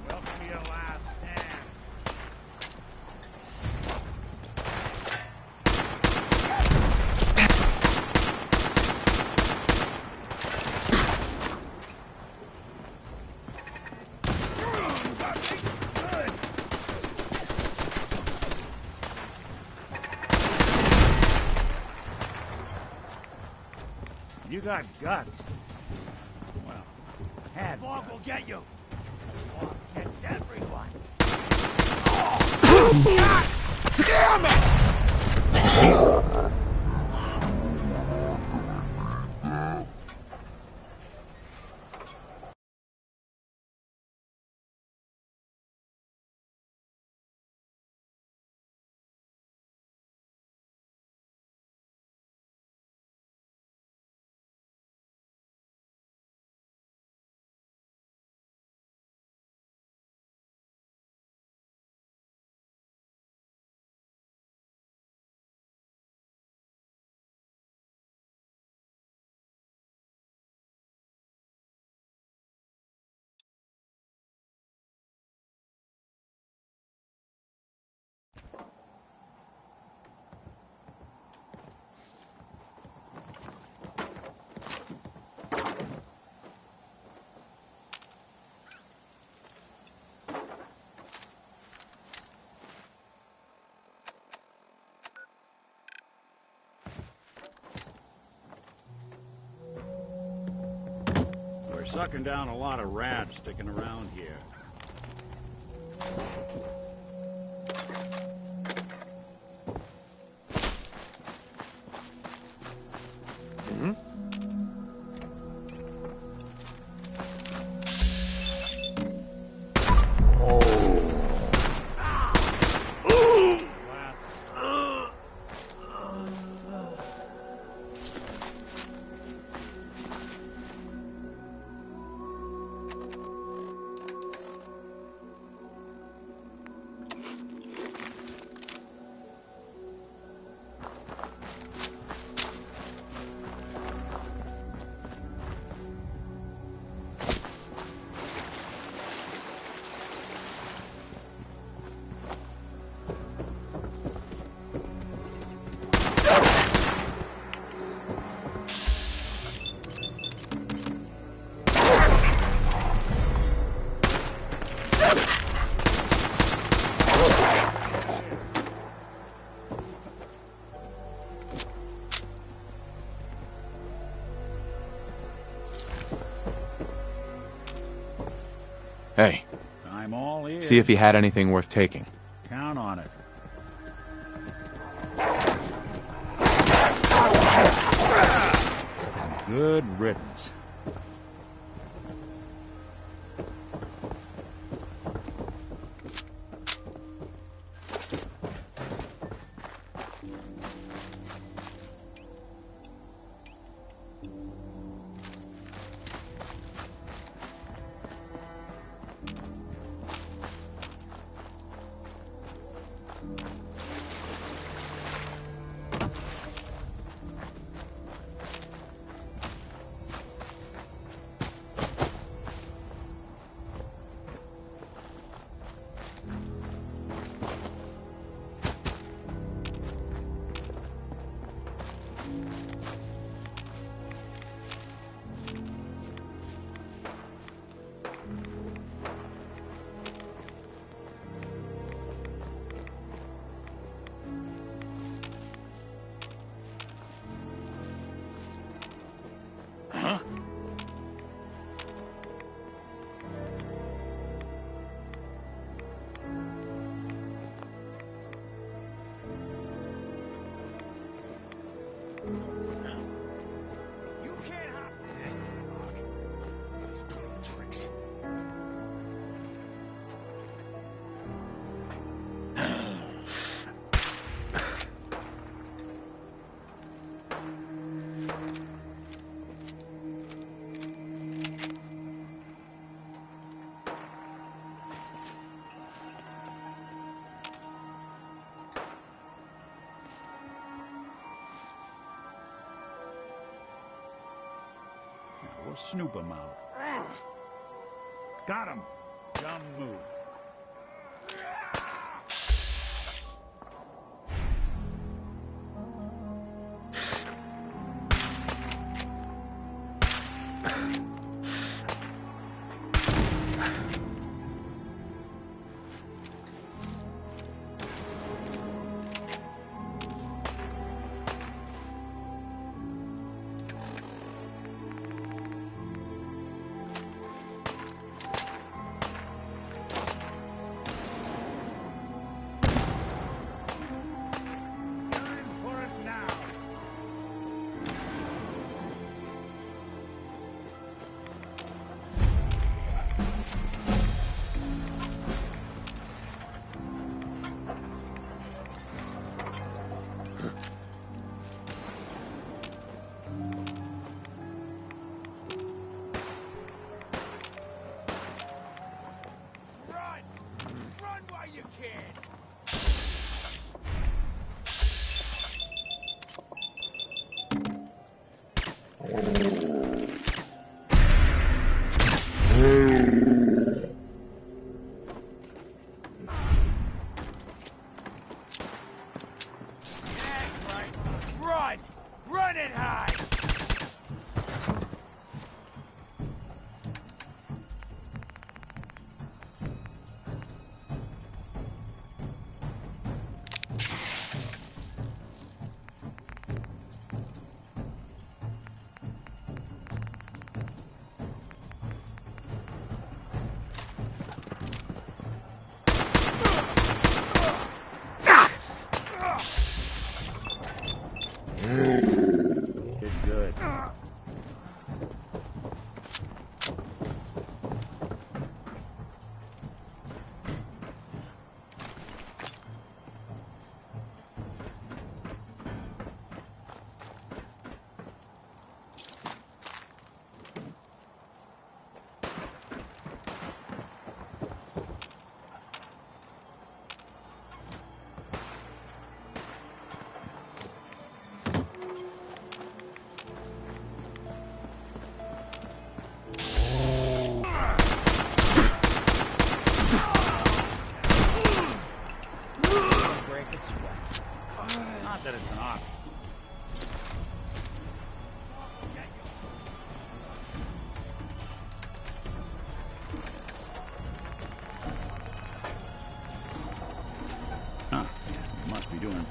Welcome to your last stand. You got guts. Well, had Fog will get you. Fog gets everyone. God damn it! sucking down a lot of rats sticking around here. Hey. I'm all ears. See if he had anything worth taking. Count on it. Good riddance. We'll snoop him out. Got him. Dumb move. Run and hide!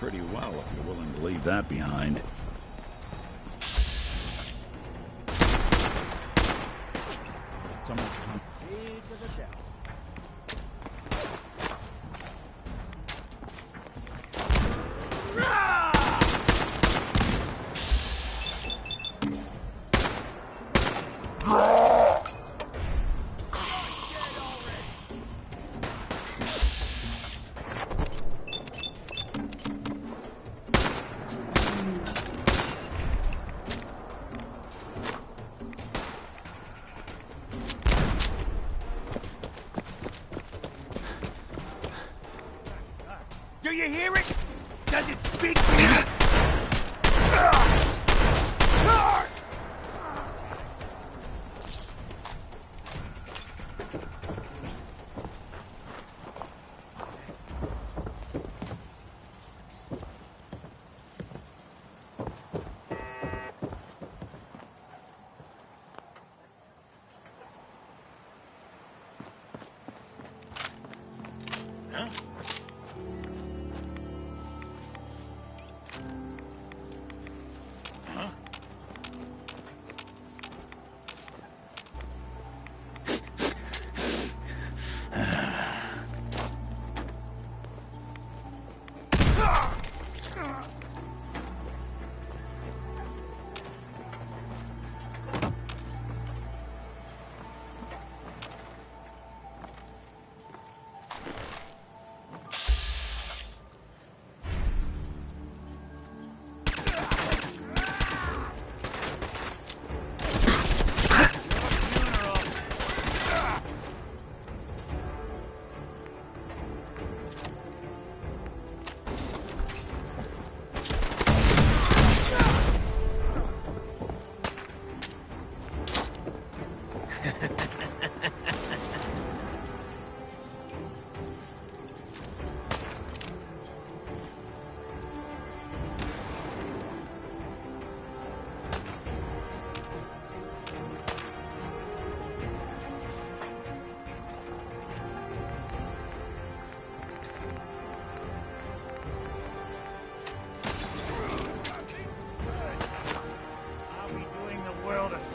pretty well if you're willing to leave that behind. Someone come aid to the devil. Do you hear it? Does it speak to you?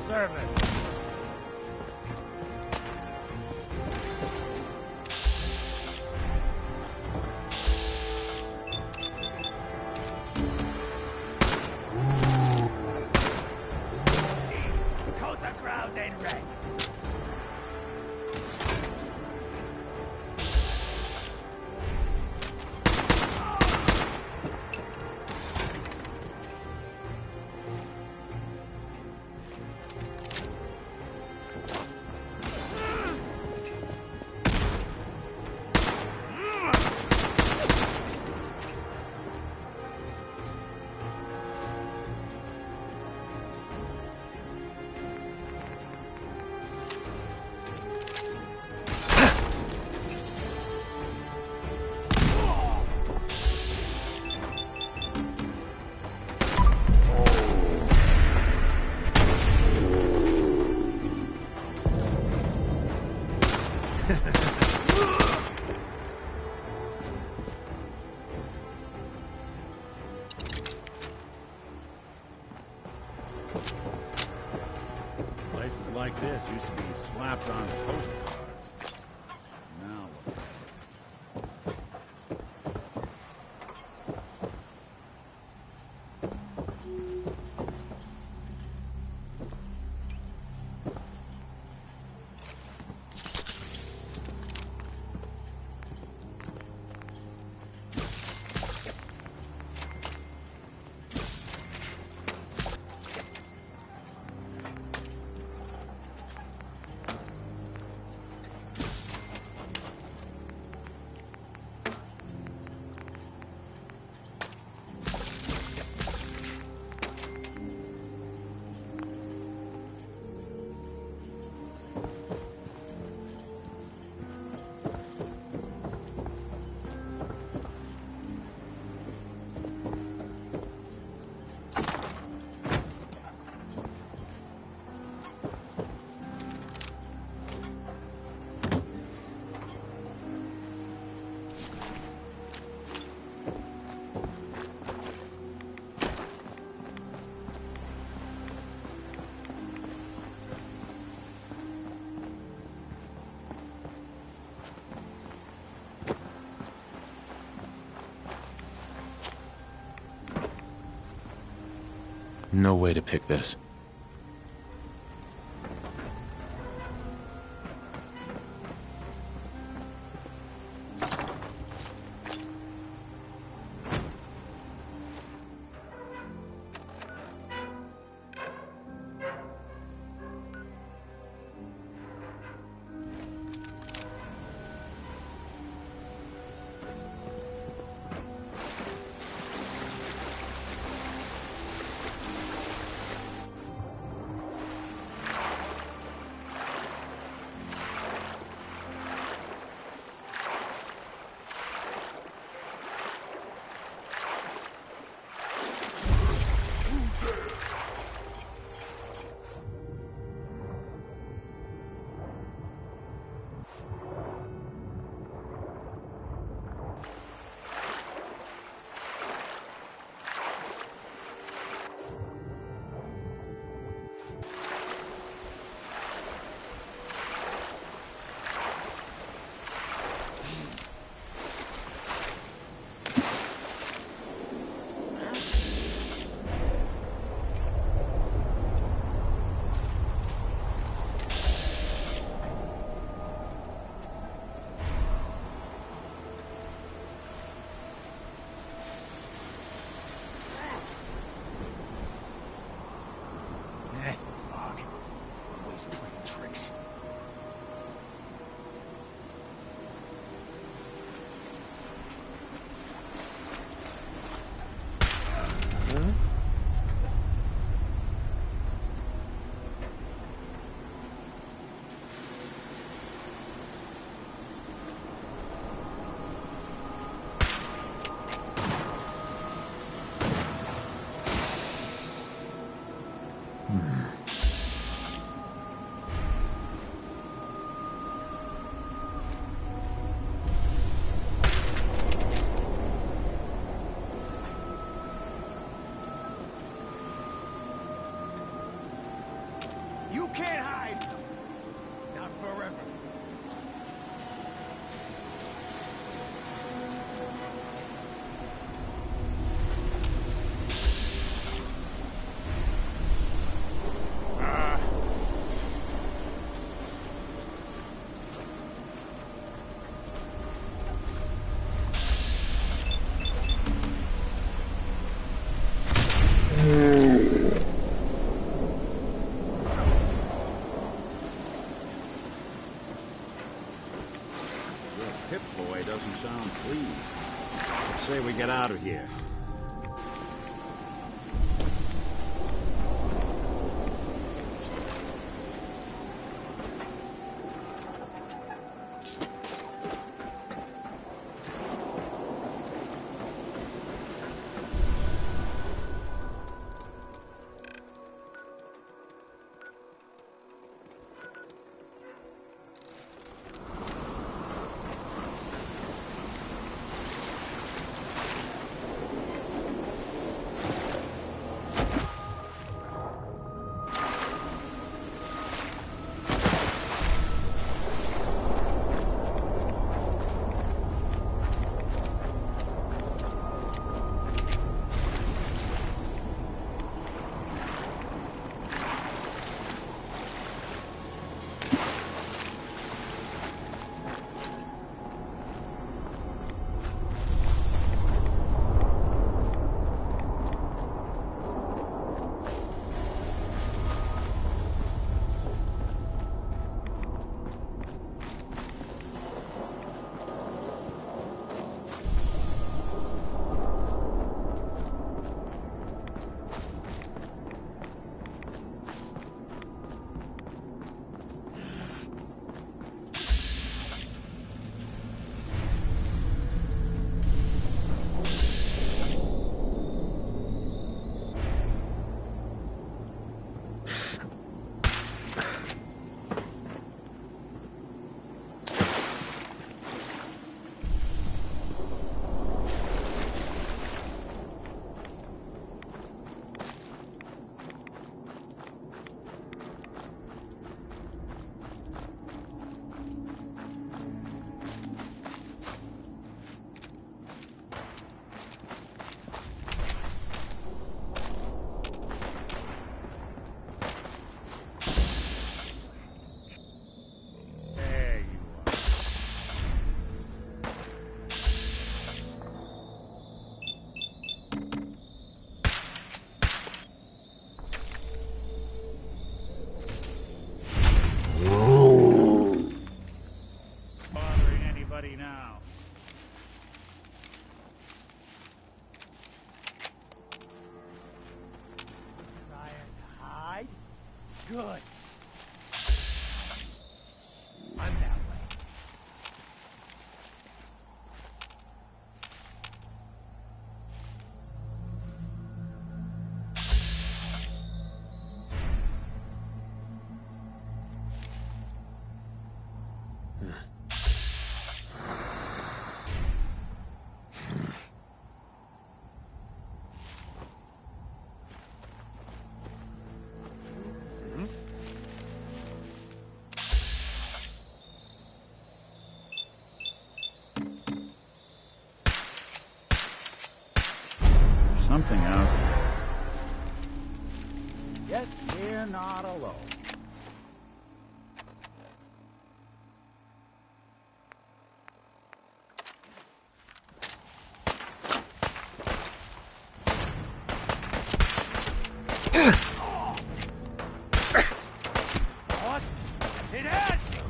Service. Coat the ground in red. Places like this used to be slapped on postcards. Now look at it. No way to pick this. That's the fog. Always playing tricks. You can't hide! Not forever. Pip-Boy doesn't sound pleased. Say we get out of here. Good. I'm that way. Something out there. Yet we're not alone. What? It has you!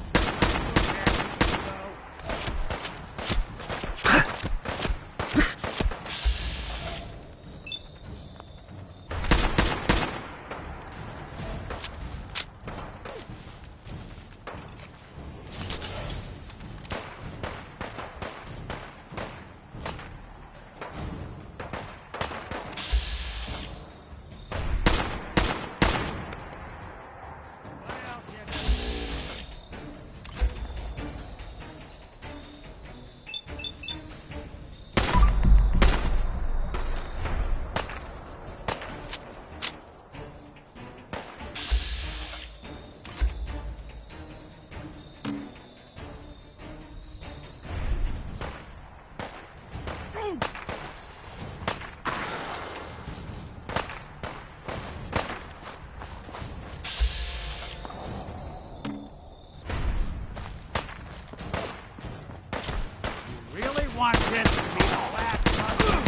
Want this to be the last one?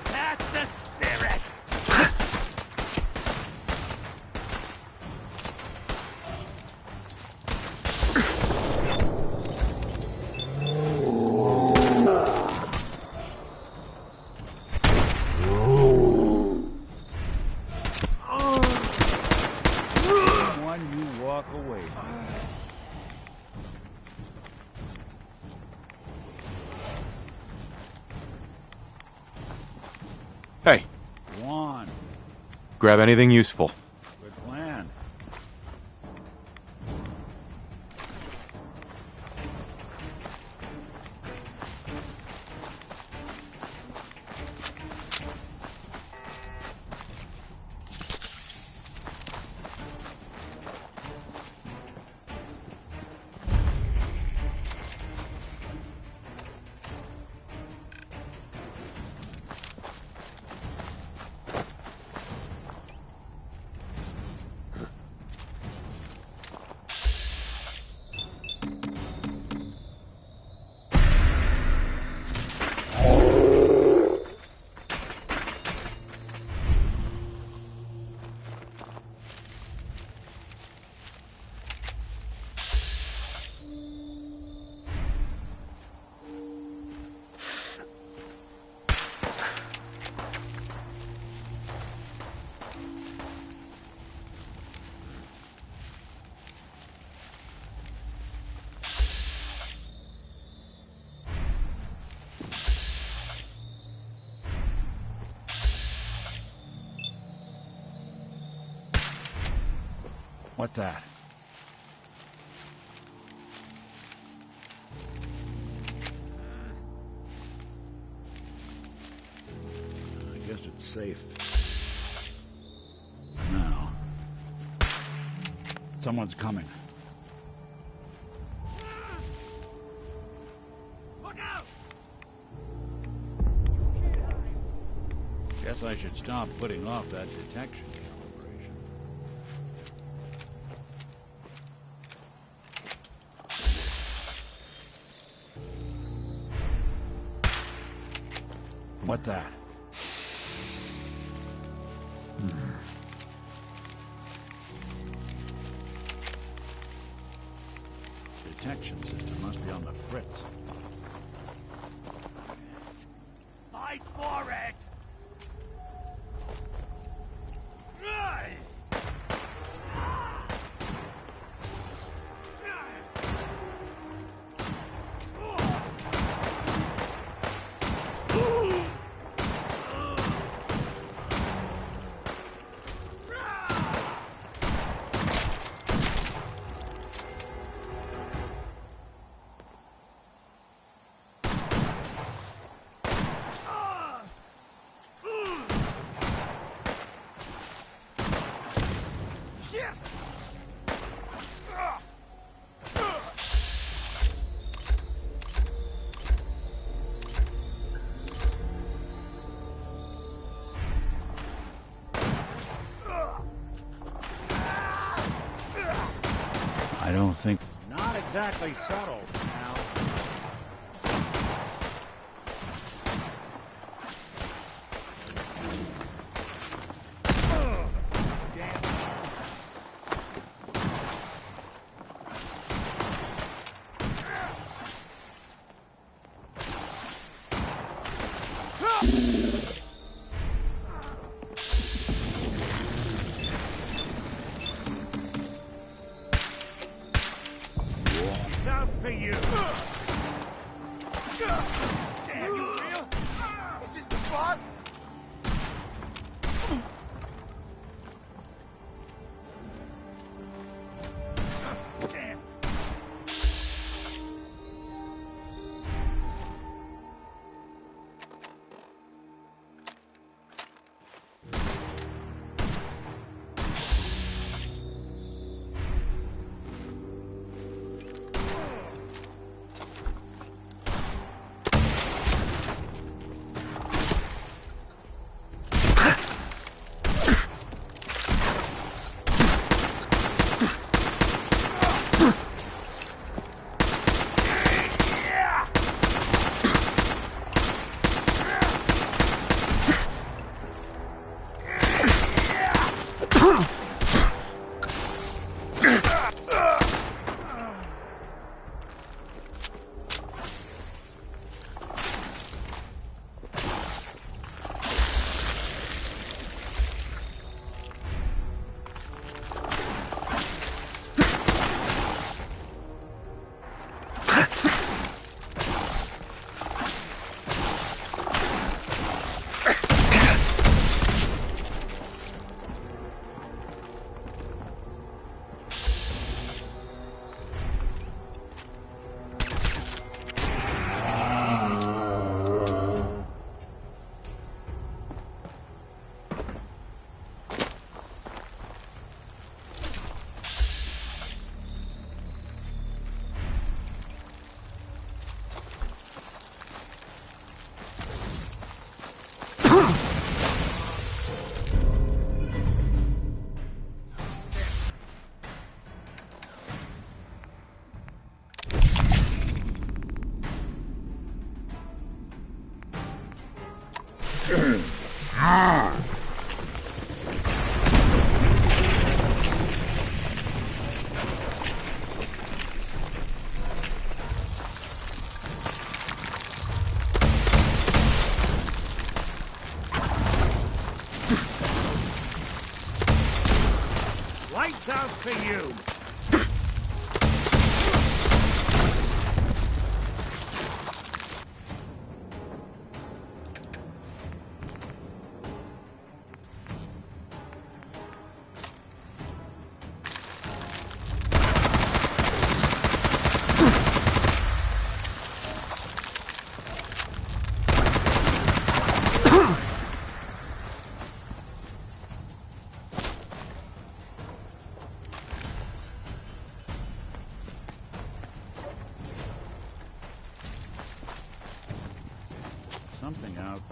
That's the spirit! One you walk away from. Hey. One. Grab anything useful. Good plan. What's that? I guess it's safe. Now. Someone's coming. Look out! Guess I should stop putting off that detection calibration. What's that? Detection system must be on the fritz. Fight for it! Right. I don't think... Not exactly subtle, Al. It's out for you. Damn, you real? Is this the plot? Damn. Lights out for you. Something out.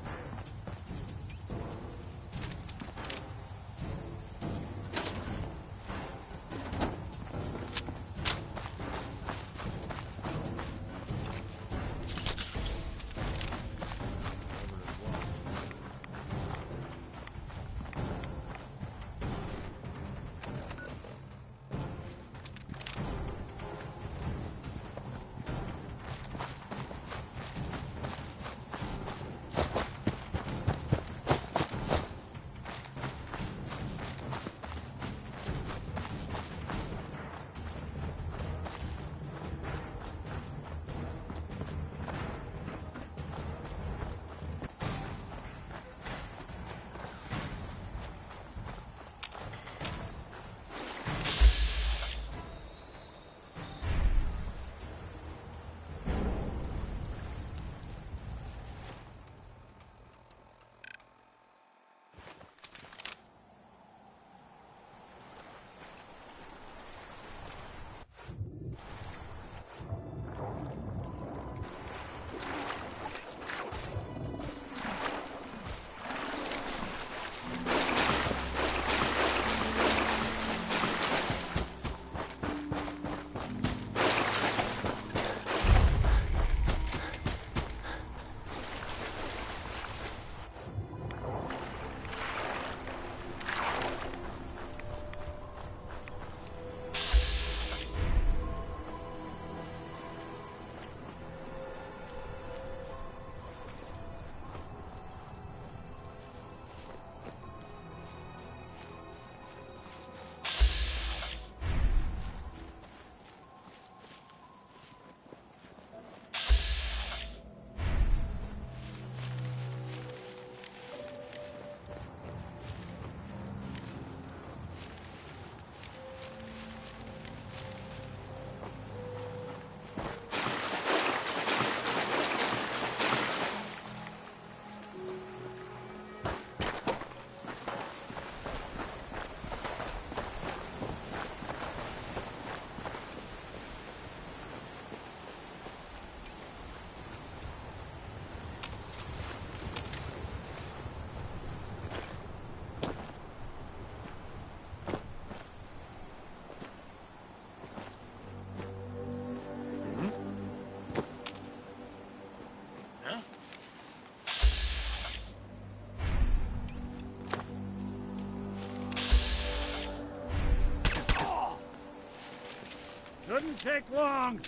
Shouldn't take long.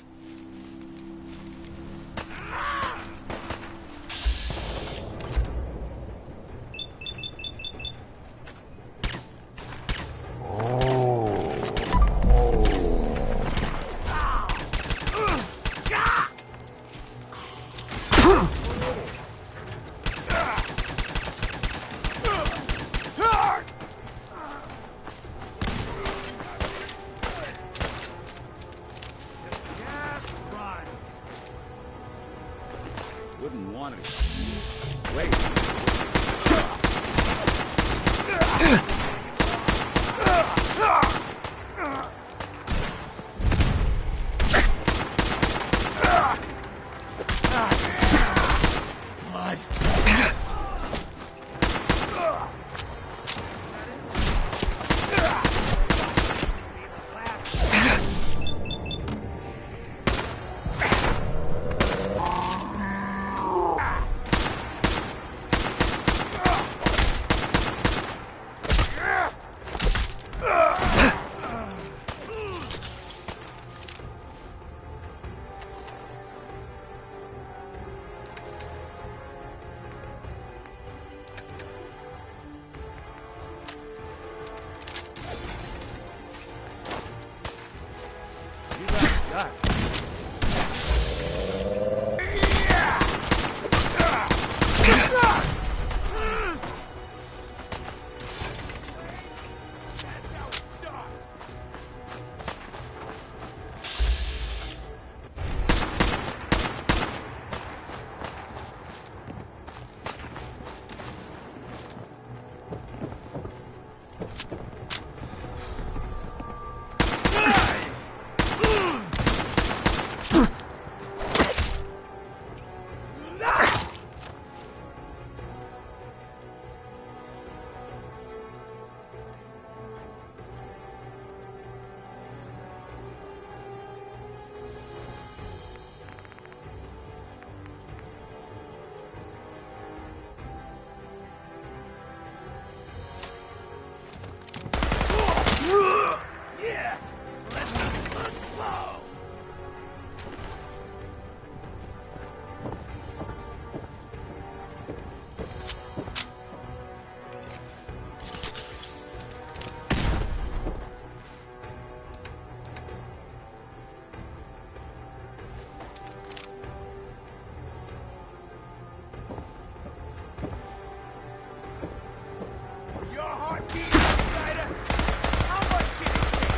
Wouldn't want it. Wait. Blood. Yes! Let the blood flow! Your heartbeat, outsider! How much can it take?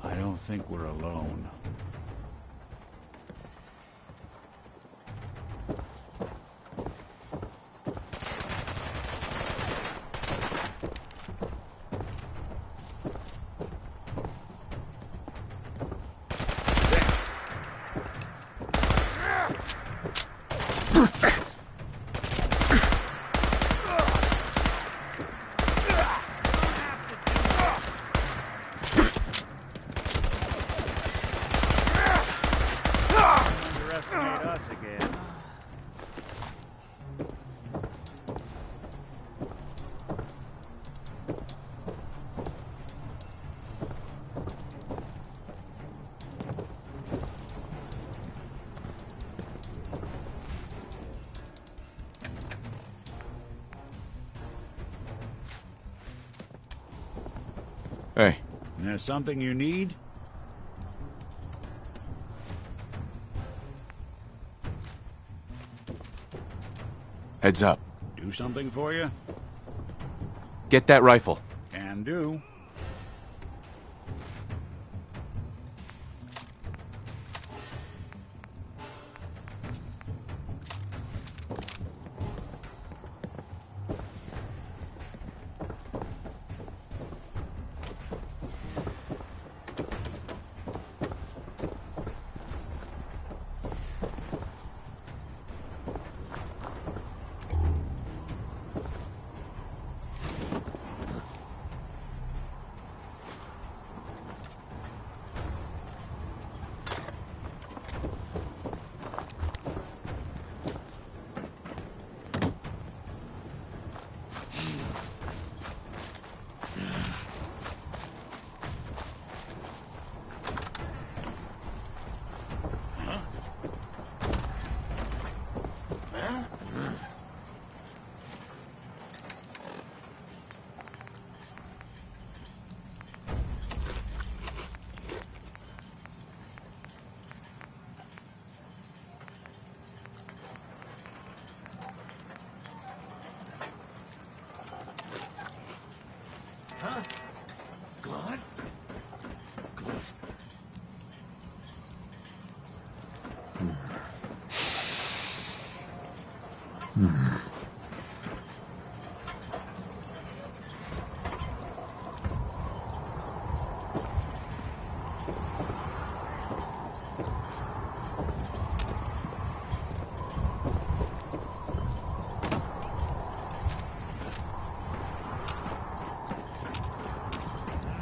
I don't think we're alone. Hey. There's something you need? Heads up. Do something for you? Get that rifle. Can do. Huh? Gone? Good.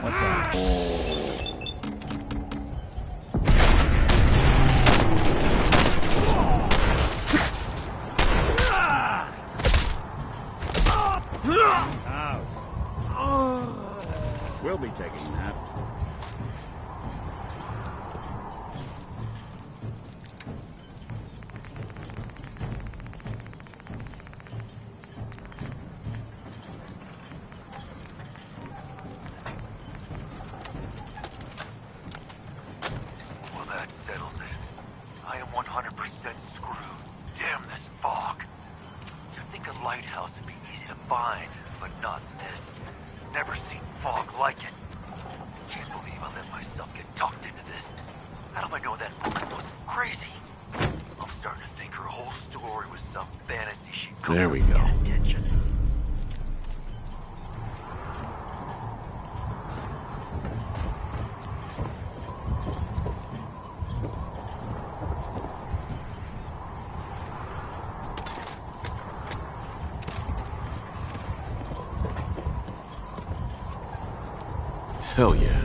What's that? We'll be taking that. Well, that settles it. I am 100% screwed. Damn this fog. You'd think a lighthouse would be easy to find, but not this. Never seen fog like it. Can't believe I let myself get talked into this. How do I know that woman wasn't crazy? I'm starting to think her whole story was some fantasy she couldn't There we go. get attention. Hell yeah.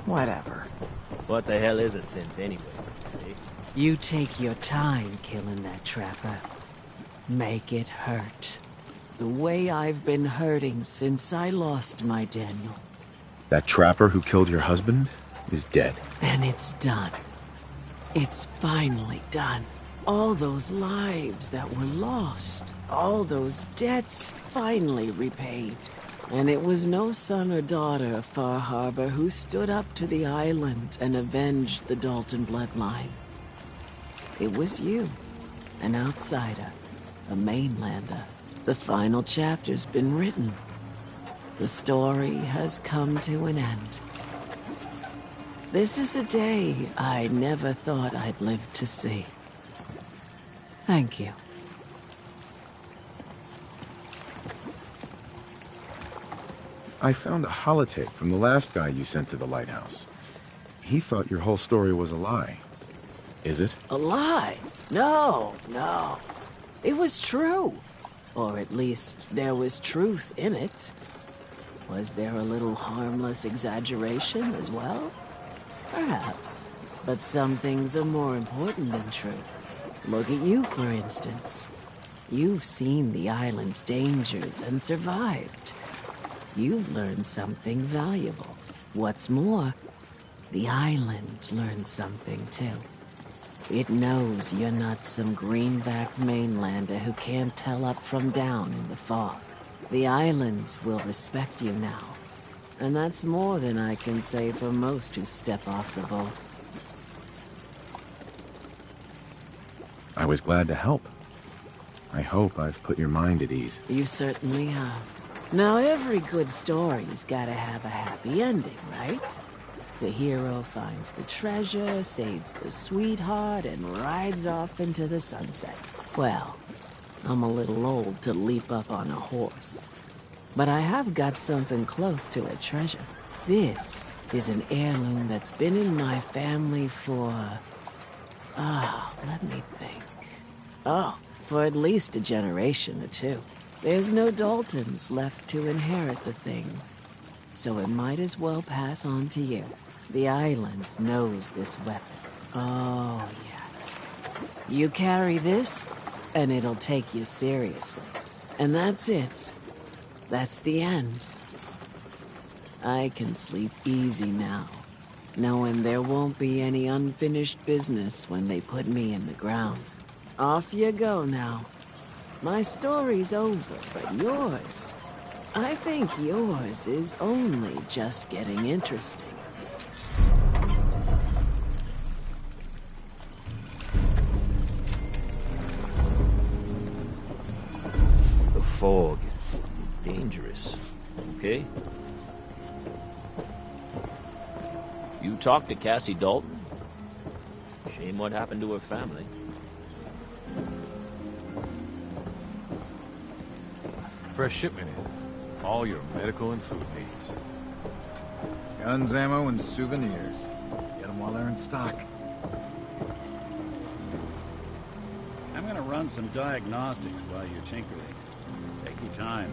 Whatever. What the hell is a synth anyway? Eh? You take your time killing that trapper. Make it hurt. The way I've been hurting since I lost my Daniel. That trapper who killed your husband is dead. And it's done. It's finally done. All those lives that were lost, all those debts finally repaid. And it was no son or daughter of Far Harbor who stood up to the island and avenged the Dalton bloodline. It was you, an outsider, a mainlander. The final chapter's been written. The story has come to an end. This is a day I never thought I'd live to see. Thank you. I found a holotape from the last guy you sent to the lighthouse. He thought your whole story was a lie. Is it? A lie? No. It was true. Or at least there was truth in it. Was there a little harmless exaggeration as well? Perhaps. But some things are more important than truth. Look at you, for instance. You've seen the island's dangers and survived. You've learned something valuable. What's more, the island learned something too. It knows you're not some greenback mainlander who can't tell up from down in the fog. The island will respect you now. And that's more than I can say for most who step off the boat. I was glad to help. I hope I've put your mind at ease. You certainly have. Now, every good story's gotta have a happy ending, right? The hero finds the treasure, saves the sweetheart, and rides off into the sunset. Well, I'm a little old to leap up on a horse. But I have got something close to a treasure. This is an heirloom that's been in my family for... let me think. For at least a generation or two. There's no Daltons left to inherit the thing, so it might as well pass on to you. The island knows this weapon. Oh, yes. You carry this, and it'll take you seriously. And that's it. That's the end. I can sleep easy now, knowing there won't be any unfinished business when they put me in the ground. Off you go now. My story's over, but yours... I think yours is only just getting interesting. The fog. It's dangerous. Okay? You talked to Cassie Dalton? Shame what happened to her family. Fresh shipment in. All your medical and food needs. Guns, ammo, and souvenirs. Get them while they're in stock. I'm gonna run some diagnostics while you're tinkering. Take your time.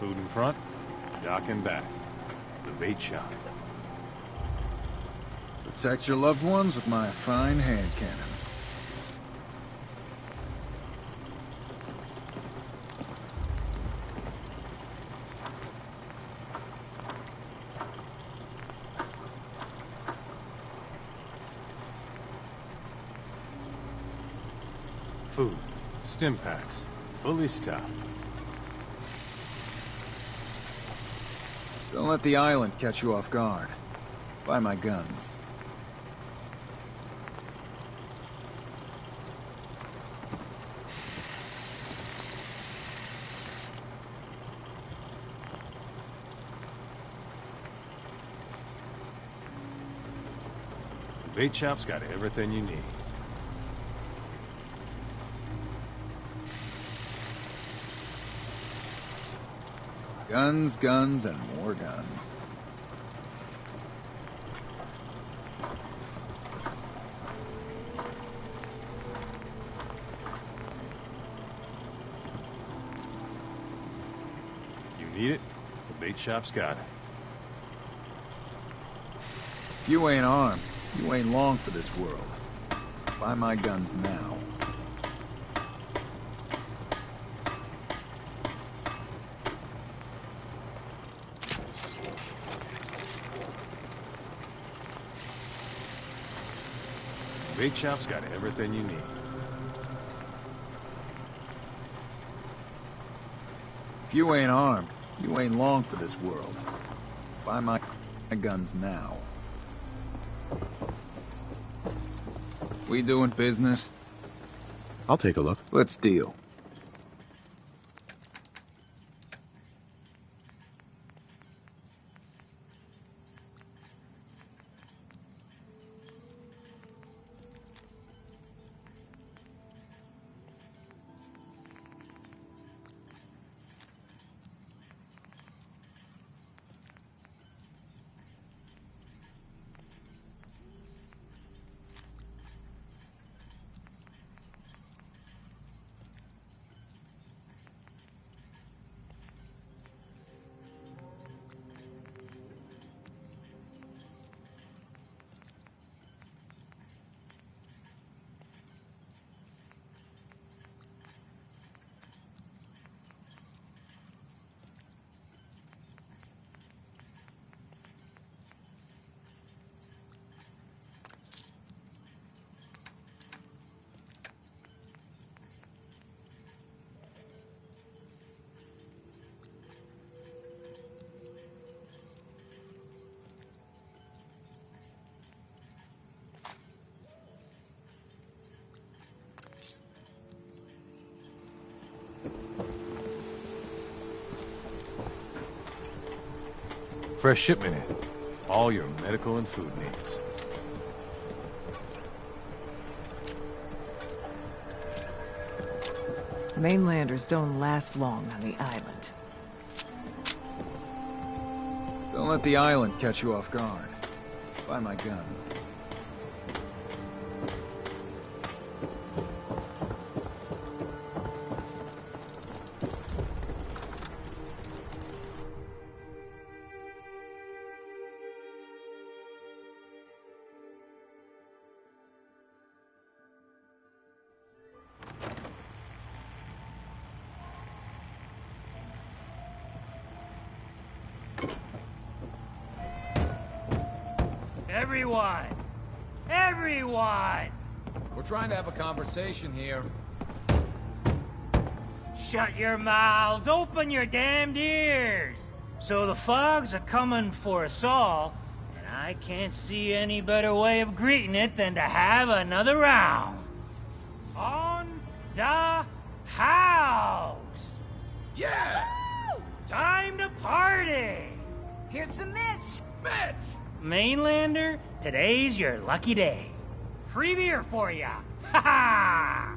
Food in front, dock in back. The bait shop. Protect your loved ones with my fine hand cannons. Food, stim packs, fully stocked. Don't let the island catch you off guard. Buy my guns. The bait shop's got everything you need. Guns, guns, and more guns. You need it? The bait shop's got it. If you ain't armed, you ain't long for this world. Buy my guns now. The bait shop's got everything you need. If you ain't armed, you ain't long for this world. Buy my guns now. We doing business? I'll take a look. Let's deal. Fresh shipment in. All your medical and food needs. Mainlanders don't last long on the island. Don't let the island catch you off guard. Buy my guns. Everyone! We're trying to have a conversation here. Shut your mouths, open your damned ears! So the fogs are coming for us all, and I can't see any better way of greeting it than to have another round. On the house! Yeah! Woo! Time to party! Here's some Mitch! Mitch! Mainlander, today's your lucky day. Free beer for ya! Ha ha!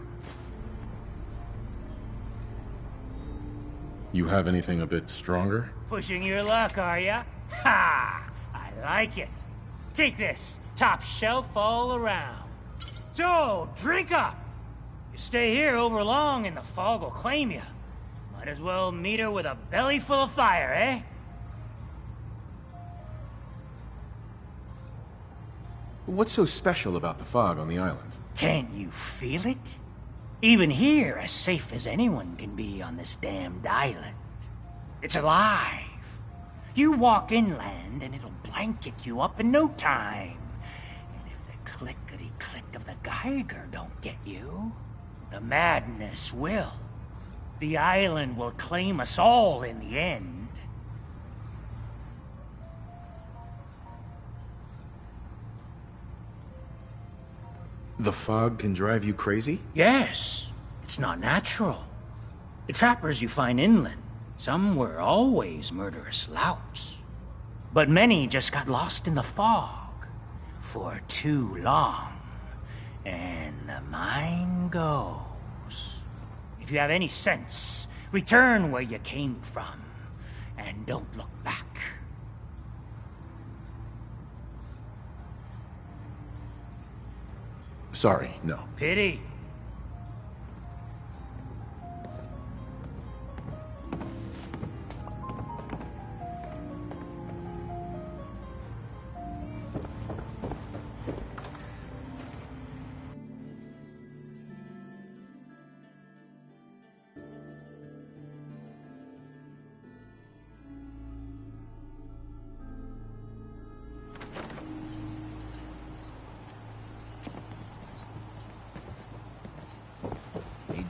You have anything a bit stronger? Pushing your luck, are ya? Ha! I like it. Take this, top shelf all around. So, drink up! You stay here over long and the fog will claim you. Might as well meet her with a belly full of fire, eh? What's so special about the fog on the island? Can't you feel it? Even here, as safe as anyone can be on this damned island. It's alive. You walk inland and it'll blanket you up in no time. And if the clickety-click of the Geiger don't get you, the madness will. The island will claim us all in the end. The fog can drive you crazy? Yes. It's not natural. The trappers you find inland, some were always murderous louts. But many just got lost in the fog for too long. And the mind goes. If you have any sense, return where you came from, and don't look back. Sorry, no. Pity.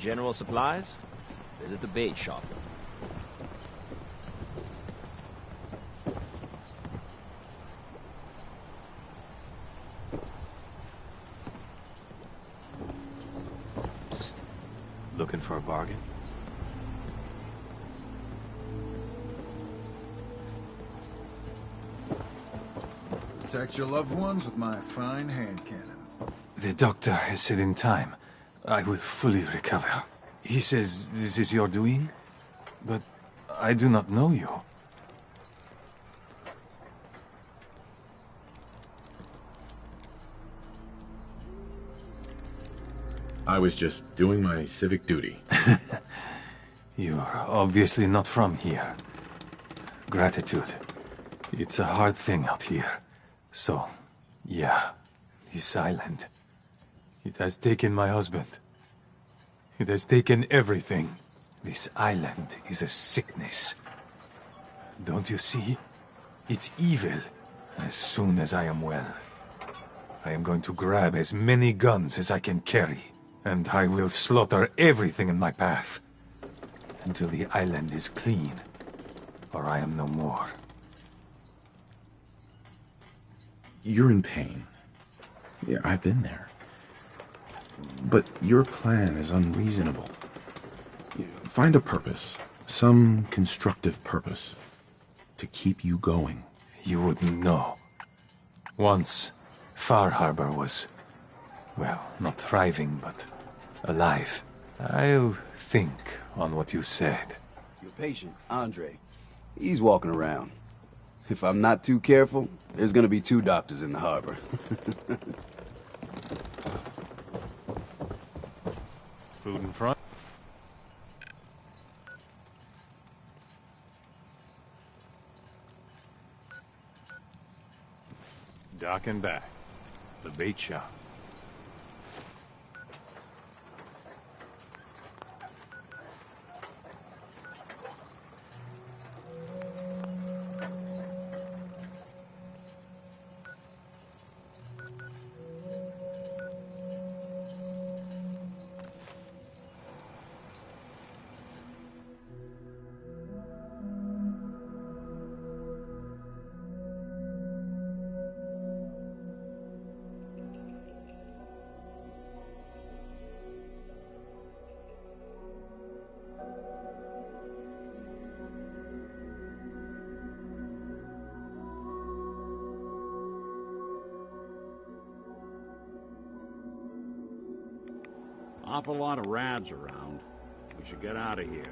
general supplies? Visit the bait shop. Psst. Looking for a bargain? Protect your loved ones with my fine hand cannons. The doctor has said in time, I will fully recover. He says this is your doing, but I do not know you. I was just doing my civic duty. You are obviously not from here. Gratitude. It's a hard thing out here. So, yeah, this island. It has taken my husband. It has taken everything. This island is a sickness. Don't you see? It's evil. As soon as I am well, I am going to grab as many guns as I can carry, and I will slaughter everything in my path until the island is clean, or I am no more. You're in pain. Yeah, I've been there. But your plan is unreasonable. Find a purpose, some constructive purpose, to keep you going. You wouldn't know. Once, Far Harbor was, well, not thriving, but alive. I'll think on what you said. Your patient, Andre, he's walking around. If I'm not too careful, there's gonna be 2 doctors in the harbor. Food in front. Dock and back. The bait shop. Awful lot of rads around. We should get out of here.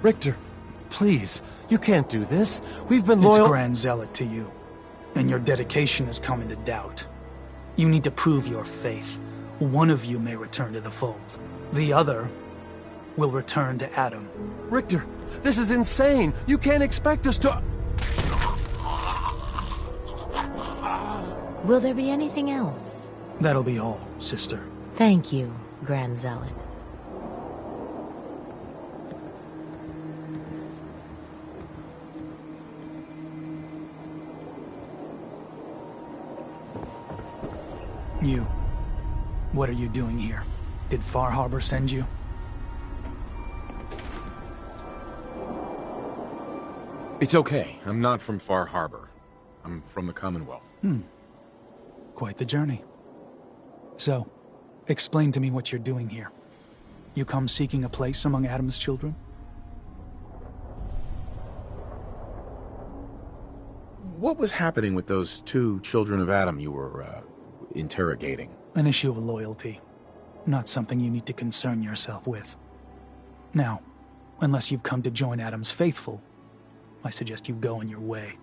Richter, please, you can't do this. We've been loyal— It's Grand Zealot to you, and your dedication has come into doubt. You need to prove your faith. One of you may return to the fold. The other will return to Adam. Richter, this is insane. You can't expect us to... Will there be anything else? That'll be all, sister. Thank you, Grand Zealot. You. What are you doing here? Did Far Harbor send you? It's okay. I'm not from Far Harbor. I'm from the Commonwealth. Quite the journey. So, explain to me what you're doing here. You come seeking a place among Adam's children? What was happening with those two children of Adam you were, interrogating? An issue of loyalty. Not something you need to concern yourself with. Now, unless you've come to join Adam's faithful, I suggest you go on your way.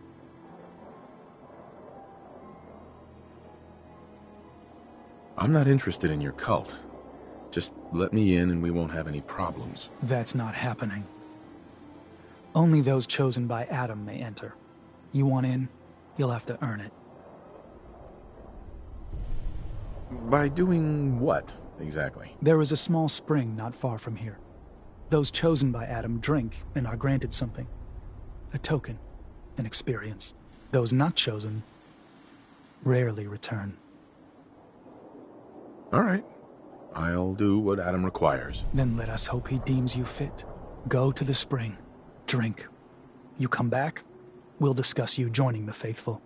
I'm not interested in your cult. Just let me in and we won't have any problems. That's not happening. Only those chosen by Adam may enter. You want in, you'll have to earn it. By doing what, exactly? There is a small spring not far from here. Those chosen by Adam drink and are granted something. A token, an experience. Those not chosen rarely return. All right. I'll do what Adam requires. Then let us hope he deems you fit. Go to the spring. Drink. You come back, we'll discuss you joining the faithful.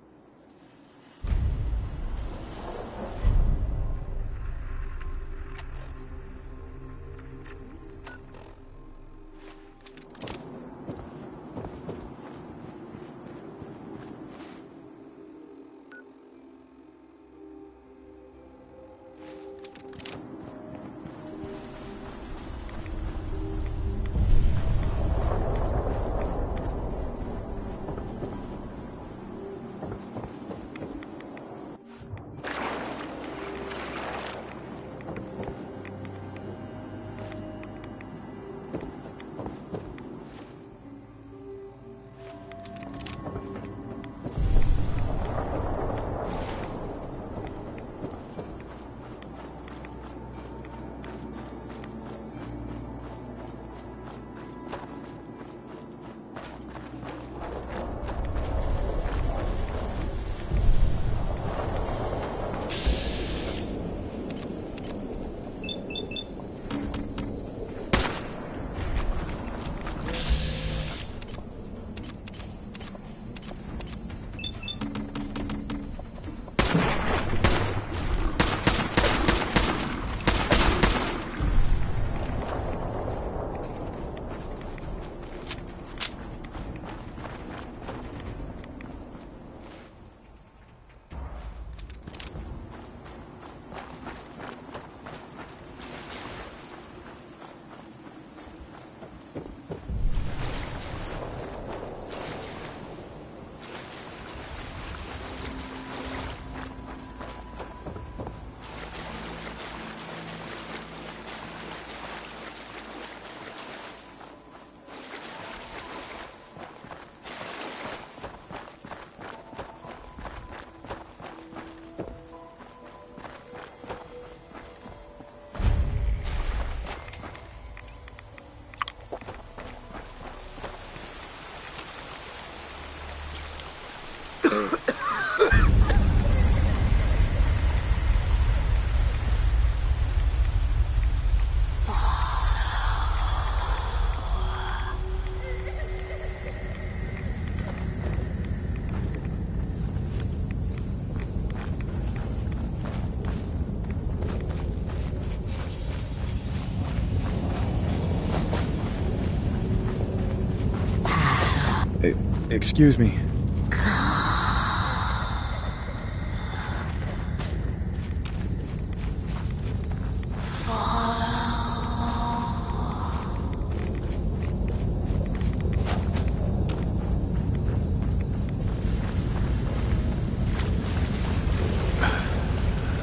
Excuse me.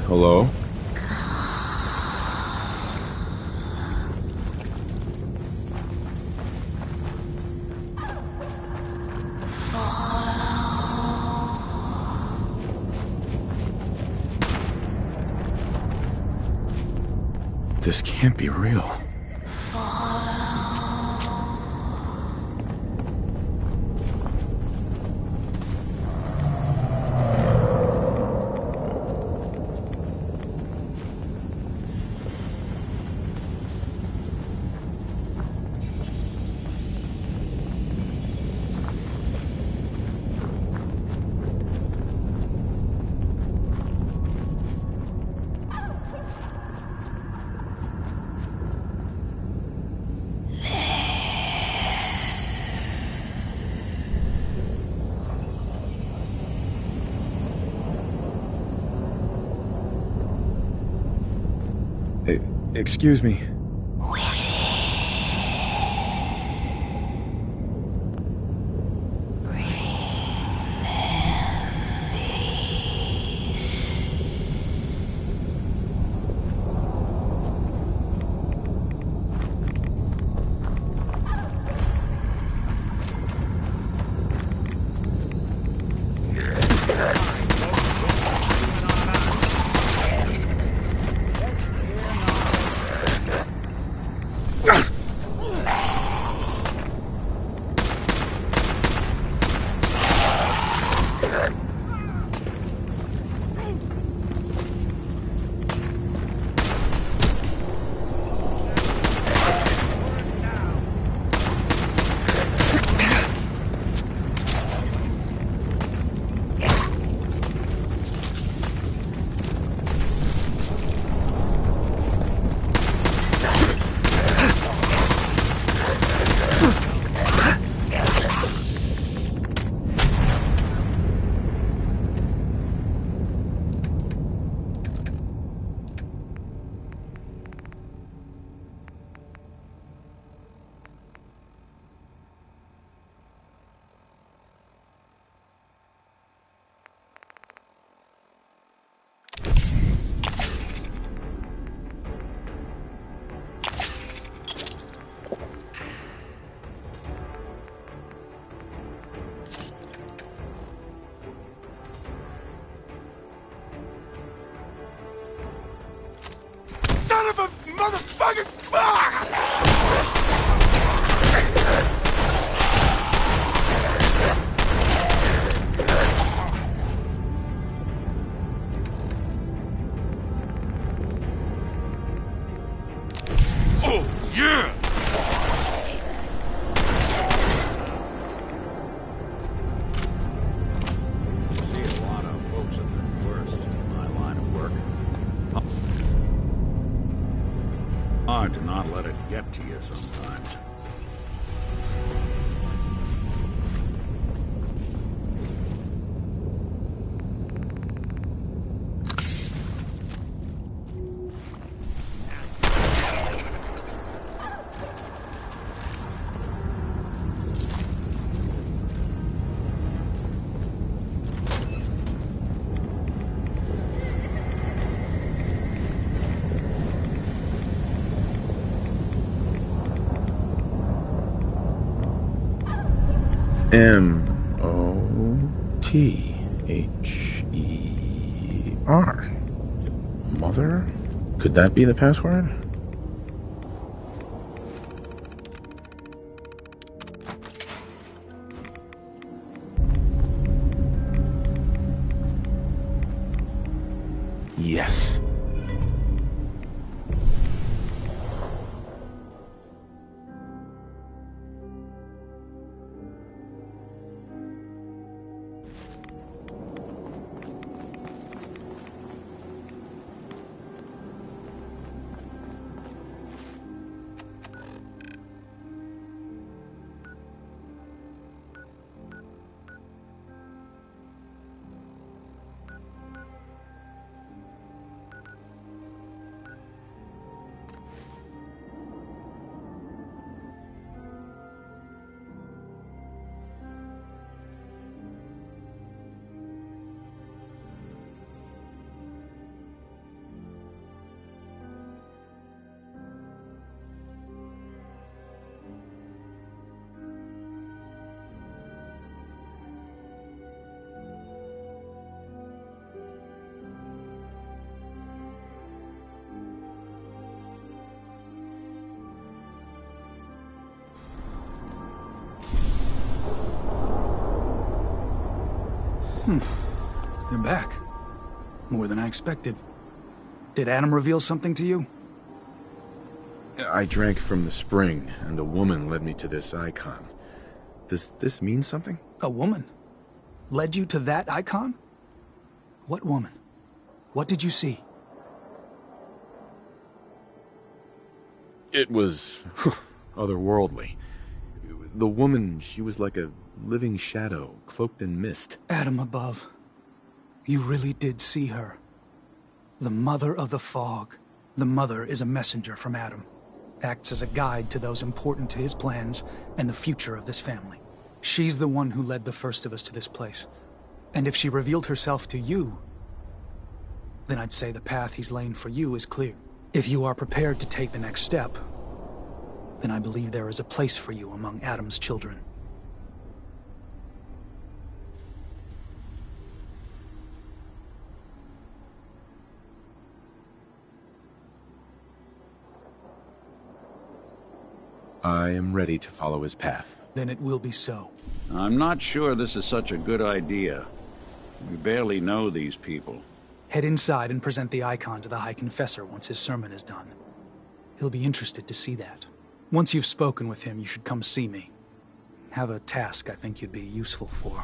Hello? This can't be real. Excuse me. Son of a motherfucker! Oh, yeah! See a lot of folks at their worst in my line of work. Hard to not let it get to you sometimes. MOTHER. Mother? Could that be the password? Yes. You're back. More than I expected. Did Adam reveal something to you? I drank from the spring, and a woman led me to this icon. Does this mean something? A woman? Led you to that icon? What woman? What did you see? It was otherworldly. The woman, she was like a living shadow, cloaked in mist. Adam above. You really did see her. The Mother of the Fog. The Mother is a messenger from Adam. Acts as a guide to those important to his plans and the future of this family. She's the one who led the first of us to this place. And if she revealed herself to you, then I'd say the path he's laying for you is clear. If you are prepared to take the next step, then I believe there is a place for you among Adam's children. I am ready to follow his path. Then it will be so. I'm not sure this is such a good idea. We barely know these people. Head inside and present the icon to the High Confessor once his sermon is done. He'll be interested to see that. Once you've spoken with him, you should come see me. Have a task I think you'd be useful for.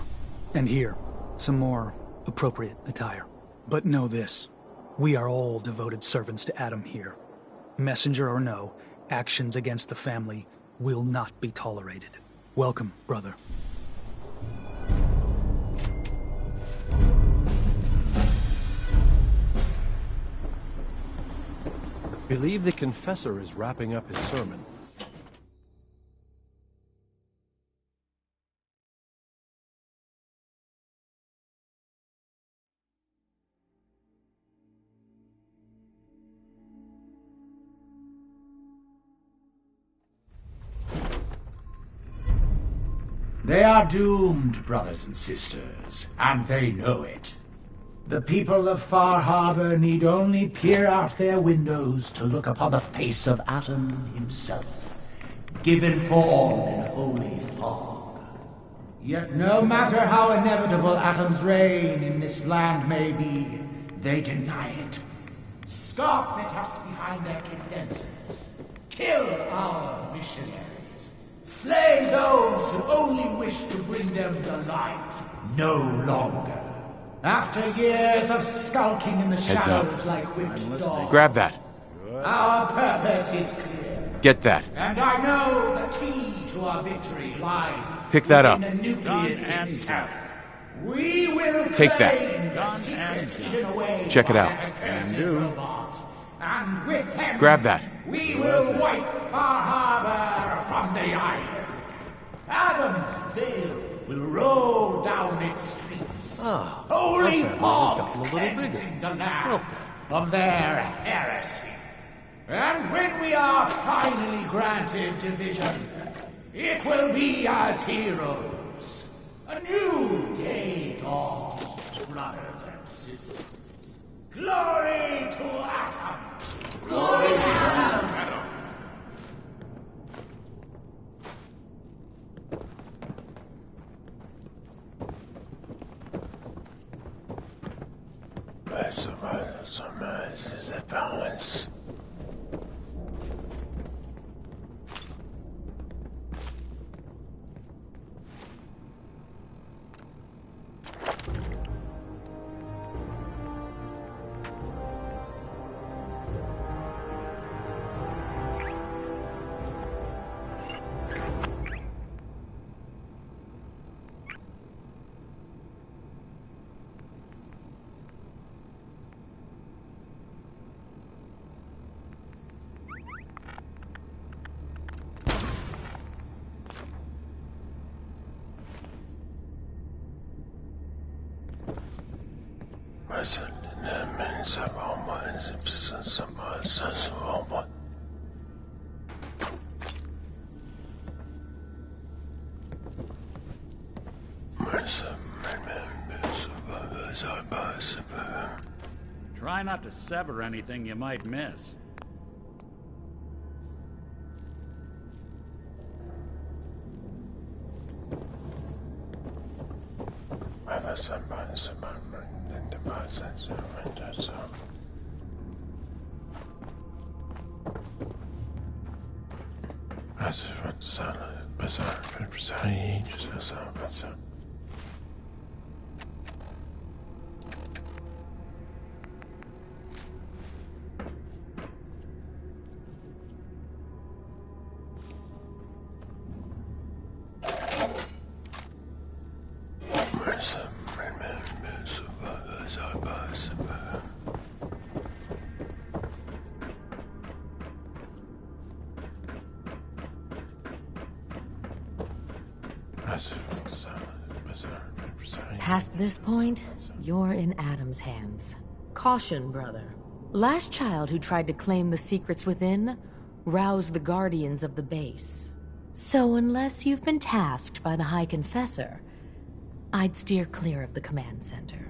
And here, some more appropriate attire. But know this, we are all devoted servants to Adam here. Messenger or no, actions against the family will not be tolerated. Welcome, brother. Believe the confessor is wrapping up his sermon. They are doomed, brothers and sisters, and they know it. The people of Far Harbor need only peer out their windows to look upon the face of Adam himself, given form in holy fog. Yet no matter how inevitable Adam's reign in this land may be, they deny it. Scoff at us behind their condensers. Kill our missionaries. Slay those who only wish to bring them the light no longer. After years of skulking in the Heads shadows up. like whipped dogs, Grab that. our purpose is clear. Get that. And I know the key to our victory lies Pick that up. within the nucleus itself. We will Take that. claim the secrets hidden away Check it by out. that accursed robot. And with them, Grab that. we will wipe Far Harbor from the island. Adam's veil will roll down its streets. Holy fog cleansing the land of their heresy. And when we are finally granted division, it will be as heroes. A new day dawns, brothers and sisters. Glory to Atom! Glory to Atom! Try not to sever anything you might miss. Past this point, you're in Adam's hands. Caution, brother. Last child who tried to claim the secrets within roused the guardians of the base. So unless you've been tasked by the High Confessor, I'd steer clear of the command center.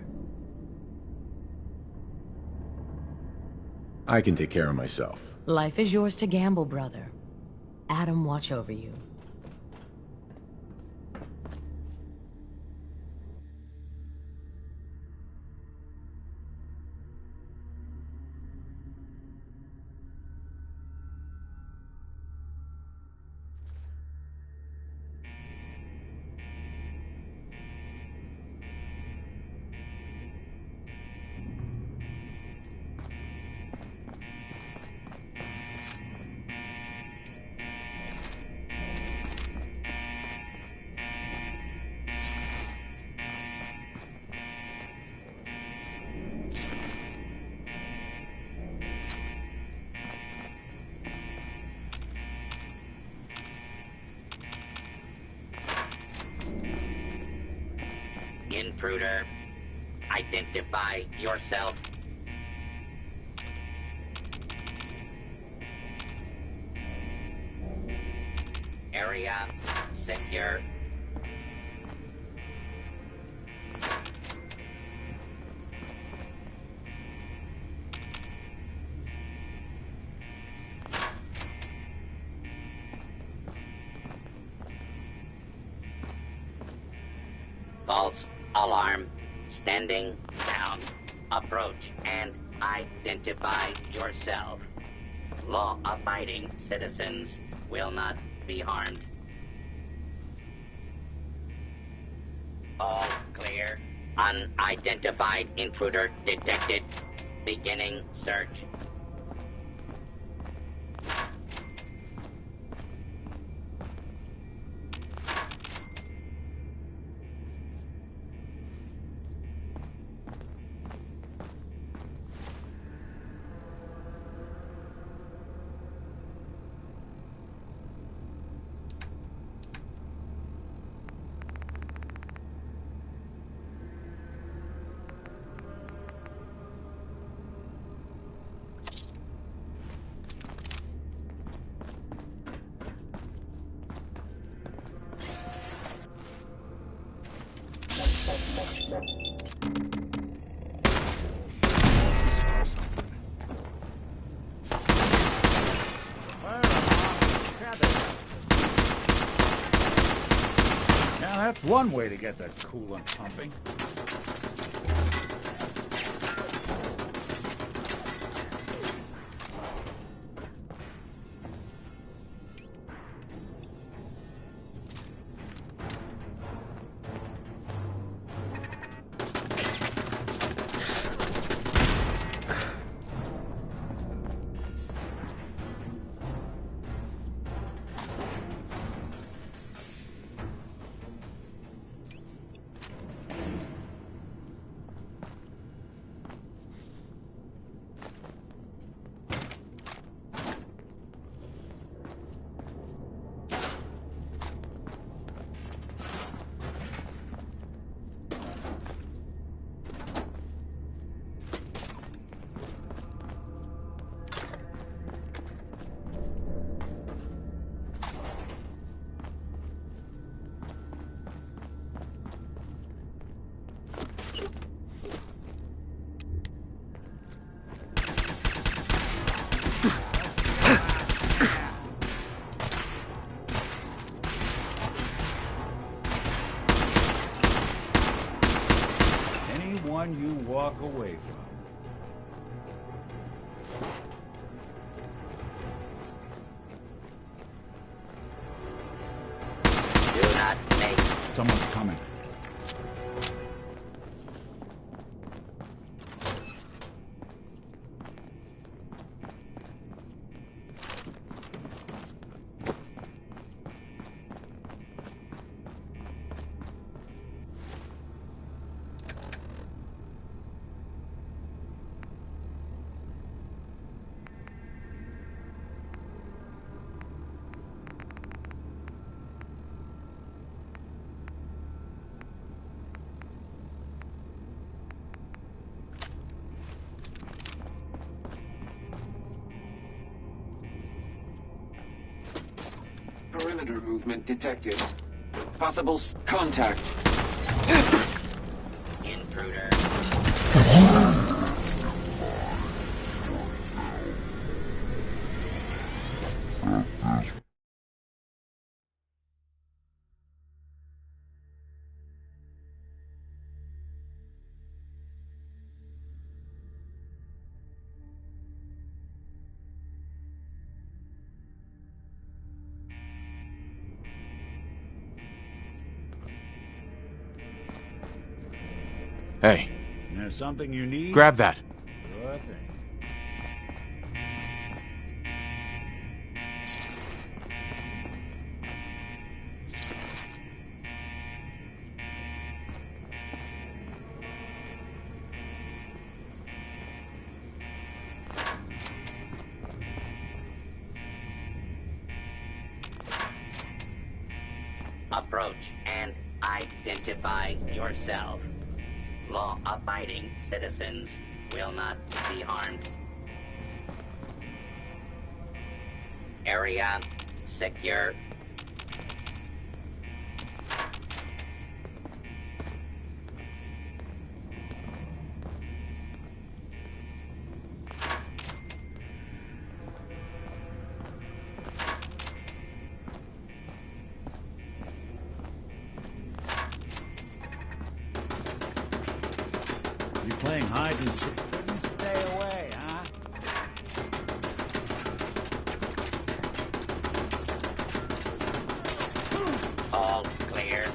I can take care of myself. Life is yours to gamble, brother. Adam, watch over you. Intruder, identify yourself. Area secure. False alarm. Standing down. Approach and identify yourself. Law-abiding citizens will not be harmed. All clear. Unidentified intruder detected. Beginning search. Now that's one way to get that coolant pumping. one you walk away from. Do not make. Someone's coming. Perimeter movement detected. Possible contact. Intruder. Hey. There's something you need? Grab that. Sure thing. Approach and identify yourself. Law-abiding citizens will not be harmed. Area secure. You playing hide and seek? Stay away, huh? All clear.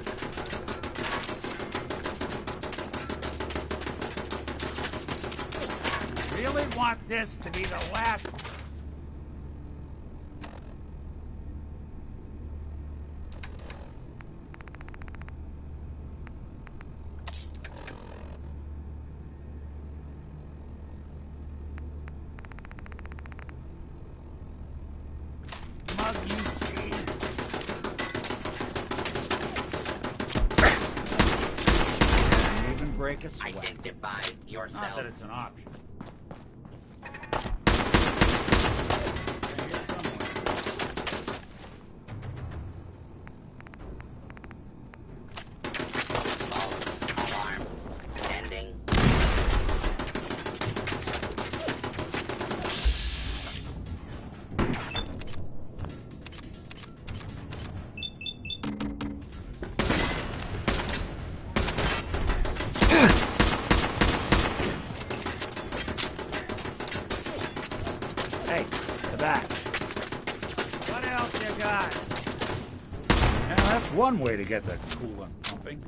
Really want this to be the last? Mug, you see? Can't even break a sweat. Identify yourself. Not that it's an option. Alarm. Standing. Hey, the back. What else you got? Yeah, that's one way to get the coolant pumping.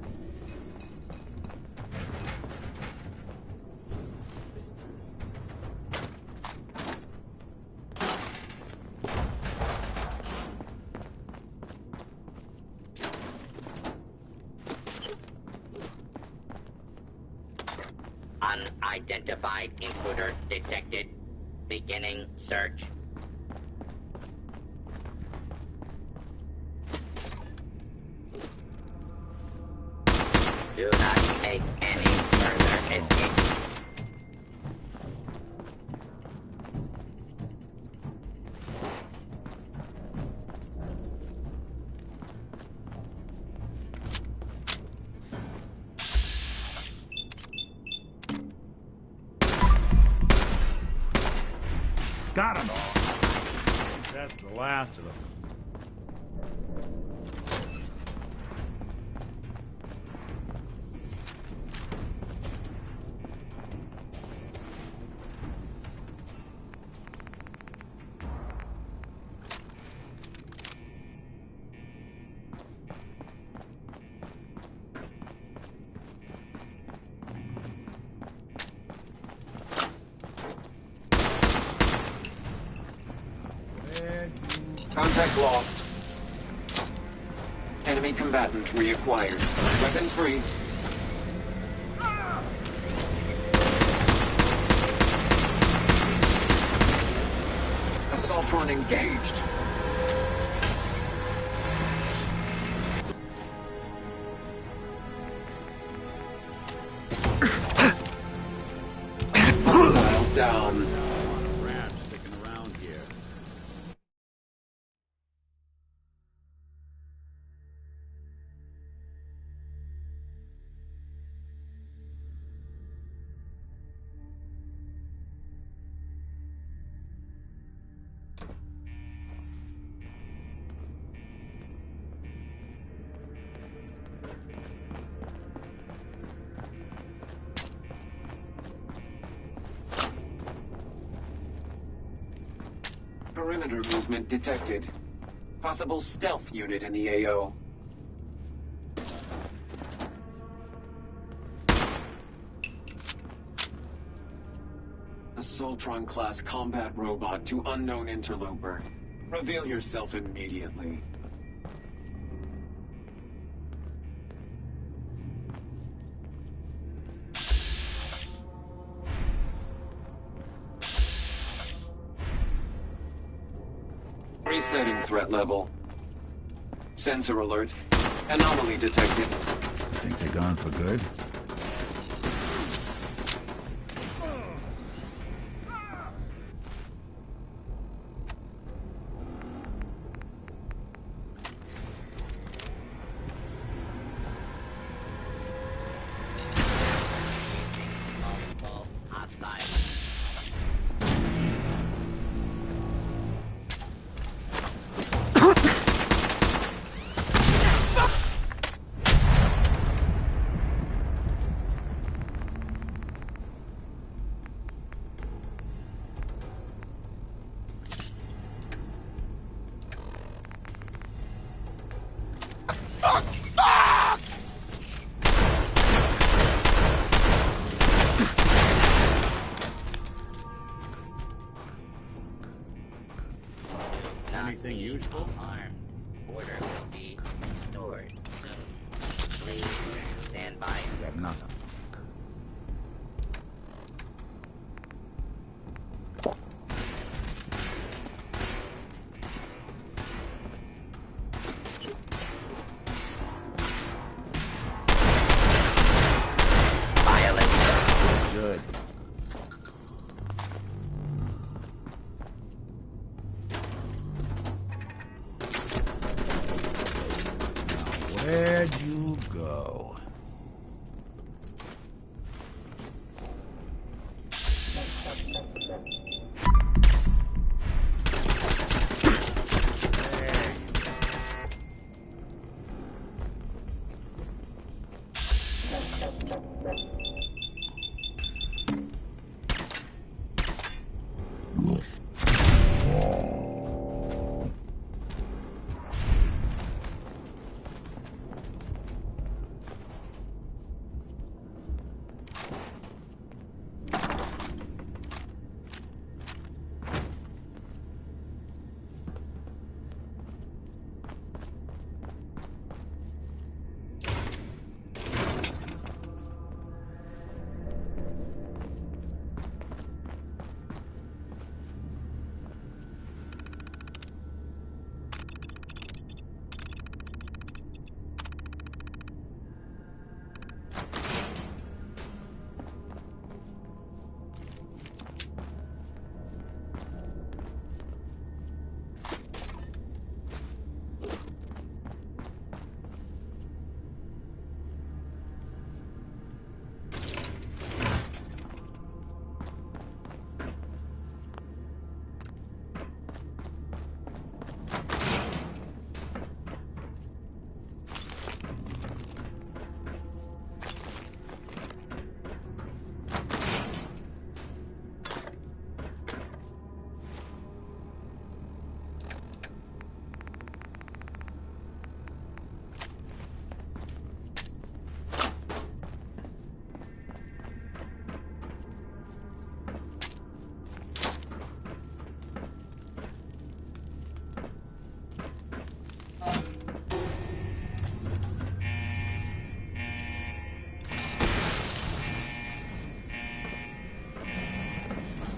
Unidentified intruder detected. Beginning search. Do not make any further escape. Got them all. That's the last of them. Contact lost. Enemy combatant reacquired. Weapons free. Assaultron engaged. Hostile down. Rat sticking around here. Perimeter movement detected. Possible stealth unit in the AO. Assaultron class combat robot to unknown interloper. Reveal yourself immediately. Resetting threat level. Sensor alert. Anomaly detected. Think they're gone for good? Anything useful? Armed. Order will be restored soon. Please stand by. Got nothing. Good. Where'd you go?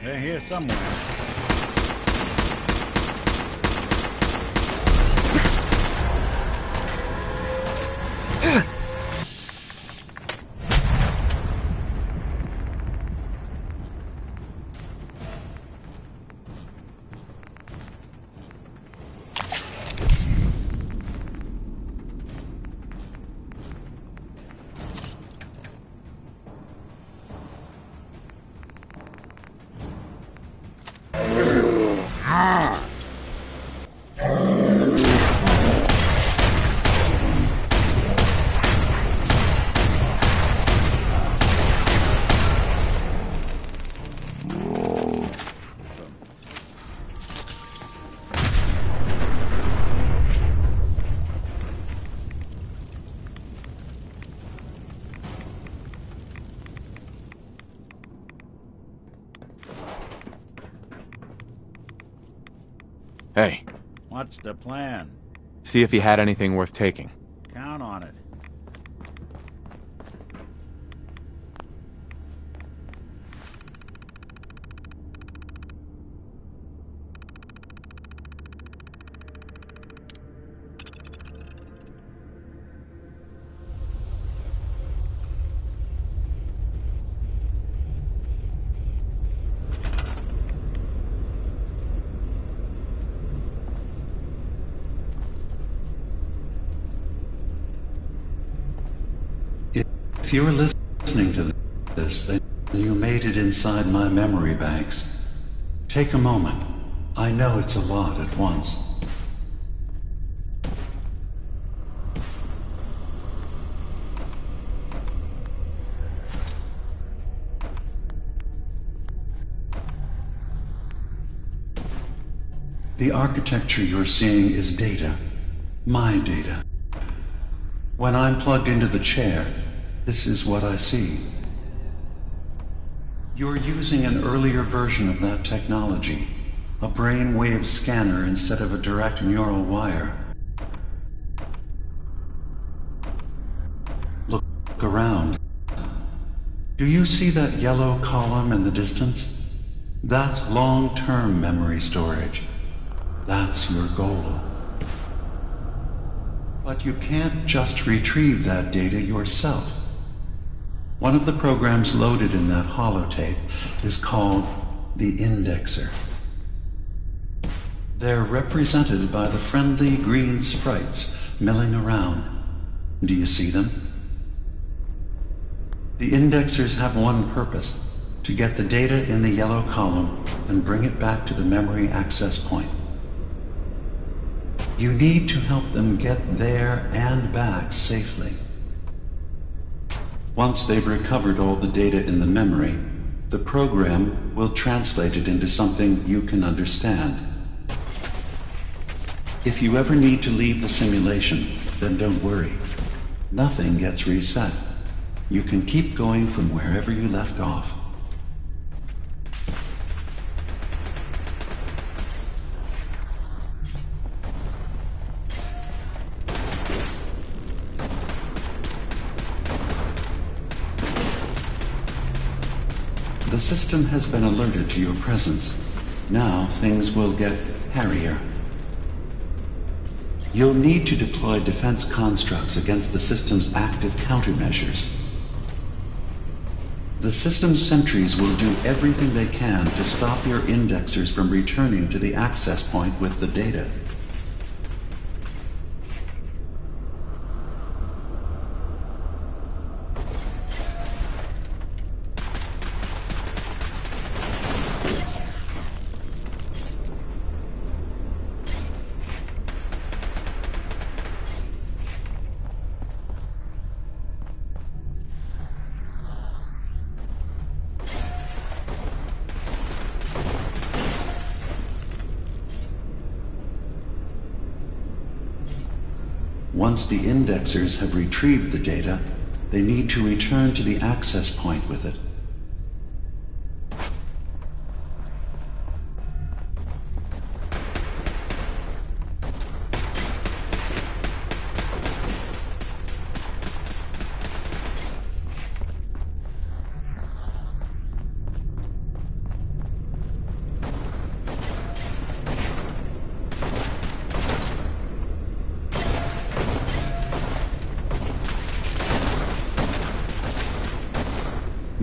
They're here somewhere. Hey. What's the plan? See if he had anything worth taking. Count on it. If you're listening to this, then you made it inside my memory banks. Take a moment. I know it's a lot at once. The architecture you're seeing is data. My data. When I'm plugged into the chair, this is what I see. You're using an earlier version of that technology, a brainwave scanner instead of a direct neural wire. Look around. Do you see that yellow column in the distance? That's long-term memory storage. That's your goal. But you can't just retrieve that data yourself. One of the programs loaded in that holotape is called the indexer. They're represented by the friendly green sprites milling around. Do you see them? The indexers have one purpose: to get the data in the yellow column and bring it back to the memory access point. You need to help them get there and back safely. Once they've recovered all the data in the memory, the program will translate it into something you can understand. If you ever need to leave the simulation, then don't worry. Nothing gets reset. You can keep going from wherever you left off. The system has been alerted to your presence. Now things will get hairier. You'll need to deploy defense constructs against the system's active countermeasures. The system's sentries will do everything they can to stop your indexers from returning to the access point with the data. Once the indexers have retrieved the data, they need to return to the access point with it.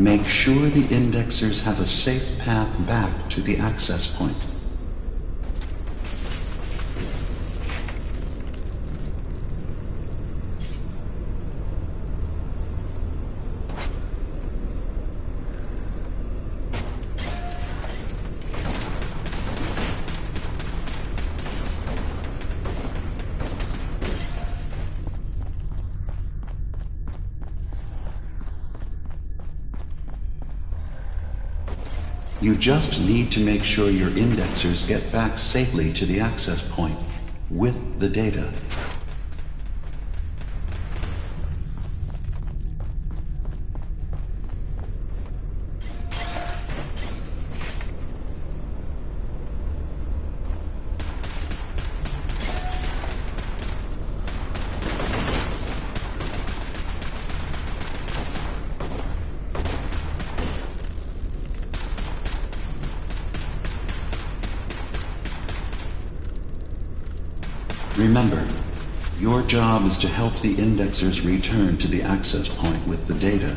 Make sure the indexers have a safe path back to the access point. You just need to make sure your indexers get back safely to the access point with the data. Remember, your job is to help the indexers return to the access point with the data.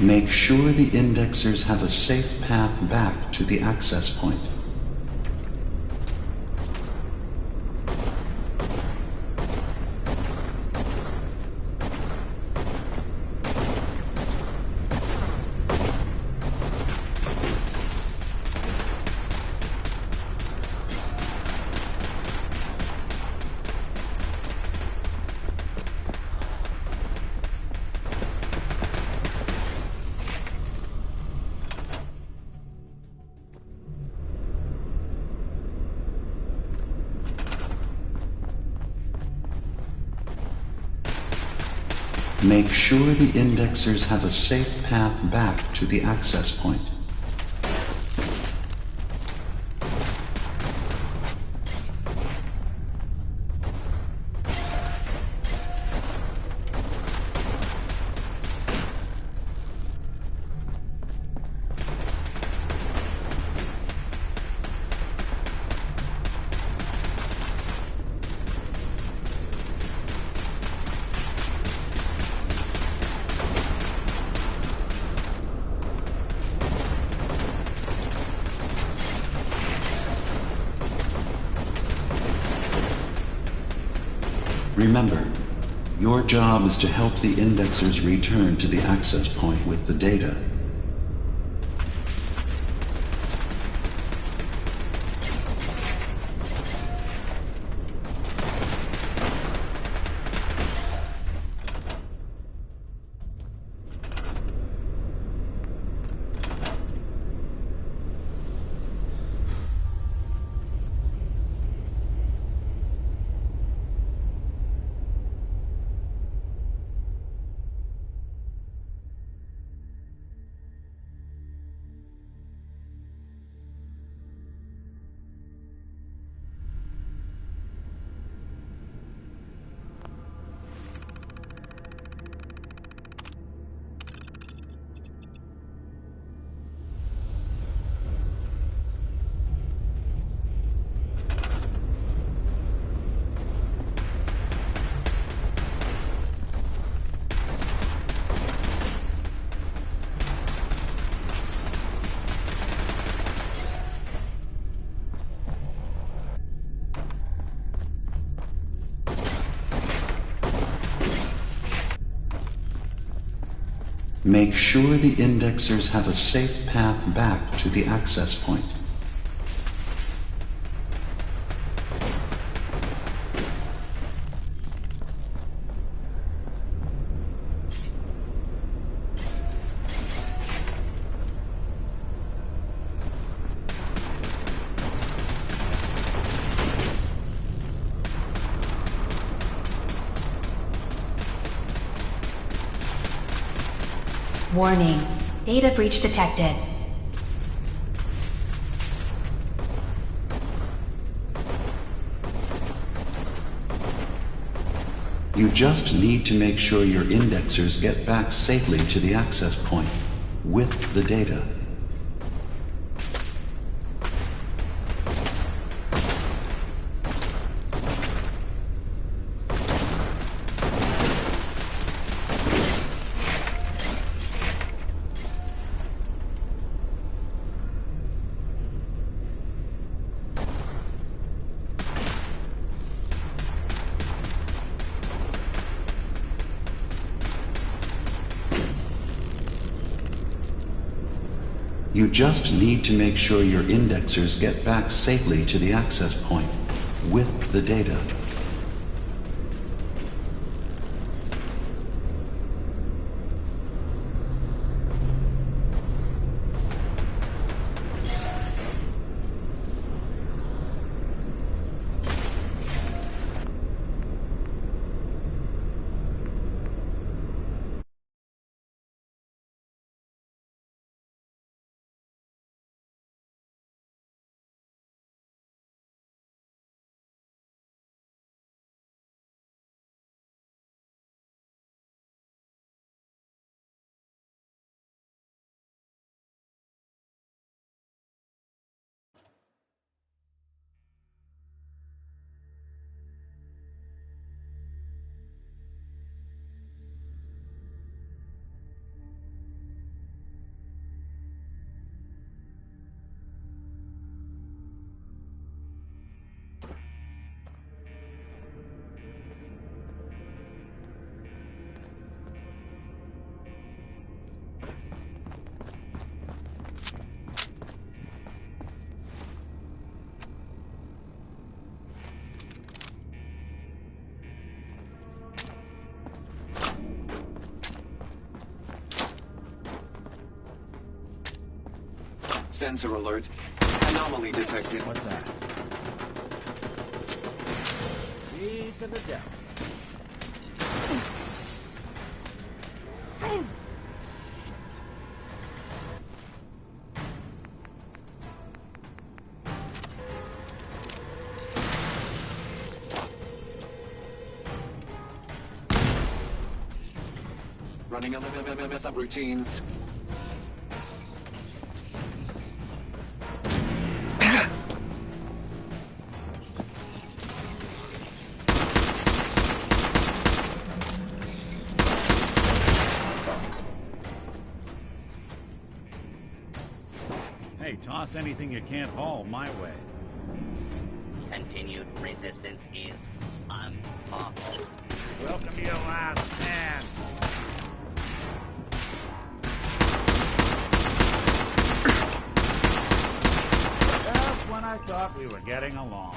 Make sure the indexers have a safe path back to the access point. Make sure the indexers have a safe path back to the access point. Remember, your job is to help the indexers return to the access point with the data. Make sure the indexers have a safe path back to the access point. Warning. Data breach detected. You just need to make sure your indexers get back safely to the access point with the data. You just need to make sure your indexers get back safely to the access point with the data. Sensor alert. Anomaly detected. What's that? Speak of the devil. Running a subroutines. Hey, toss anything you can't haul my way. Continued resistance is unlawful. Welcome to your last stand. Just when I thought we were getting along.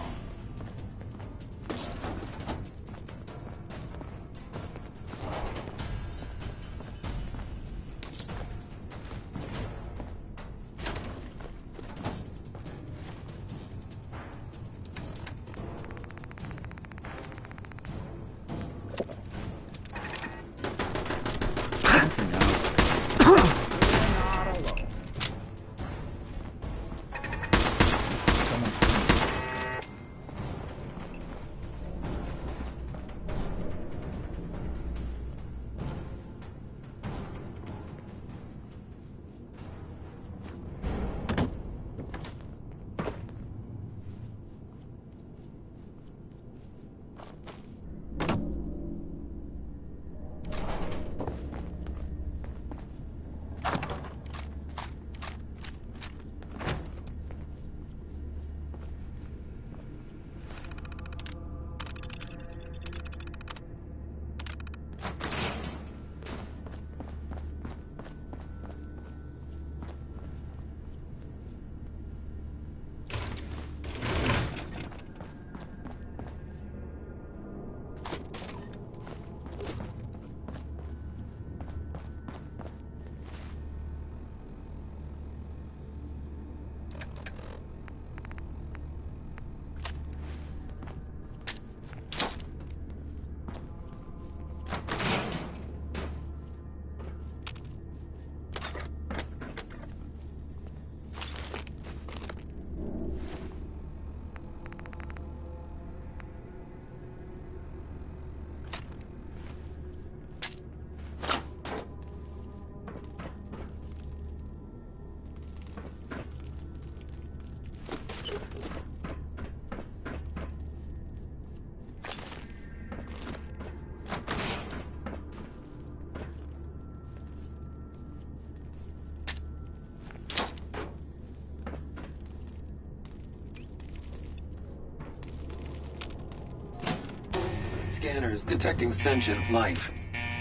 Scanners detecting sentient life.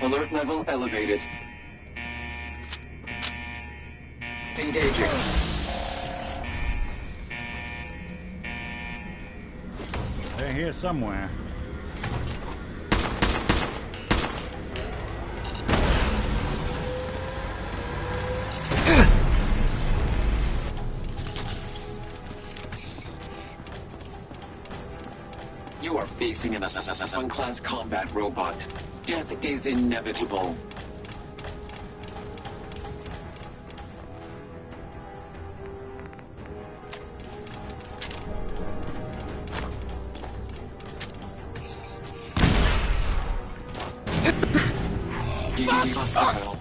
Alert level elevated. Engaging. They're here somewhere. You are facing an S1-class combat robot. Death is inevitable. Hostile.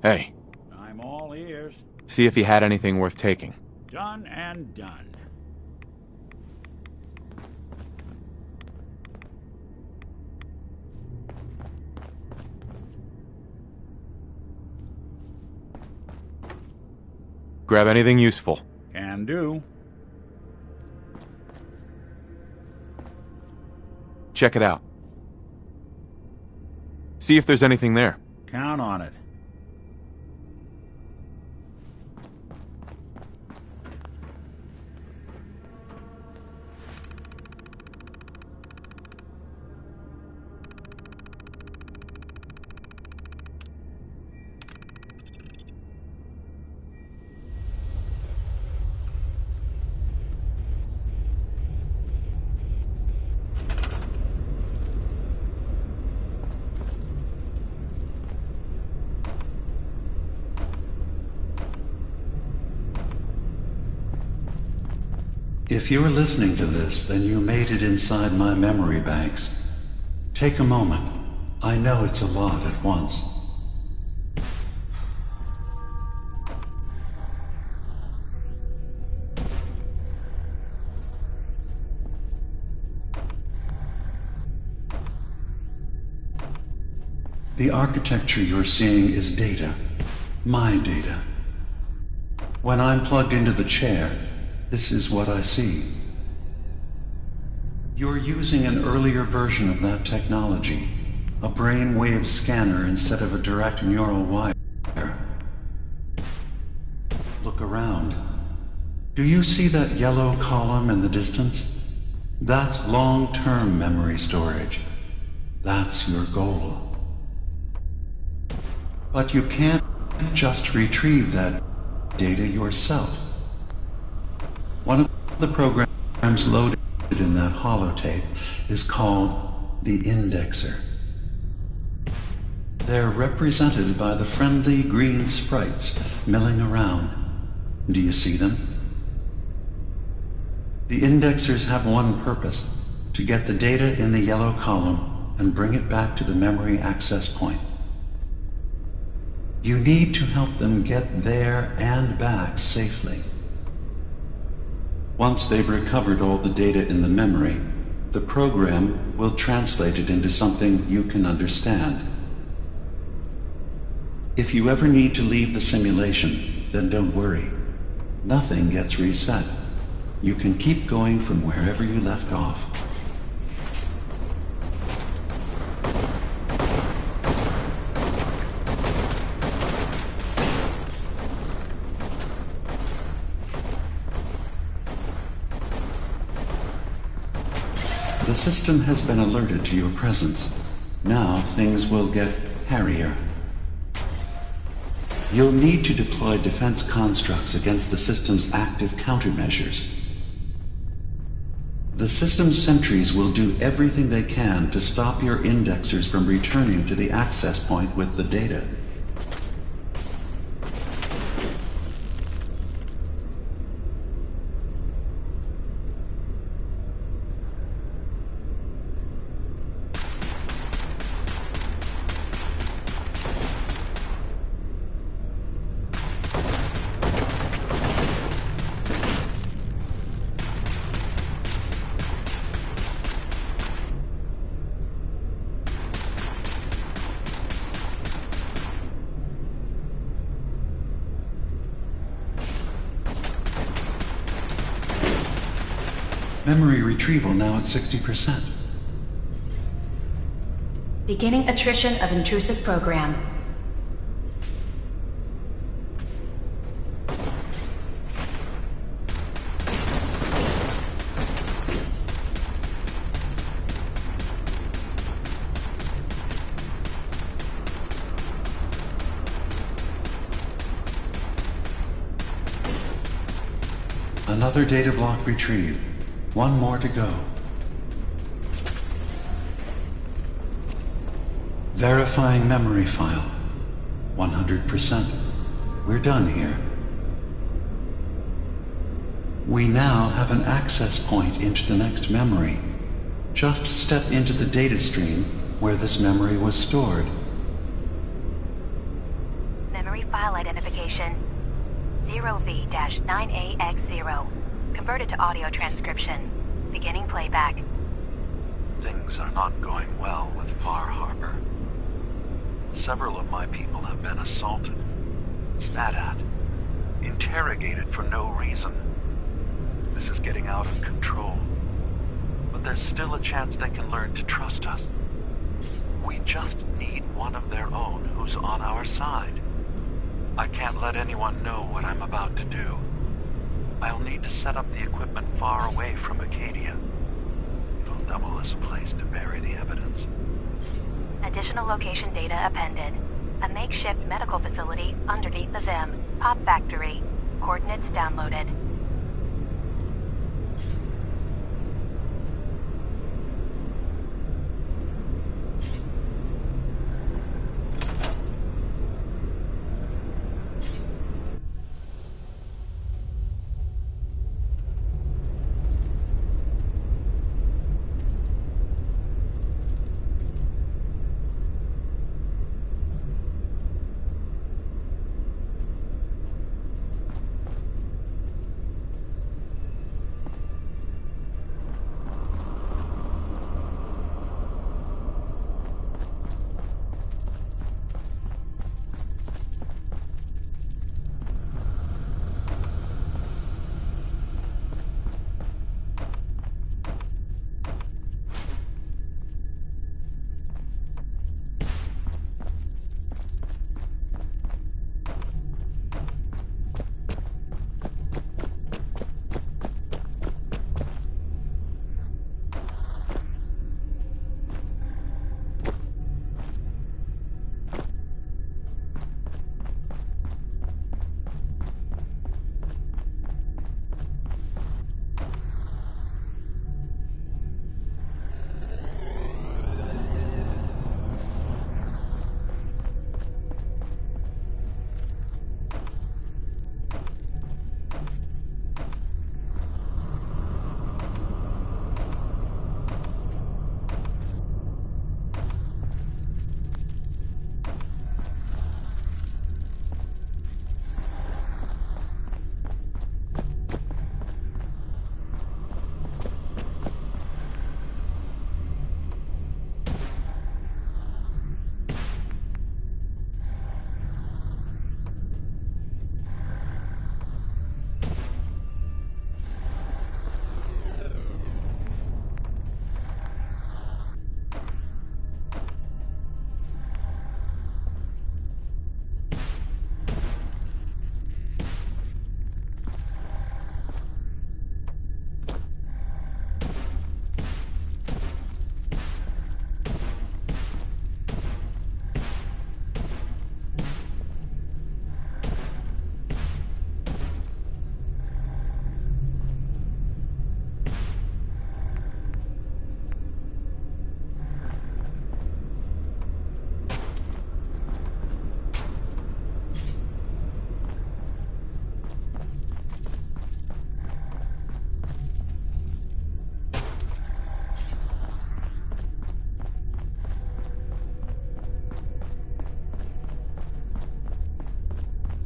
Hey. I'm all ears. See if he had anything worth taking. Done and done. Grab anything useful. Can do. Check it out. See if there's anything there. Count on it. If you're listening to this, then you made it inside my memory banks. Take a moment. I know it's a lot at once. The architecture you're seeing is data. My data. When I'm plugged into the chair, this is what I see. You're using an earlier version of that technology, a brainwave scanner instead of a direct neural wire. Look around. Do you see that yellow column in the distance? That's long-term memory storage. That's your goal. But you can't just retrieve that data yourself. One of the programs loaded in that holotape is called the Indexer. They're represented by the friendly green sprites milling around. Do you see them? The Indexers have one purpose: to get the data in the yellow column and bring it back to the memory access point. You need to help them get there and back safely. Once they've recovered all the data in the memory, the program will translate it into something you can understand. If you ever need to leave the simulation, then don't worry. Nothing gets reset. You can keep going from wherever you left off. The system has been alerted to your presence. Now things will get hairier. You'll need to deploy defense constructs against the system's active countermeasures. The system's sentries will do everything they can to stop your indexers from returning to the access point with the data. Memory retrieval now at 60%. Beginning attrition of intrusive program. Another data block retrieved. One more to go. Verifying memory file. 100%. We're done here. We now have an access point into the next memory. Just step into the data stream where this memory was stored. Memory file identification 0V-9AX0. Converted to audio transcription. Beginning playback. Things are not going well with Far Harbor. Several of my people have been assaulted, spat at, interrogated for no reason. This is getting out of control. But there's still a chance they can learn to trust us. We just need one of their own who's on our side. I can't let anyone know what I'm about to do. I'll need to set up the equipment far away from Acadia. It'll double as a place to bury the evidence. Additional location data appended. A makeshift medical facility underneath the VIM. Pop factory. Coordinates downloaded.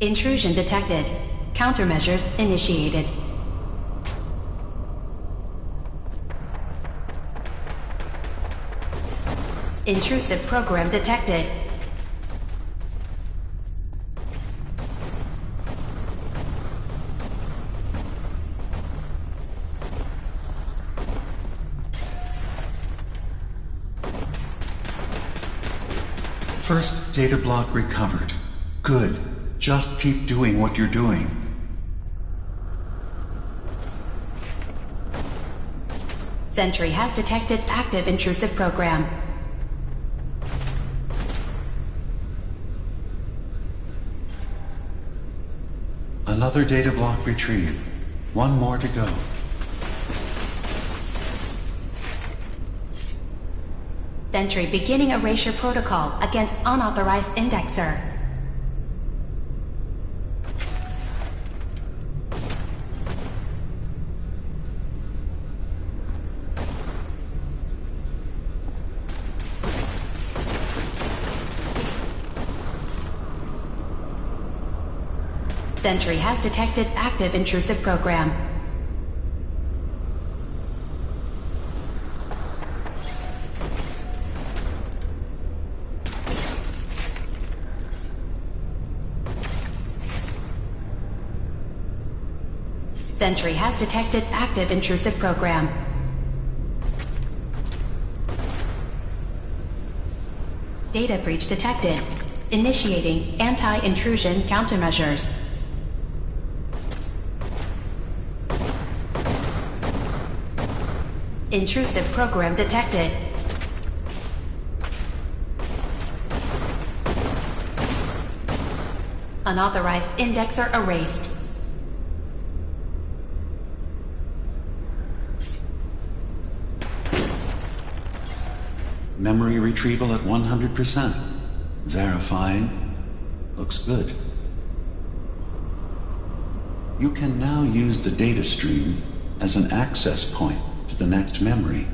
Intrusion detected. Countermeasures initiated. Intrusive program detected. First data block recovered. Good. Just keep doing what you're doing. Sentry has detected active intrusive program. Another data block retrieved. One more to go. Sentry beginning erasure protocol against unauthorized indexer. Sentry has detected active intrusive program. Sentry has detected active intrusive program. Data breach detected. Initiating anti-intrusion countermeasures. Intrusive program detected. Unauthorized indexer erased. Memory retrieval at 100%. Verifying. Looks good. You can now use the data stream as an access point to the next memory.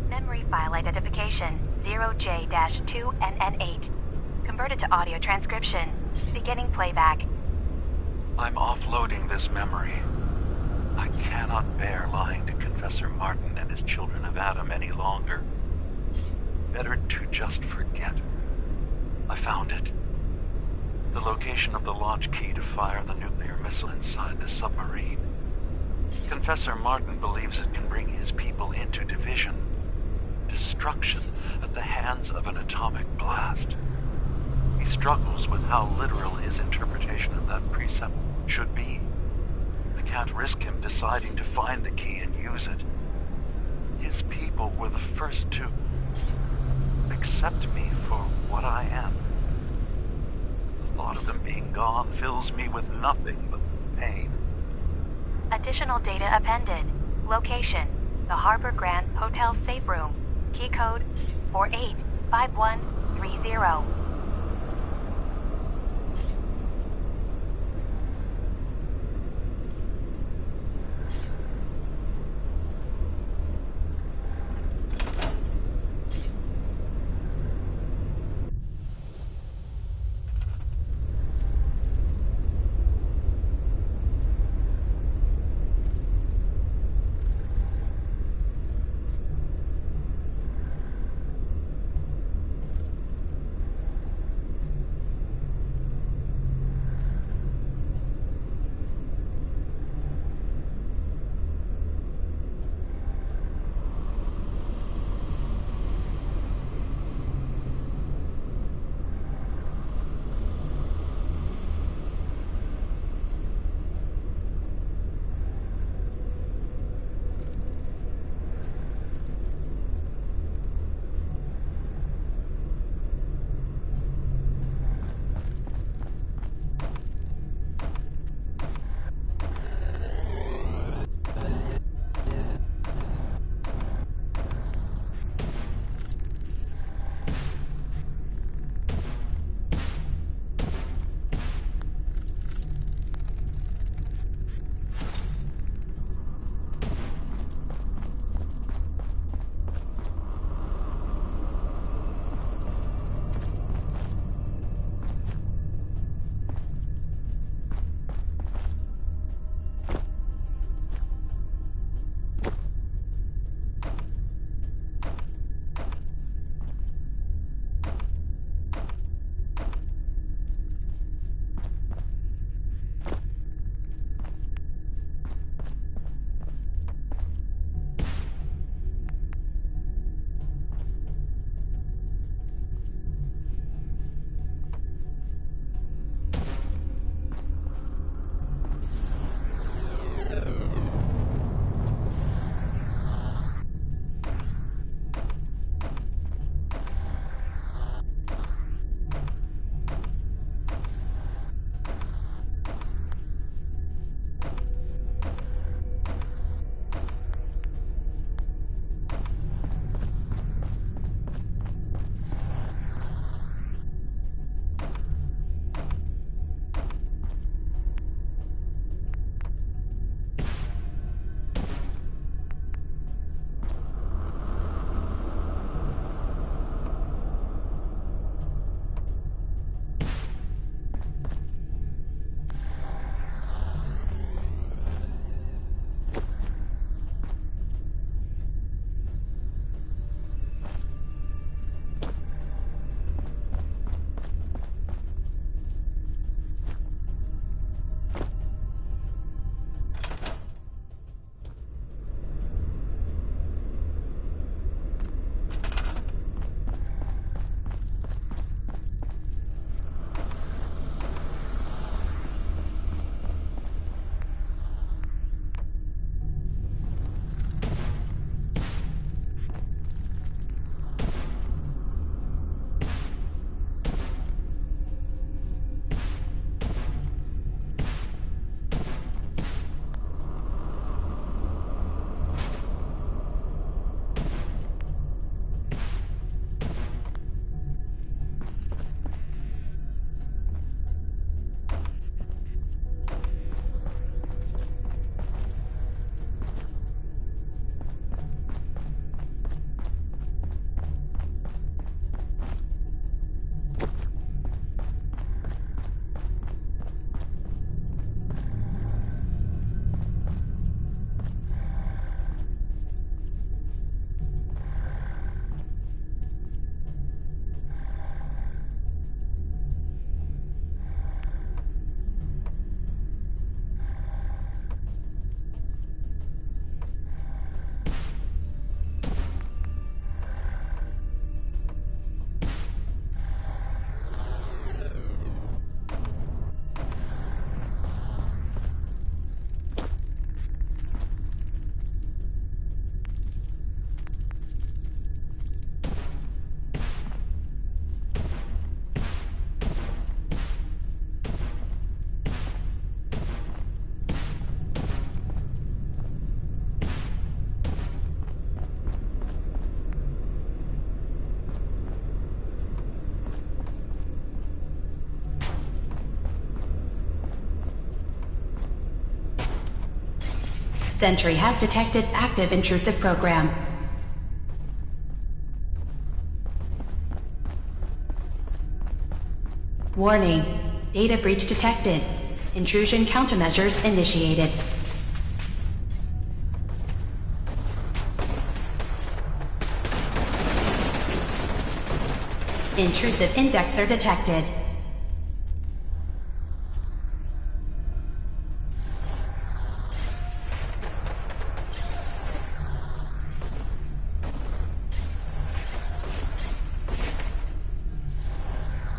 Memory file identification 0J-2NN8. Converted to audio transcription. Beginning playback. I'm offloading this memory. I cannot bear lying to Confessor Martin and his children of Adam any longer. Better to just forget. I found it. The location of the launch key to fire the nuclear missile inside the submarine. Confessor Martin believes it can bring his people into division, destruction at the hands of an atomic blast. He struggles with how literal his interpretation of that precept should be. I can't risk him deciding to find the key and use it. His people were the first to accept me for what I am. The thought of them being gone fills me with nothing but pain. Additional data appended. Location: the Harbor Grand Hotel safe room. Key code 485130. Sentry has detected active intrusive program. Warning. Data breach detected. Intrusion countermeasures initiated. Intrusive indexer detected.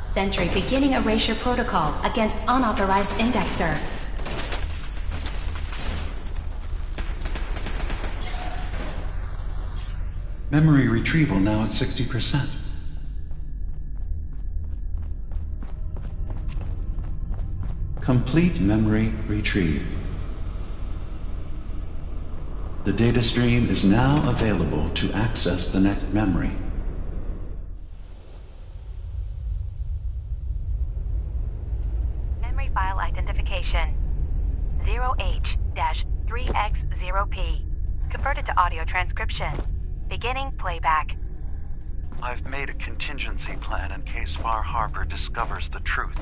Sentry beginning erasure protocol against unauthorized indexer. Memory retrieval now at 60%. Complete memory retrieve. The data stream is now available to access the next memory. Memory file identification 0H-3X0P. Converted to audio transcription. Beginning playback. I've made a contingency plan in case Far Harbor discovers the truth,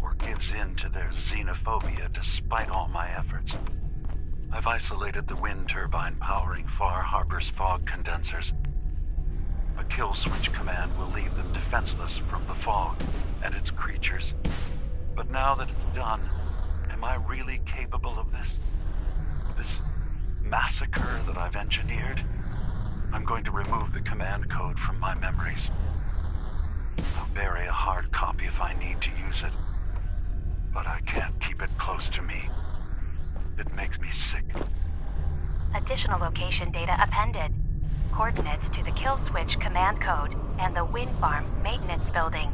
or gives in to their xenophobia despite all my efforts. I've isolated the wind turbine powering Far Harbor's fog condensers. A kill switch command will leave them defenseless from the fog and its creatures. But now that it's done, am I really capable of this? This massacre that I've engineered? I'm going to remove the command code from my memories. I'll bury a hard copy if I need to use it. But I can't keep it close to me. It makes me sick. Additional location data appended. Coordinates to the kill switch command code and the wind farm maintenance building.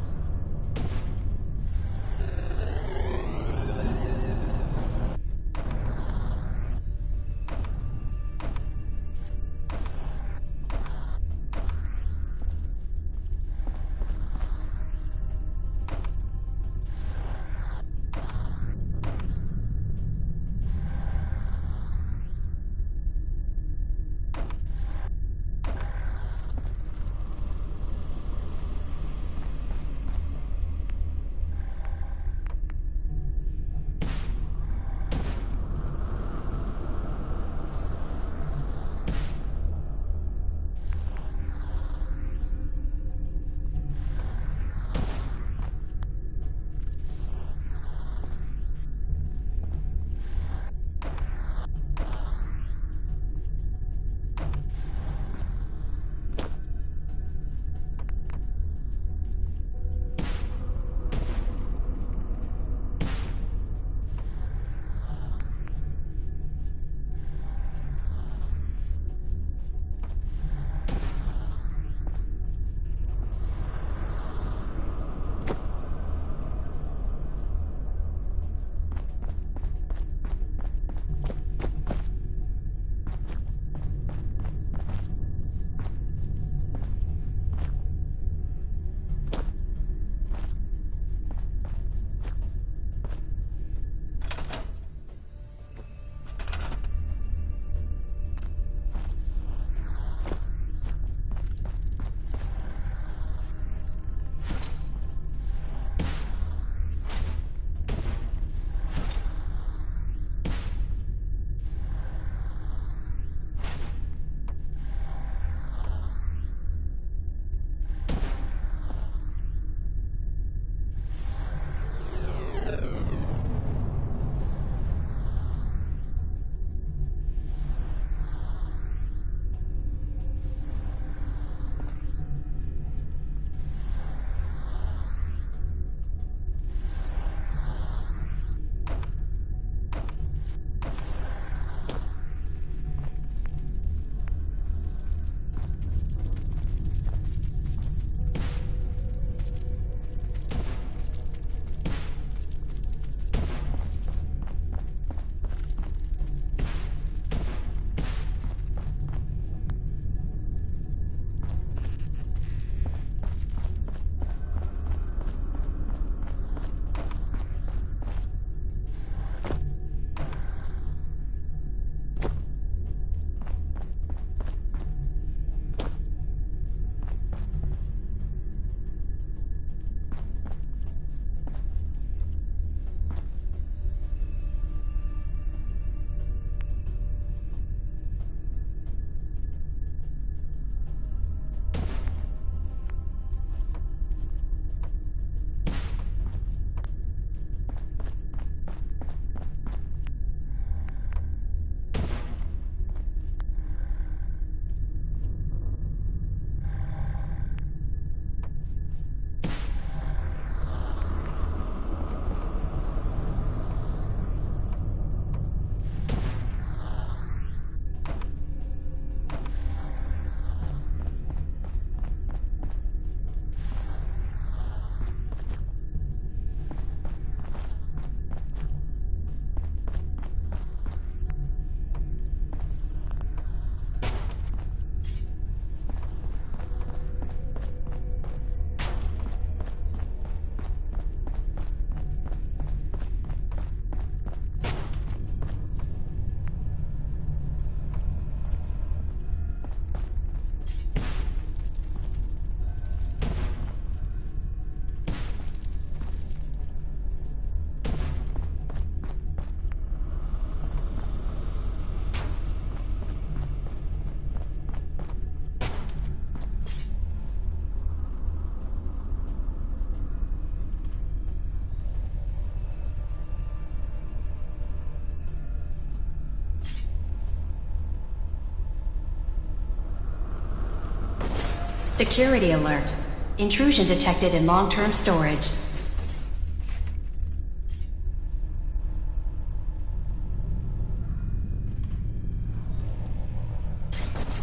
Security alert. Intrusion detected in long-term storage.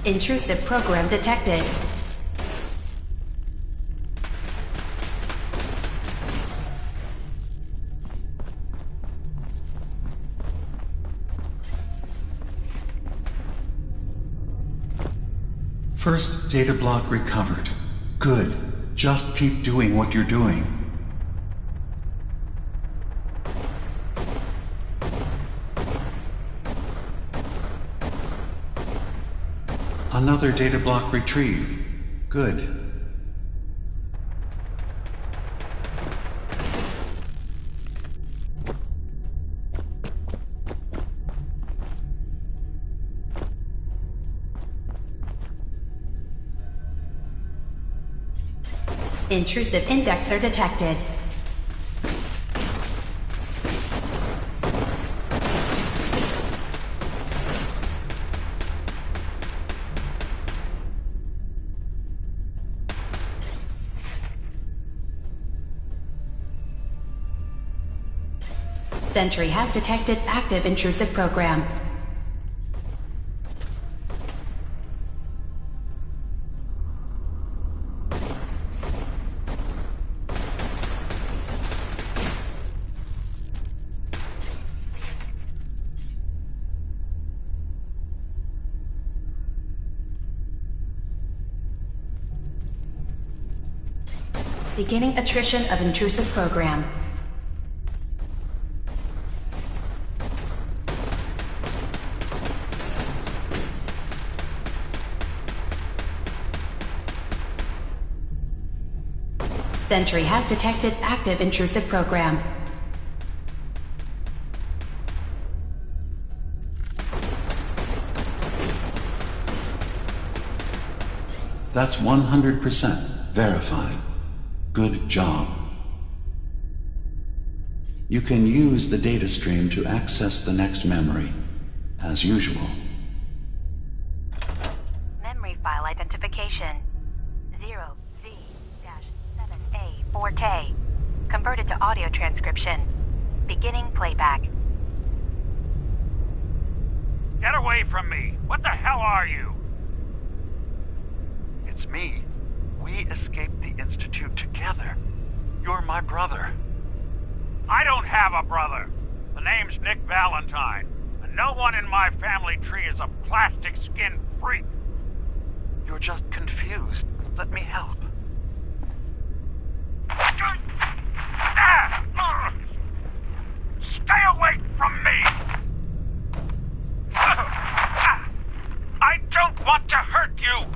Intrusive program detected. First data block recovered. Good. Just keep doing what you're doing. Another data block retrieved. Good. Intrusive indexer detected. Sentry has detected active intrusive program. Beginning attrition of intrusive program. Sentry has detected active intrusive program. That's 100% verified. Good job. You can use the data stream to access the next memory, as usual. Memory file identification 0Z-7A4K. Converted to audio transcription. Beginning playback. Get away from me! What the hell are you? It's me. We escaped the Institute together. You're my brother. I don't have a brother. The name's Nick Valentine, and no one in my family tree is a plastic skin freak. You're just confused. Let me help. Stay away from me! I don't want to hurt you!